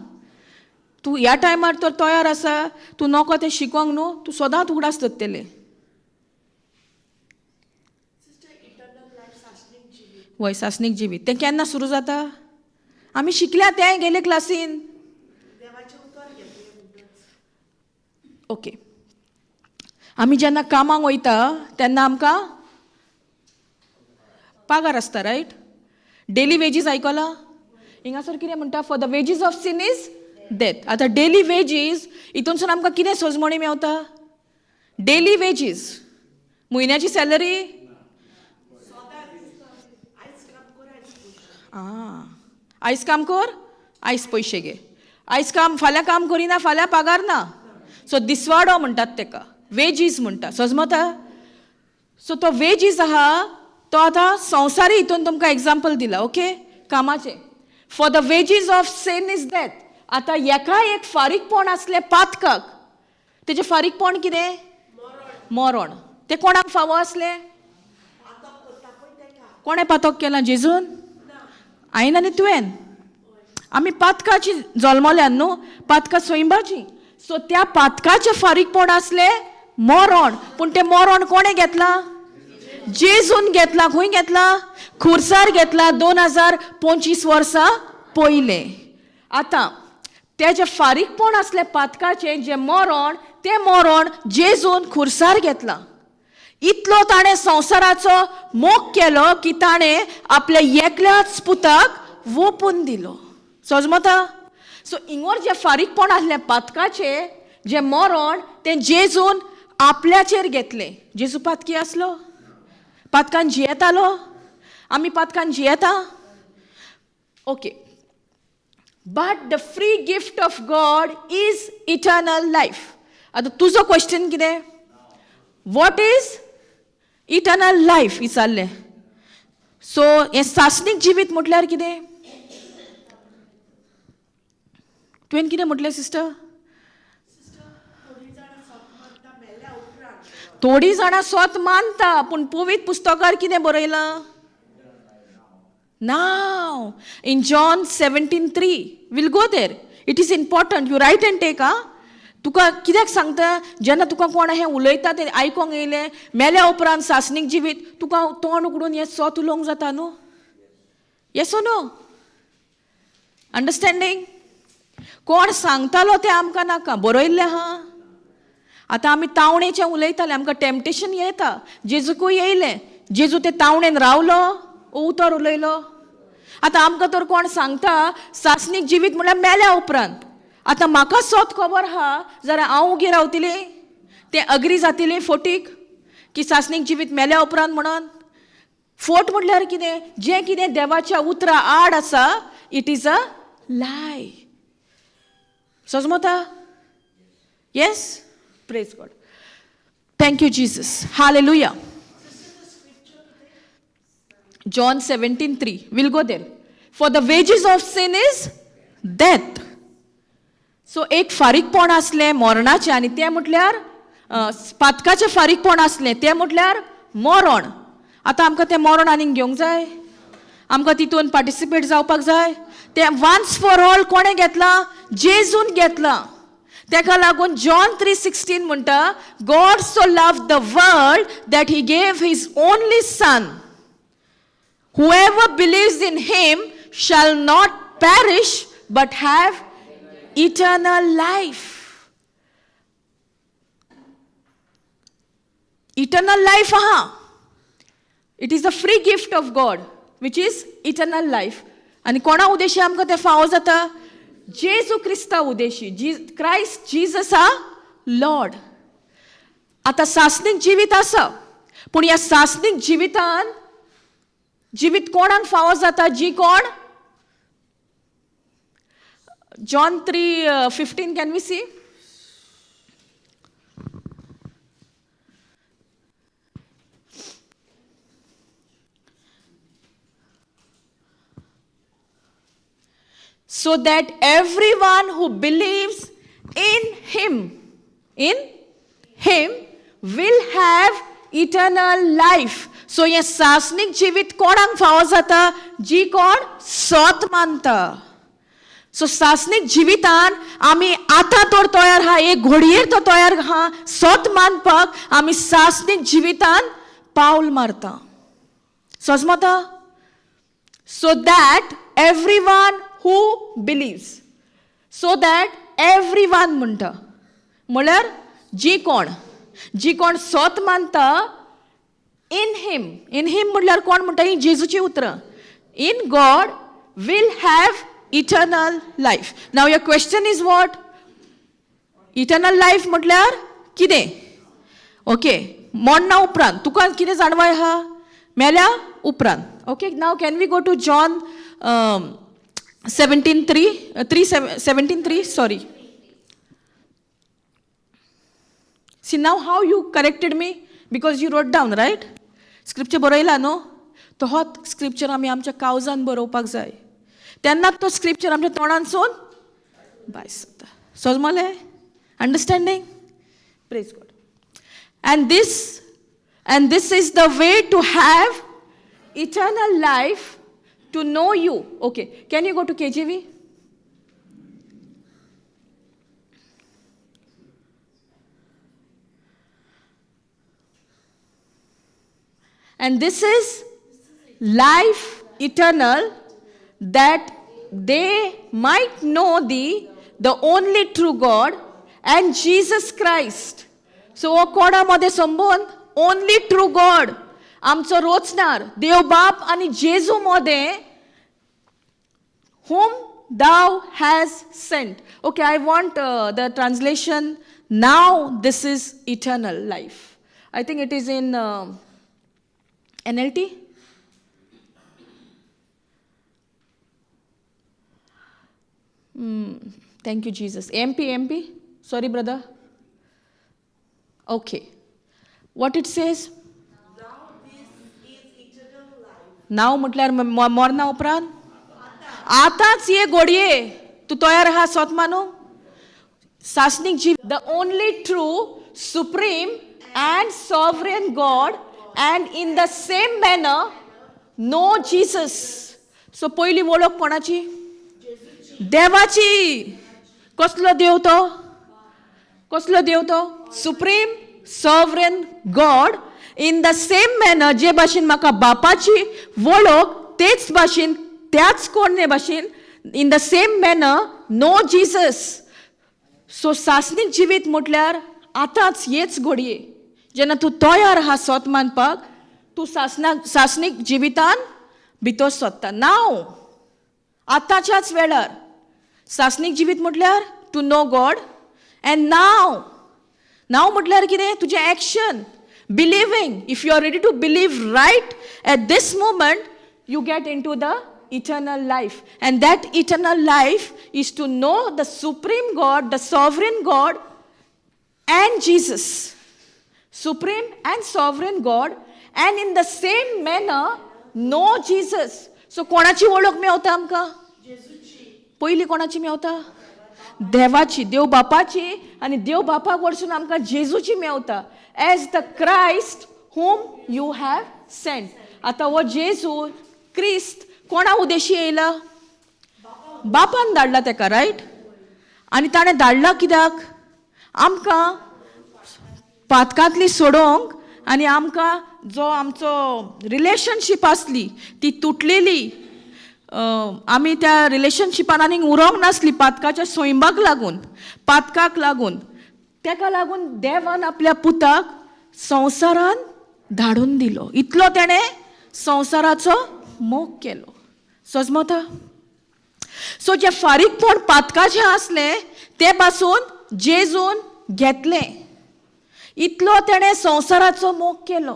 तूं ह्या टायमार तर तयार आसा, तूं नोको तें शिकोंक न्हू, तूं सदांच उगडास धरतलें. वय शासनीक जिवीत तें केन्ना सुरू जाता? आमी शिकल्या तें गेले क्लासीन. ओके. आमी जेन्ना कामाक वयता तेन्ना आमकां पगार आसता, रायट? डेली वेजीस आयकला? हिंगासर कितें म्हणटा? For the wages of sin is death. आतां डेली वेजीस हितूनसून आमकां कितें सोजमणी मेवता? डेली वेजीस, म्हयन्याची सॅलरी. आयज काम कर, आयज पयशे घे. आयज काम, फाल्यां काम करिना, फाल्यां पगार ना. सो दिसवाडो म्हणटात तेका, वेजीस म्हणटा. समजता? सो तो वेजीस आहा तो आतां संवसारी हितून तुमकां एग्जाम्पल दिला, ओके, कामाचे. For the wages of sin is death. आतां एका एक फारीकपण आसलें पातकाक, तेजें फारीकपण कितें? मरण. तें कोणाक फावो आसलें? कोणें पातक केलां? जेजून? हांवें आनी तुवें. आमी पातकाची जल्मल्यान न्हू, पातकां स्वयंभाची. सो त्या पातकाचें फारीकपण आसलें मरण. पूण तें मरण कोणें घेतलां? जेजून घेतला. खंय घेतला? खुर्सार घेतला 2025 वर्सां पयले. आतां तेजें फारीकपण आसलें पातकाचें जें मरण, तें मरण जेजून खुर्सार घेतला. इतलो ताणें संवसाराचो मोग केलो की ताणें आपल्या एकल्याच पुताक वोपून दिलो. समजता? सो हिंगोर जें फारीकपण आसलें पातकाचें, जें मरण, तें जेजून आपल्याचेर घेतलें. जेजू पातकी आसलो? पातकान जियेतालो? आमी पातकान जियेता? Okay. But the free gift of God is eternal life. आतां तुजो क्वेश्चन कितें? वॉट इज इटर्नल लाईफ विचारलें. सो हें शासनीक जिवीत म्हटल्यार कितें? तुवें कितें म्हटलें सिस्टर? थोडीं जाणां स्वत मानता, पूण पवित्र पुस्तकार कितें बरयलां? नाव. In John 17:3 will go there. It is important. You write and take. तुका कित्याक सांगता? जेन्ना तुका कोण हें उलयता तें आयकोंक येयलें, मेल्या उपरांत शासनीक जिवीत, तुका तोंड उगडून हें स्वत उलोवंक जाता न्हू? Yes or no? अंडरस्टँडींग? कोण सांगतालो तें आमकां नाका, बरयल्लें आहा. आतां आमी तावणेचें उलयताले, आमकां टॅम्पटेशन येता. जेजूकूय येयलें, जेजू ते तावणेन रावलो, उतर उलयलो. आतां आमकां तर कोण सांगता शासनीक जिवीत म्हळ्यार मेल्या उपरांत. आतां म्हाका स्वत खबर आहा जाल्यार हांव उगी रावतलें? तें अग्री जातलें फोटीक की शासनीक जिवीत मेल्या उपरांत म्हणून? फोट म्हटल्यार कितें? जें कितें देवाच्या उतरा आड आसा, इट इज अ लाय. समजता? Yes? Praise God. Thank you Jesus. Hallelujah. John 17:3. We'll go there. For the wages of sin is death. So एक फारीकपण आसलें मरणाचें, आनी तें म्हटल्यार पातकाचें फारीकपण आसलें, तें म्हटल्यार मरण. आतां आमकां तें मरण आनीक घेवंक जाय? आमकां तितून पार्टिसिपेट जावपाक जाय? तें वन्स फॉर ऑल कोणें घेतलां? जेजून घेतलां. तेका लागून जॉन 3:16 म्हणटा, God so loved the world that he gave his only son. Whoever believes in him shall not perish but have eternal life. Eternal life aha. It is the free gift of God which is eternal life. आणि कोणा उद्देशी आमकां तें फावो जाता? जेजू Crysta उद्देशी. Christ Jesus आ Lord. आतां शासनीक जिवीत आसा, पूण ह्या शासनीक जिवितान जिवीत कोणाक फावो जाता? जी कोण John 3:15, can we see? So that everyone who believes in him will have eternal life. So ये सासनिक जीवित कोणाक फावो जाता? जी कोण सोत मानता. सो सासनिक जिवितान आमी आतां तर तयार आहा, एक घडयेर तो तयार आहा सोत मानपाक. आमी सासनिक जिवितान पावल मारता. समजता? So that everyone who believes. So that everyone म्हणटा म्हळ्यार जी कोण सोत मानता in him म्हटल्यार कोण म्हणटा? ही जेजूची उतरां. In God will have eternal life. Now your question is what? Eternal life म्हटल्यार कितें? ओके, मोडना उपरांत तुका कितें जाणवाय आहा? मेल्या उपरांत. Okay, now can we go to John 17:3, sorry. See now how you corrected me, because you wrote down, right? Scripture बरयला न्हू, तो होत स्क्रिप्चर आमी आमच्या कावजान बरोवपाक जाय. तेन्नाच तो स्क्रिप्चर आमच्या तोंडांसून भायर सरता. समजलें? Understanding? Praise God. And this is the way to have eternal life, to know you. Okay, can you go to KJV? And this is life eternal, that they might know thee, the only true God, and Jesus Christ. So हो कोणामध्ये संबंध? Only true God, आमचो रोचणार देव बाप आनी जेजू मध्ये, whom thou has sent. Okay, I want the translation, now this is eternal life. I think it is in NLT. Thank you, Jesus. MP. Sorry, brother. Okay. What it says? Now this is eternal life. नाव म्हटल्यार मरणा उपरांत. आतांच ये घडये तूं तयार आहा सोत मानूंक? सासनीक जीव, the only true, supreme and sovereign God, and in the same manner know Jesus. So पयली वळख कोणाची? देवाची. कसलो देव तो? कसलो देव तो? Supreme sovereign God. In the same manner, जे भाशेन म्हाका बापाची वळख तेच भाशेन, त्याच कोणे भाशेन, in the same manner know Jesus. So सासनीक जिवीत म्हटल्यार आतांच हेच घडये जेन्ना तूं तयार आहा सोत मानपाक, तूं सासनीक जिवितान भितर सोदता. नाव आतांच्याच वेळार सासनीक जिवीत म्हटल्यार to know God. And now म्हटल्यार कितें? तुजें action, believing. If you are ready to believe right at this moment, you get into the eternal life. And that eternal life is to know the supreme God, the sovereign God, and Jesus. Supreme and sovereign God, and in the same manner know Jesus. So कोणाची वळख मेवता आमकां? पयली कोणाची मेवता? देवाची, देव बापाची. आनी देव बापाक वरसून आमकां जेजूची मेवता. As the Christ whom you have sent. आतां हो जेजू क्रिस्त कोणा उद्देशी येयला? बापान धाडला तेका, रायट? आनी ताणें धाडला कित्याक? आमकां पातकांतली सोडोवंक, आनी आमकां जो आमचो रिलेशनशीप आसली ती तुटलेली, आमी त्या रिलेशनशिपान आनीक उरोंक नासली पातकाच्या सोयंबाक लागून, पातकाक लागून. तेका लागून देवान आपल्या पुताक संवसारान धाडून दिलो. इतलो तेणें संवसाराचो मोग केलो. समजता? सो जे फारीकपण पातकाचें आसलें ते पासून जेजून घेतलें. इतलो तेणें संवसाराचो मोग केलो.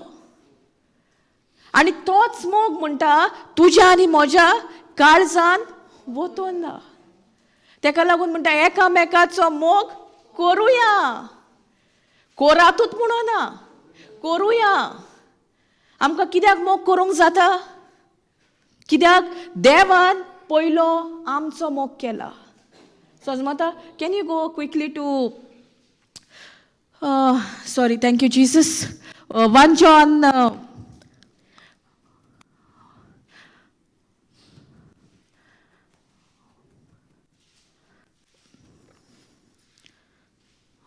आनी तोच मोग म्हणटा तुज्या आनी म्हज्या काळजान वतोन ना. तेका लागून म्हणटा एकामेकाचो मोग करुया. कोरातूच म्हणून ना, करुया. आमकां कित्याक मोग करूंक जाता? कित्याक देवान पयलो आमचो मोग केला. समजता? Can you go quickly to sorry, thank you, Jesus. 1 John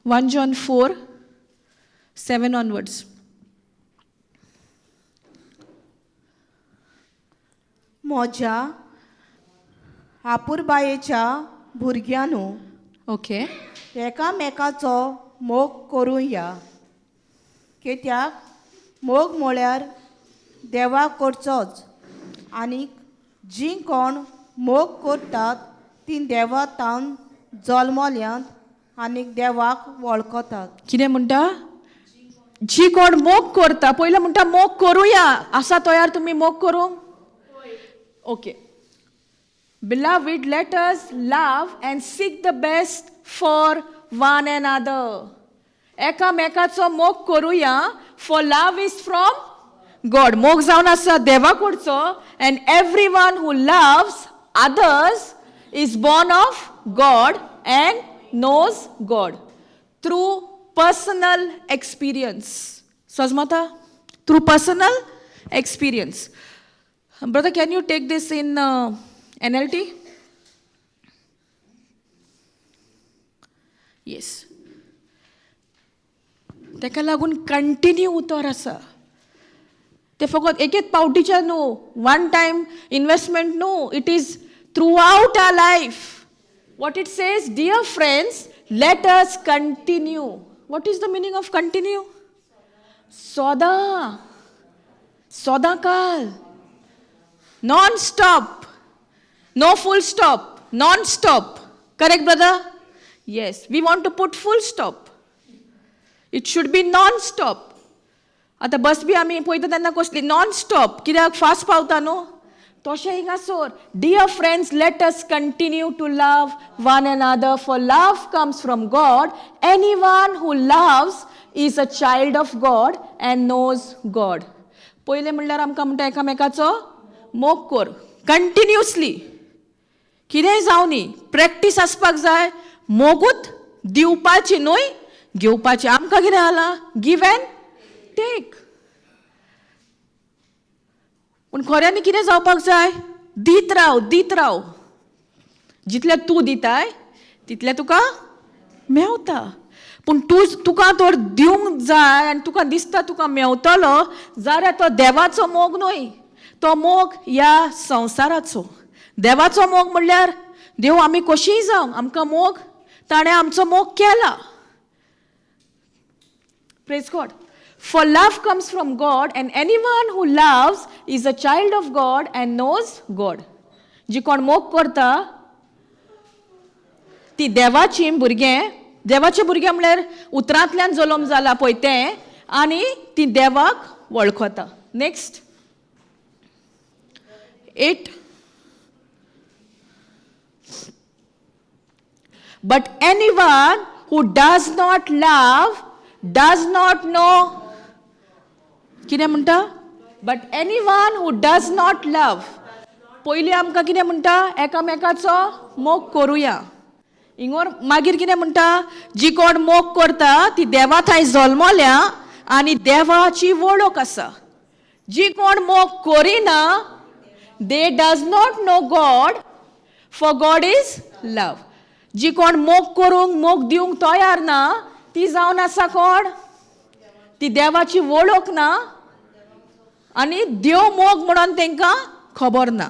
1 John 4:7 onwards. म्हज्या आपुरबायेच्या भुरग्यांनो, Okay. एकामेकाचो मोग करुया. कित्याक मोग म्हळ्यार देवाक करचोच, आनी जीं कोण मोग करतात तीं देवातान जल्मल्यांत आनी देवाक वळखतात. कितें म्हणटा? जी कोण मोग करता, पयलो म्हणटा मोग करुया. आसा तयार तुमी मोग करूंक? Okay. Beloved, let us love and seek the best for one another. एकामेकाचो मोग करुया, for love is from God. मोग जावन आसा देवा कडचो, and everyone who loves others is born of God and knows God through personal experience. Swazmata? Through personal experience. Brother, can you take this in NLT? Yes. तेका लागून continue उतर आसा. ते फकत एकेच पावटीच्या न्हू, वन टायम इन्वेस्टमेंट न्हू. It is throughout our life. What it says, dear friends, let us continue. What is the meaning of continue? Soda. Sodakal. Non-stop. No full stop. Non-stop. Correct, brother? Yes. We want to put full stop. It should be non-stop. आता बस बी आमी पळयता तेन्ना कसली non-stop. कित्याक fast पावता न्हू. तशें हिंगासोर. Dear friends, let us continue to love one another, for love comes from God. Anyone who loves is a child of God and knows God. पयले म्हणल्यार आमकां म्हणटा एकामेकाचो मोग कर. कंटिन्युअसली. कितेंय जावं न्ही, प्रॅक्टीस आसपाक जाय. मोगूत दिवपाची न्हय, घेवपाची. आमकां कितें जालां? Give and take. पूण खऱ्यांनी कितें जावपाक जाय? दीत राव, दीत राव. जितलें तूं दिताय तितलें तुका मेवता. पूण तुका तर दिवंक जाय आनी तुका दिसता तुका मेवतलो जाल्यार तो देवाचो मोग न्हय. तो मोग ह्या संवसाराचो. देवाचो मोग म्हणल्यार देव आमी कशींय जावं, आमकां मोग ताणें आमचो मोग केला. Praise God. For love comes from God, and anyone who loves is a child of God and knows God. जी कोण मोग करता ती देवाची भुरगें. देवाचे भुरगें म्हळ्यार उतरांतल्यान जल्म जाला पळय तें, आनी ती देवाक वळखता. Next 8. But anyone who does not love does not know. कितें म्हणटा? But anyone who does not love. पयलीं आमकां कितें म्हणटा? एकामेकाचो मोग करुया. हिंगोर मागीर कितें म्हणटा? जी कोण मोग करता ती देवा थंय जल्मल्या आनी देवाची वळख आसा. जी कोण मोग Kareena, they does not know God, for God is love. जी कोण मोग करूंक, मोग दिवंक तयार ना, ती जावन आसा कोण? ती देवाची वळख ना आनी देव मोग म्हणून तांकां खबर ना.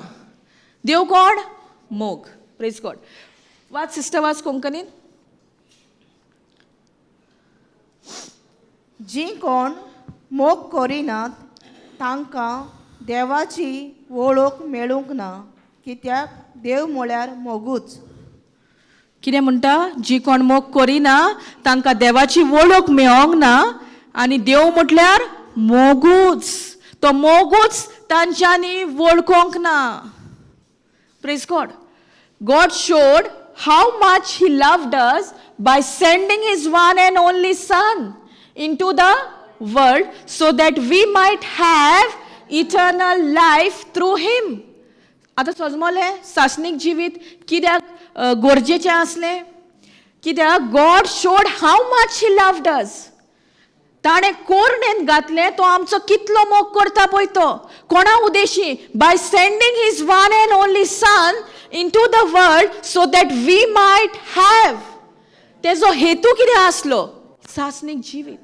देव कोण? मोग. Praise God. वाच सिस्टर, वाच कोंकणीन. जी कोण मोग करिनात तांकां देवाची वळख मेळूंक ना, कित्याक देव म्हळ्यार मोगूच. कितें म्हणटा? जी कोण मोग करिना तांकां देवाची वळख मेळोंक ना, आनी देव म्हटल्यार मोगूच. तो मोगूच तांच्यांनी वळखोंक ना. Praise God. God showed how much he loved us by sending his one and only son into the world so that we might have eternal life through him. आता समजले सासनिक जिवीत कित्याक गरजेचें आसलें? कित्याक God showed how much he loved अस. ताणें कोरणेन घातलें तो आमचो कितलो मोग करता पळय तो. कोणा उद्देशी? By sending his one and only son into the world so that we might have. तेजो हेतू कितें आसलो? सासनिक जिवीत.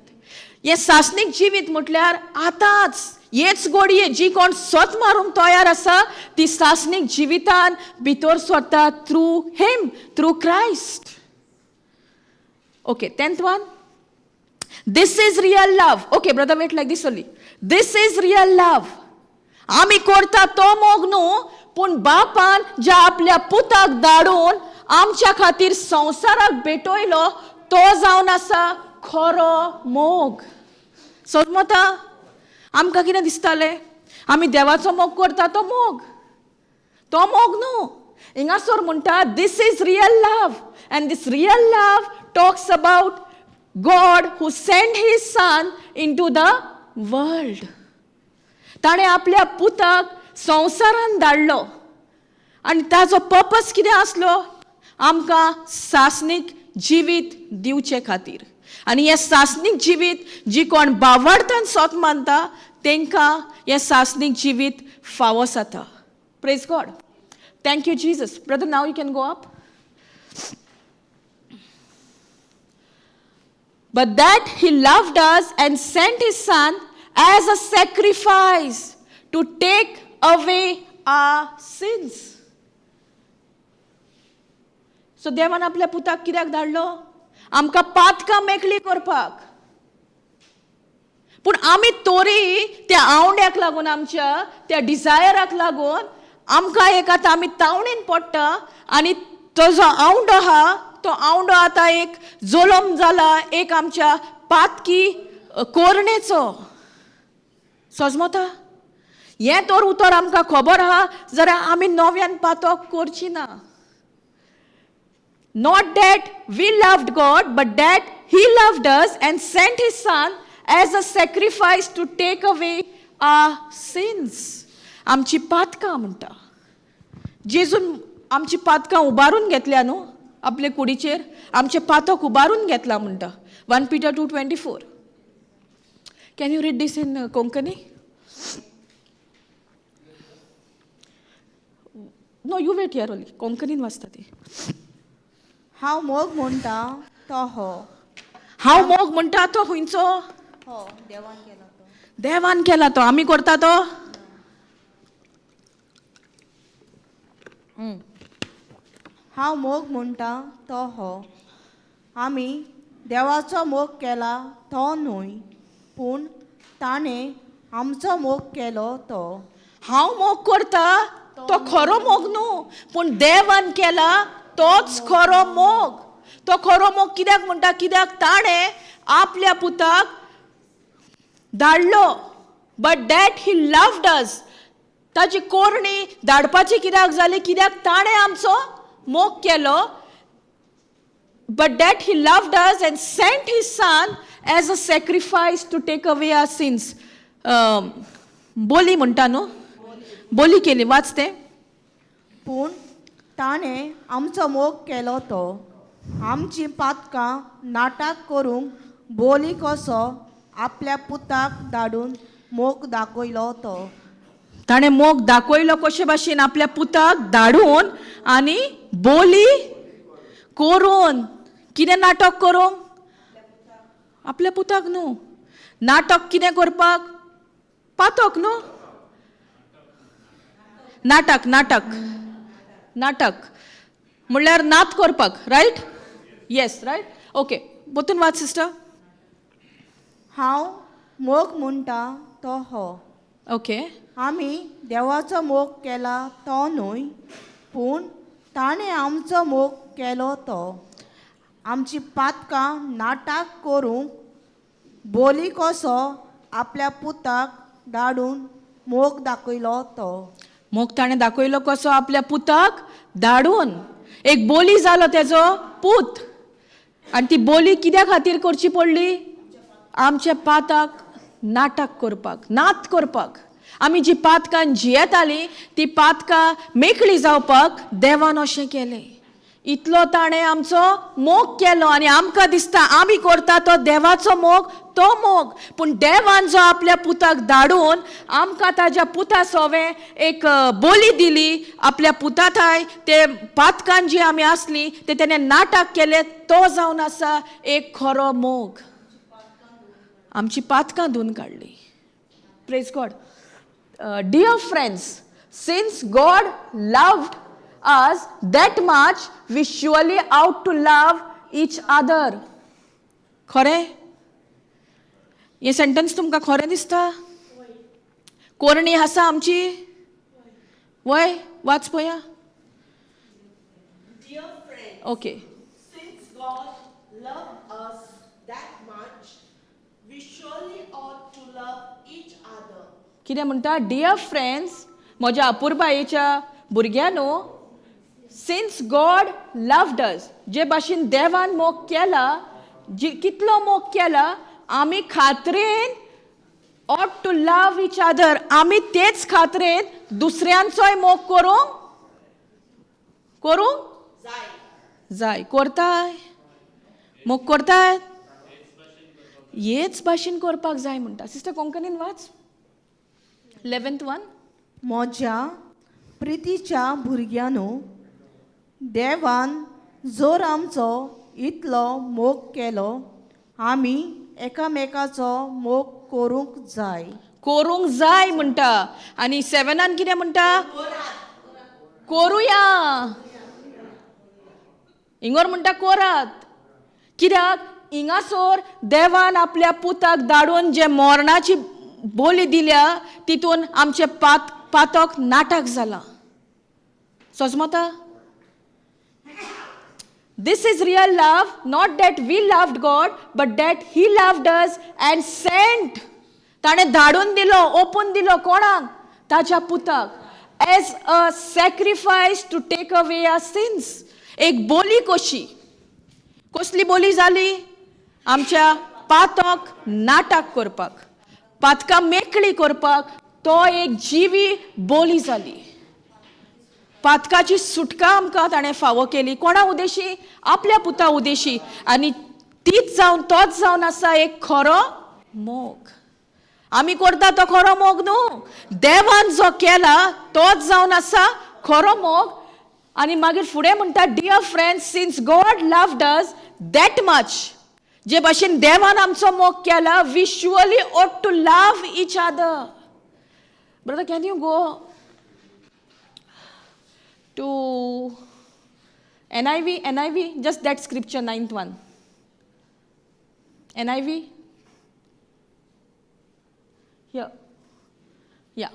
हे सासनिक जिवीत म्हटल्यार आतांच हेच घडये जी कोण स्वत मारूंक तयार आसा ती सासनिक जिवितान भितर सरता through him, through Christ. Okay, 10th one. This is real love. Okay, brother, wait like this only. This is real love. आमी करता तो मोग न्हू, पूण बापान ज्या आपल्या पुताक धाडून आमच्या खातीर संवसाराक भेटयलो तो जावन आसा खरो मोग. समजता? आमकां कितें दिसतालें? आमी देवाचो मोग करता तो मोग न्हू. हिंगासर म्हणटा this is real love, and this real love talks about God who send his son into the world. ताणें आपल्या पुताक संवसारान धाडलो आनी ताजो पर्पज कितें आसलो? आमकां सासनीक जिवीत दिवचे खातीर. आनी हें सासनीक जिवीत जी कोण बावार्थान स्वत मानता तांकां हें सासनीक जिवीत फावो जाता. Praise God. Thank you Jesus. Brother, now you can go up. But that he loved us and sent his son as a sacrifice to take away our sins. So देवान आपल्या पुताक कित्याक धाडलो? आमकां पातकां मेकळी करपाक. पूण आमी तोरी त्या आवंड्याक लागून, आमच्या त्या डिझायराक लागून आमकां एक आतां आमी तावणेन पडटा आनी तो जो आवंडो आहा तो आवंडो आतां एक जोलम जाला एक आमच्या पातकी कोरणेचो. समजता? हें तर उतर आमकां खबर आहा जाल्यार आमी नव्यान पातक करची ना. Not that we loved God, but that he loved us and sent his son as a sacrifice to take away our sins. आमची पातकां म्हणटा. जेजून आमची पातकां उबारून घेतल्या न्हू आपले कुडीचेर. आमचे पातक उबारून घेतला म्हणटा. 1 Peter 2:24. Can you read this in Konkani? No, you wait here only. Konkanin वाचता ती. हांव मोग म्हणटा तो हो. हांव मोग म्हणटा तो खुंयचो? हो, देवान केला तो. देवान केला तो. आमी करता तो? हांव मोग म्हणटा तो हो. आमी देवाचो मोग केला तो न्हय, पूण ताणें आमचो मोग केलो तो. हांव मोग करता तो खरो मोग न्हू, पूण देवान केला तोच खरो मोग. तो खरो मोग कित्याक म्हणटा? कित्याक ताणें आपल्या पुताक धाडलो. बट दॅट ही लव्ड अस. ताची कोरणी धाडपाची कित्याक जाली? कित्याक ताणें आमचो मोग केलो. But that he loved us and sent his son as a sacrifice to take away our sins. बोली म्हणटा न्हू, बोली केली. वाचते. पूण ताणें आमचो मोग केलो तो. आमची पातकां नाटक करूंक बोली कसो आपल्या पुताक धाडून मोग दाखयलो तो. ताणें मोग दाखयलो कशे भाशेन आपल्या पुताक धाडून आनी बोली करून. कितें नाटक करूंक? आपल्या पुताक न्हू. नाटक कितें करपाक? पातक न्हू. नाटक नाटक नाटक म्हणल्यार नात करपाक. रायट? Yes, right. ओके, बोतून वाच सिस्टर. हांव मोग म्हणटा तो हो. ओके. आमी देवाचो मोग केला तो न्हय, पूण ताणें आमचो मोग केलो तो. आमची पातकां नाटक करूंक बोली कसो आपल्या पुताक धाडून मोग दाखयलो तो. मोग ताणें दाखयलो कसो आपल्या पुताक धाडून. एक बोली जालो तेजो पूत. आनी ती बोली कित्या खातीर करची पडली? आमच्या पाताक नाटक करपाक, नात करपाक. आमी जी पातकां जियेतालीं ती पातकां मेकळी जावपाक देवान अशें केलें. इतलो ताणें आमचो मोग केलो आनी आमकां दिसता आमी करता तो देवाचो मोग, तो मोग. पूण देवान जो आपल्या पुताक धाडून आमकां ताज्या पुता सोवें एक बोली दिली, आपल्या पुता थंय ते पातकान जी आमी आसलीं ते तेणें नाटक केलें, तो जावन आसा एक खरो मोग. आमची पातकां धुवन काडली. Praise God. Dear friends, since God loved us that much, we surely ought to love each other. खरें? हे सेंटेन्स तुमकां खरें दिसता? कोरणी आसा आमची? वय वाच पया. Dear friends, okay. since God loved us that much, we surely ought to love each other. कितें म्हणटा? डियर फ्रेंड्स, म्हज्या अपुरबायेच्या भुरग्यांनो, सिन्स गॉड लव्ड अस, जे भाशेन देवान मोग केला, कितलो मोग केला, आमी खात्रेन ऑट टू लव इच अदर. आमी तेच खात्रेन दुसऱ्यांचोय मोग करूंक जाय. करताय? मोग करताय? हेच भाशेन करपाक जाय म्हणटा. सिस्टर कोंकणीन वाच. 11th one. म्हज्या प्रितीच्या भुरग्यांनो, देवान जोर आमचो इतलो मोग केलो, आमी एकामेकाचो मोग करूंक जाय म्हणटा. आनी 7 कितें म्हणटा? करुया. हिंगोर म्हणटा कोरात. कित्याक? हिंगासोर देवान आपल्या पुताक धाडून जे मोरणाची बोली दिल्या तितून आमचे पातक नाटक जाला. सोजमता? This is real love, not that we loved God, but that He loved us and sent. ताणे धाडून दिलो, ओपून दिलो कोणाक? ताच्या पुताक. As a sacrifice to take away our sins. एक बोली कशी? कसली बोली जाली? आमच्या पातक नाटक करपाक, पातकां मेकळी करपाक तो एक जिवी बोली जाली. पातकाची सुटका आमकां ताणें फावो केली. कोणा उदेशी? आपल्या पुता उदेशी. आनी तोच जावन आसा एक खरो मोग. आमी करता तो खरो मोग न्हू, देवान जो केला तोच जावन आसा खरो मोग. आनी मागीर फुडें म्हणटा, dear friends, since God loved us that much, जे भाशेन देवान आमचो मोग केला, we surely ought to love each other. Brother, can you go to NIV, just that scripture, 9th one. NIV? Here. Yeah.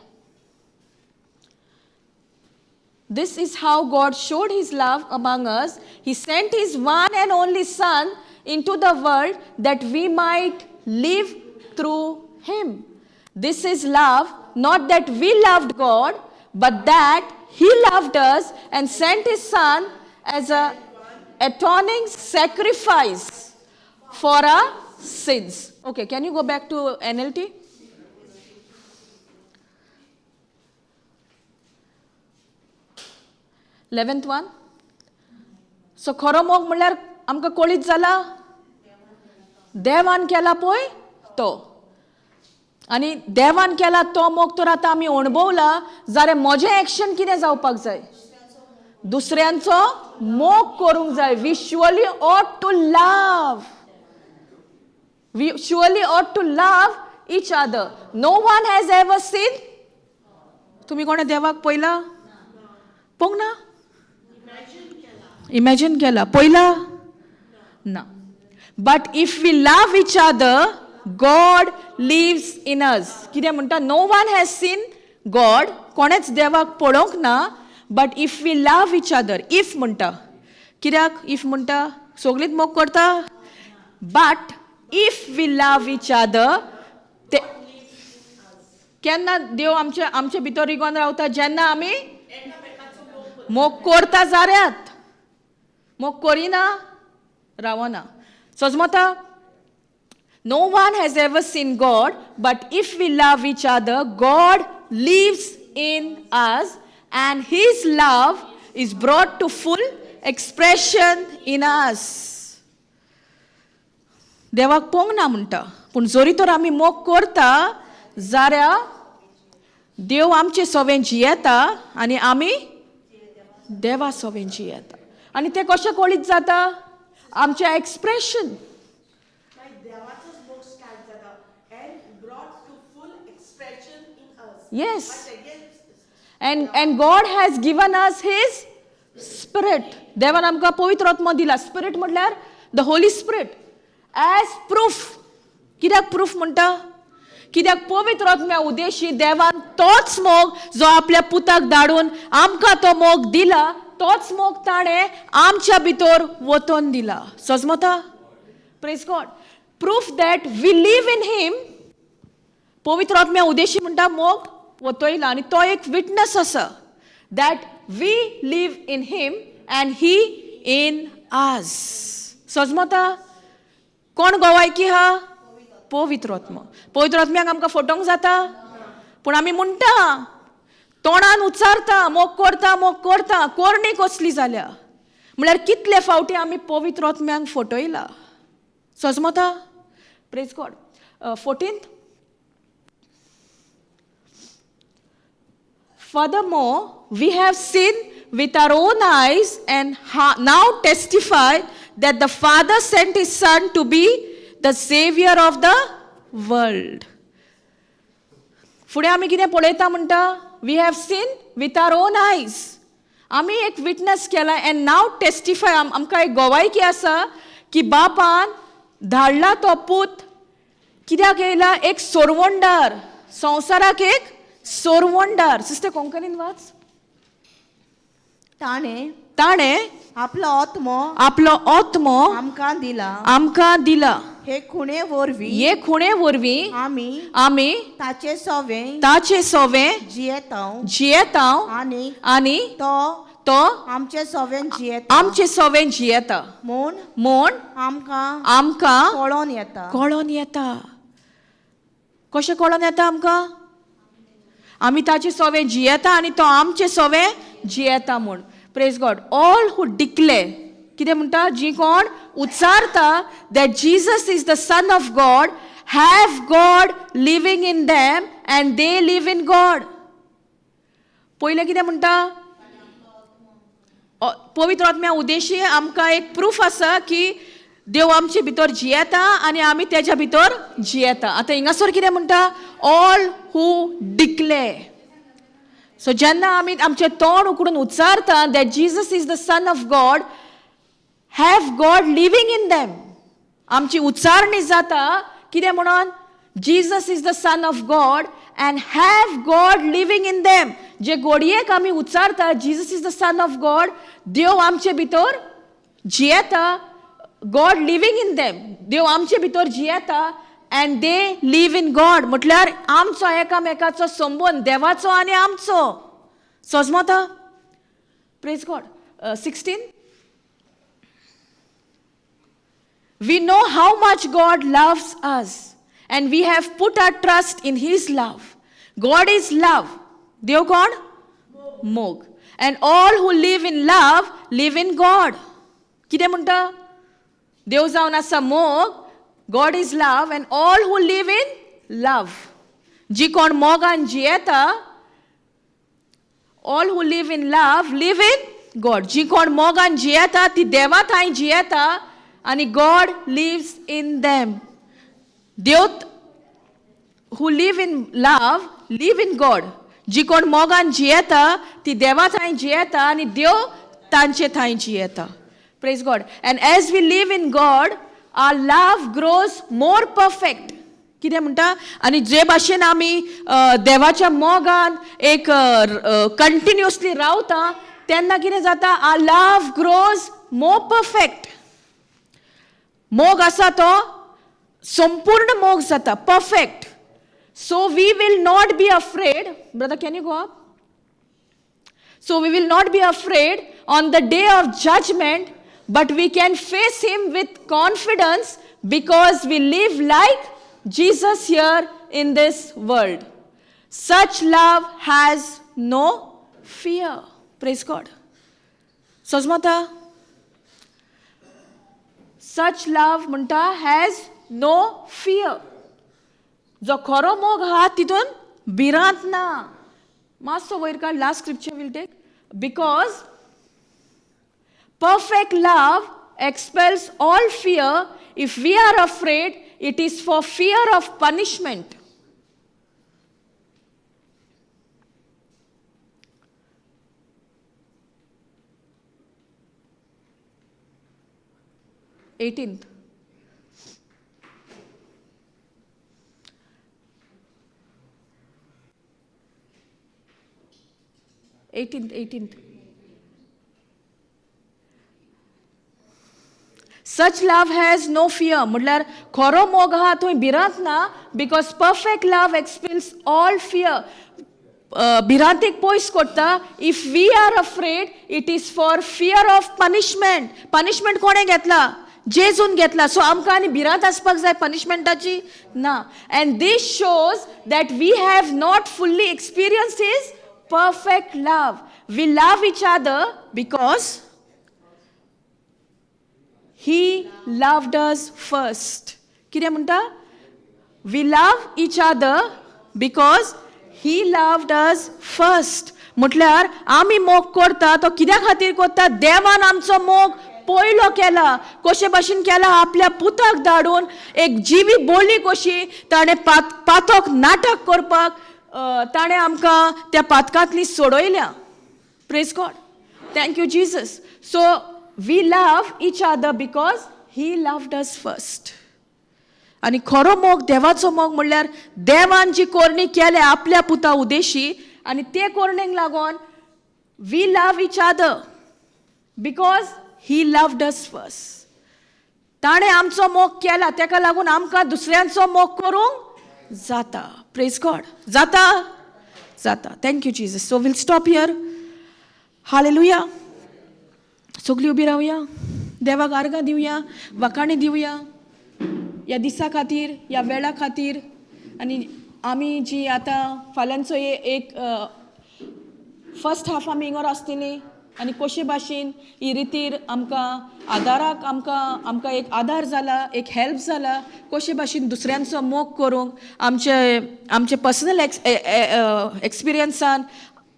This is how God showed His love among us. He sent His one and only Son into the world that we might live through Him. This is love, not that we loved God, but that He loved us and sent His Son as a atoning sacrifice for our sins. Okay, can you go back to NLT? Eleventh one. So खरो मोग म्हणल्यार आमकां कळीत जाला, देवान केला पळय तो. आनी देवान केला तो मोग तर आतां आमी अणभवला, जाल्यार म्हजें एक्शन कितें जावपाक जाय? दुसऱ्यांचो मोग करूंक जाय. We surely ought to love. We surely ought to love each other. No one has ever seen. तुम्ही कोणे देवाक पयला? पळोवंक ना? इमॅजिन केला. पयला? ना. But if we love each other, God lives in us. कितें म्हणटा? No one has seen God. कोणेच देवाक पळोवंक ना. But if we love each other. If म्हणटा. कित्याक if म्हणटा? सगळींच मोग करता. But if we love each other, ते केन्ना देव आमचे भितर इगोन रावता? जेन्ना आमी मोग करता जाल्यार. मोग करिना रावना. सोजमोता no one has ever seen God, but if we love each other, God lives in us and his love is brought to full expression in us. देवाक पोंग ना म्हणटा, पूण जोरी तर आमी मोग करता जाल्यार देव आमचे सोवें जियेता आनी आमी देवा सोवें जियेता. आनी तें कशें कळीत जाता? आमचें एक्सप्रेशन. देवाचोच मोग स्टार्ट जाता and brought to full expression in us. Yes. But again, And God has given us his spirit. देवान आमकां पवित्र आत्मा दिला. स्पिरिट म्हटल्यार the Holy Spirit as proof. कित्याक प्रूफ म्हणटा? कित्याक पवित्र आत्म्या उद्देशी देवान तोच मोग जो आपल्या पुताक धाडून आमकां तो मोग दिला, तोच मोग ताणें आमच्या भितर वतोन दिला. सोजमोता? Praise God. Proof that we live in him. पवित्र आत्म्या उद्देशी म्हणटा मोग वतयला आनी तो एक विटनस आसा that we live in him and he in us. सोजमोता? कोण गोवायकी हा? पवित्र आत्मा. पवित्र आत्म्याक आमकां फटोवंक जाता? पूण आमी म्हणटा, तोंडान उच्चारता, मोग करता, कोरणी कसली जाल्या. म्हळ्यार कितले फावटी आमी पवित्र आत्म्याक फटयला. सोजमोता? Praise God. 14th. Furthermore, we have seen with our own eyes and now testify that the Father sent his Son to be the Savior of the world. फुडें आमी कितें पळयता म्हणटा? We have seen with our own eyes. आमी एक witness केला and now testify. आमकां एक गोवायकी आसा की बापान धाडला तो पूत कित्याक येयला? एक सोरवंडार. संवसाराक एक सोरवंडार. सिस्टर कोंकणीन वाच. ताणें आपलो आत्मो आमकां दिला. हे खुणे वरवीं आमी ताचे सोवें जियेतांव आनी तो आमचे सोवें जियेता म्हूण आमकां कळोन येता. कशें कळोन येता आमकां? आमी ताचे सोवें जियेता आनी तो आमचे सोवें जियेता म्हूण. Praise God. All who declare. कितें म्हणटा? जी कोण उच्चारता that Jesus is the son of God have God living in them and they live in God. पयलें कितें म्हणटा? पवित्र आत्म्या उद्देशी आमकां एक प्रूफ आसा की देव आमचे भितर जियेता आनी आमी तेज्या भितर जियेता. आतां हिंगासर कितें म्हणटा? All who declare. सो जेन्ना आमी आमचें तोंड उकडून उच्चारता that Jesus is the son of God have God living in them. आमची उच्चारणी जाता कितें म्हणून? Jesus is the son of God and have God living in them. जे गोडयेक आमी उच्चारता Jesus is the son of God, देव आमचे भितर जियेता. God living in them. देव आमचे भितर जियेता and they live in God. म्हटल्यार आमचो एकामेकाचो संबंद देवाचो आनी आमचो. सोजमोता? Praise God. 16. We know how much God loves us and we have put our trust in his love. God is love. देव कोण? मोग. And all who live in love live in God. कितें म्हणटा? देव जावन आसा मोग. God is love and all who live in love. जी कोण मोगान जियेता, all who live in love live in God. जी कोण मोगान जियेता ती देवा थंय जियेता आनी God lives in them. Dev who live in love live in God. जी कोण मोगान जियेता ती देवा थंय जियेता आनी देव तांचे थंय जियेता. Praise God. And as we live in God, our love grows more perfect. कितें म्हणटा? आनी जे भाशेन आमी देवाच्या मोगान एक कंटिन्युअसली रावता तेन्ना कितें जाता? our love grows more perfect. मोग आसा तो संपूर्ण मोग जाता, perfect. So we will not be afraid. Brother, can you go up? So we will not be afraid on the day of judgment but we can face him with confidence because we live like Jesus here in this world. Such love has no fear. Praise God. Sojmata? Such love म्हणटा has no fear. जो खरो मोग आहा तितून भिरांत ना. मातसो वयर काड, last scripture will take. Because perfect love expels all fear. If we are afraid, it is for fear of punishment. Eighteenth. 18th. Such love has no fear. म्हटल्यार खरो मोग आहा थंय भिरांत ना, because perfect love expels all fear. भिरांतीक पयस करता. If we are afraid, it is for fear of punishment. Punishment कोणे घेतला? जेजून घेतला. सो आमकां आनी भिरांत आसपाक जाय पनिशमेंटाची ना. And this shows that we have not fully experienced his perfect love. We love each other because he loved us first. कितें म्हणटा? We love each other because he loved us first. म्हटल्यार आमी मोग करता तो कित्या खातीर करता? देवान आमचो मोग पयलो केला. कशे भाशेन केला? आपल्या पुताक धाडून एक जिवी बोली कशी ताणें पातोक नाटक करपाक ताणें आमकां त्या पातकांतली सोडयल्या. Praise God. Thank you Jesus. So we love each other because he loved us first. आनी खरो मोग देवाचो मोग म्हणल्यार देवान जी कोरणी केल्या आपल्या पुता उद्देशी, आनी ते कोरणेक लागून we love each other because he loved us first. ताणें आमचो मोग केला, तेका लागून आमकां दुसऱ्यांचो मोग करूंक जाता. Praise God. जाता. Thank you Jesus. So will stop here. Hallelujah. सगळीं उबी रावया. देवाक आर्गां दिवया, वखाणी दिवया ह्या दिसा खातीर, ह्या वेळा खातीर. आनी आमी जी आतां फाल्यांचो एक फर्स्ट हाफ आमी हिंगर आसतली, आनी कशे भाशेन ही रितीर आमकां आदाराक आमकां एक आदार जाला, एक हेल्प जाला. कशे भाशेन दुसऱ्यांचो मोग करूंक आमचे पर्सनल एक्सपिरियन्सान,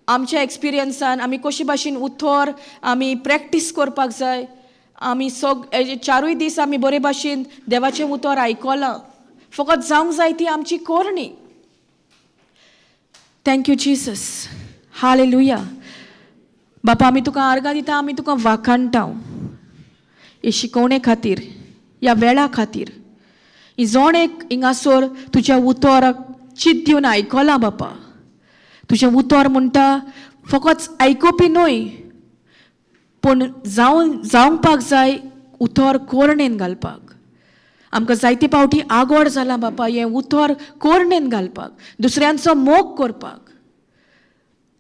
आमच्या एक्सपिरियन्सान आमी कशे भाशेन उतर आमी प्रॅक्टीस करपाक जाय. आमी चारूय दीस आमी बरे भाशेन देवाचें उतर आयकलां. फकत जावंक जाय ती आमची कोरणी. Thank you Jesus. हालेलुया. बापा, आमी तुका आर्गां दिता, आमी तुका वाखाणटा हे शिकवणे खातीर, ह्या वेळा खातीर. ही जोण एक हिंगासोर तुज्या उतोराक चित दिवन आयकलां बापा. तुजें उतर म्हणटा फकत आयकुपी न्हय, पूण जावपाक जाय उतर कोरणेन घालपाक. आमकां जायते पावटी आगोड जाला बापा हें उतर कोरणेन घालपाक, दुसऱ्यांचो मोग करपाक.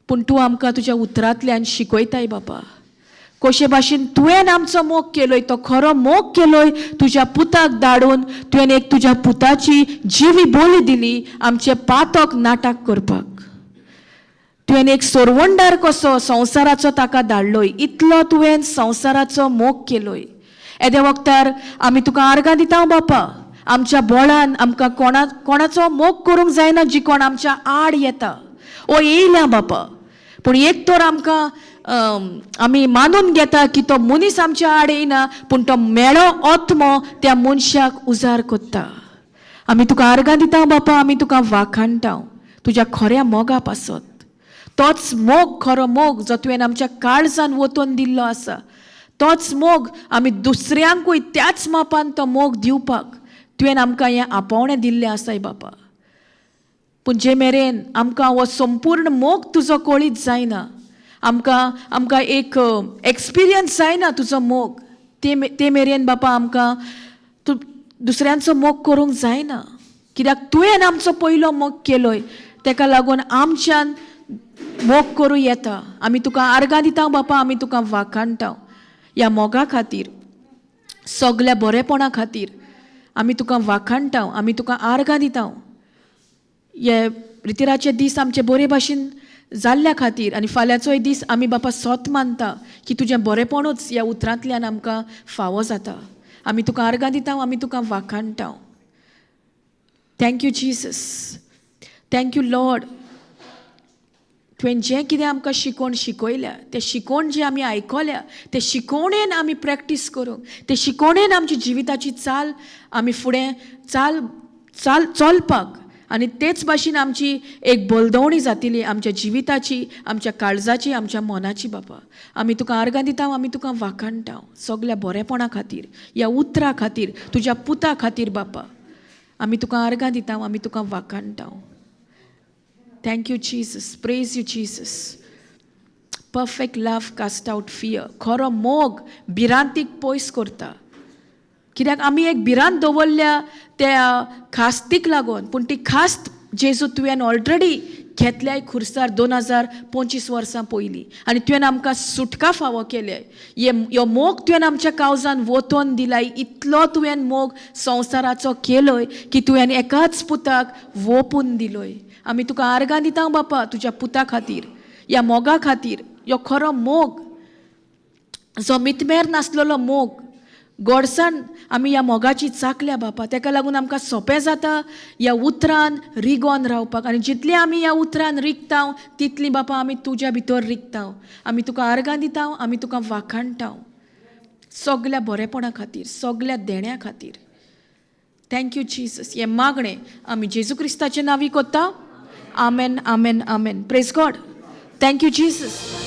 पूण तूं आमकां तुज्या उतरांतल्यान शिकयताय बापा. कशे भाशेन तुवें आमचो मोग केलोय, तो खरो मोग केलोय तुज्या पुताक धाडून. तुवें एक तुज्या पुताची जिवी बोली दिली आमचे पातक नाटक करपाक. तुवें एक सोरवंडार कसो संवसाराचो ताका धाडलोय. इतलो तुवें संवसाराचो मोग केलोय. येद्या वक्तार आमी तुका आर्गां दिता बापा. आमच्या बोळान आमकां कोणाचो मोग करूंक जायना जी कोण आमच्या आड येता ओ येयल्या बापा. पूण एक तर आमकां आमी मानून घेता की तो मनीस आमच्या आड येयना, पूण तो मेळो आत्मो त्या मनशाक उजार कोत्ता. आमी तुका आर्गां दिता बापा. आमी तुका वाखाणटा तुज्या खऱ्या मोगा पासत. तोच मोग खरो मोग जो तुवें आमच्या काळजान वतून दिल्लो आसा. तोच मोग आमी दुसऱ्यांकूय त्याच मापान तो मोग दिवपाक तुवें आमकां हें आपोवणें दिल्लें आसाय बापा. पूण जे मेरेन आमकां हो संपूर्ण मोग तुजो कळीत जायना, आमकां एक एक्सपिरियन्स जायना तुजो मोग, ते मेरेन बापा आमकां दुसऱ्यांचो मोग करूंक जायना. कित्याक तुवें आमचो पयलो मोग केलोय, तेका लागून आमच्यान मोग करूं येता. आमी तुका आर्गां दिता बापा. आमी तुका वाखाणटा ह्या मोगा खातीर. सगल्या बरेपणा खातीर आमी तुका वाखाणटा, आमी तुका आर्गां दिता. हे रितीराचे दीस आमचे बरे भाशेन जाल्ल्या खातीर आनी फाल्यांचोय दीस आमी बापा सोत मानता की तुजें बरेपणूच ह्या उतरांतल्यान आमकां फावो जाता. आमी तुका आर्गां दिता, आमी तुका वाखाणटा. Thank you Jesus, thank you Lord. तुवें जें कितें आमकां शिकोवन शिकयल्या, तें शिकोवन जें आमी आयकल्या, तें शिकोवणेन आमी प्रॅक्टीस करूंक, तें शिकोवणेन आमची जिविताची चाल आमी फुडें चलपाक आनी तेच भाशेन आमची एक बोलदवणी जातली आमच्या जिविताची, आमच्या काळजाची, आमच्या मनाची बापा. आमी तुका आर्गां दिता, आमी तुका वाखाणटा सगल्या बरेपणा खातीर, ह्या उतरा खातीर, तुज्या पुता खातीर बापा. आमी तुका आर्गां दिता, आमी तुका वाखाणटा. Thank you Jesus, praise you Jesus. Perfect love cast out fear. खरो मोग भिरांतीक पयस करता. कित्याक आमी एक भिरांत दवरल्या त्या खास्तीक लागून, पूण ती खास्त जेजू तुवें ऑलरेडी घेतल्याय खुर्सार 2025 वर्सां पयलीं, आनी तुवें आमकां सुटका फावो केले. ह्यो मोग तुवें आमच्या काळजान वतोवन दिलाय. इतलो तुवें मोग संवसाराचो केलोय की तुवें एकाच पुताक वोपून दिलोय. आमी तुका आर्गां दिता बापा तुज्या पुता खातीर, ह्या मोगा खातीर. ह्यो खरो मोग, जो मितमेर नासलेलो मोग, गोडसाण आमी ह्या मोगाची चाखल्या बापा. ताका लागून आमकां सोंपें जाता ह्या उतरान रिगोन रावपाक. आनी जितली आमी ह्या उतरान रिगता तितली बापा आमी तुज्या भितर रिगता. आमी तुका आर्गां दिता, आमी तुका वाखाणटा सगल्या बरेपणा खातीर, सगल्या देण्या खातीर. Thank you Jesus. हे मागणें आमी जेजू क्रिस्ताचे नांवी कोत्ता. आमेन, आमेन, आमेन. Praise God. Thank you Jesus.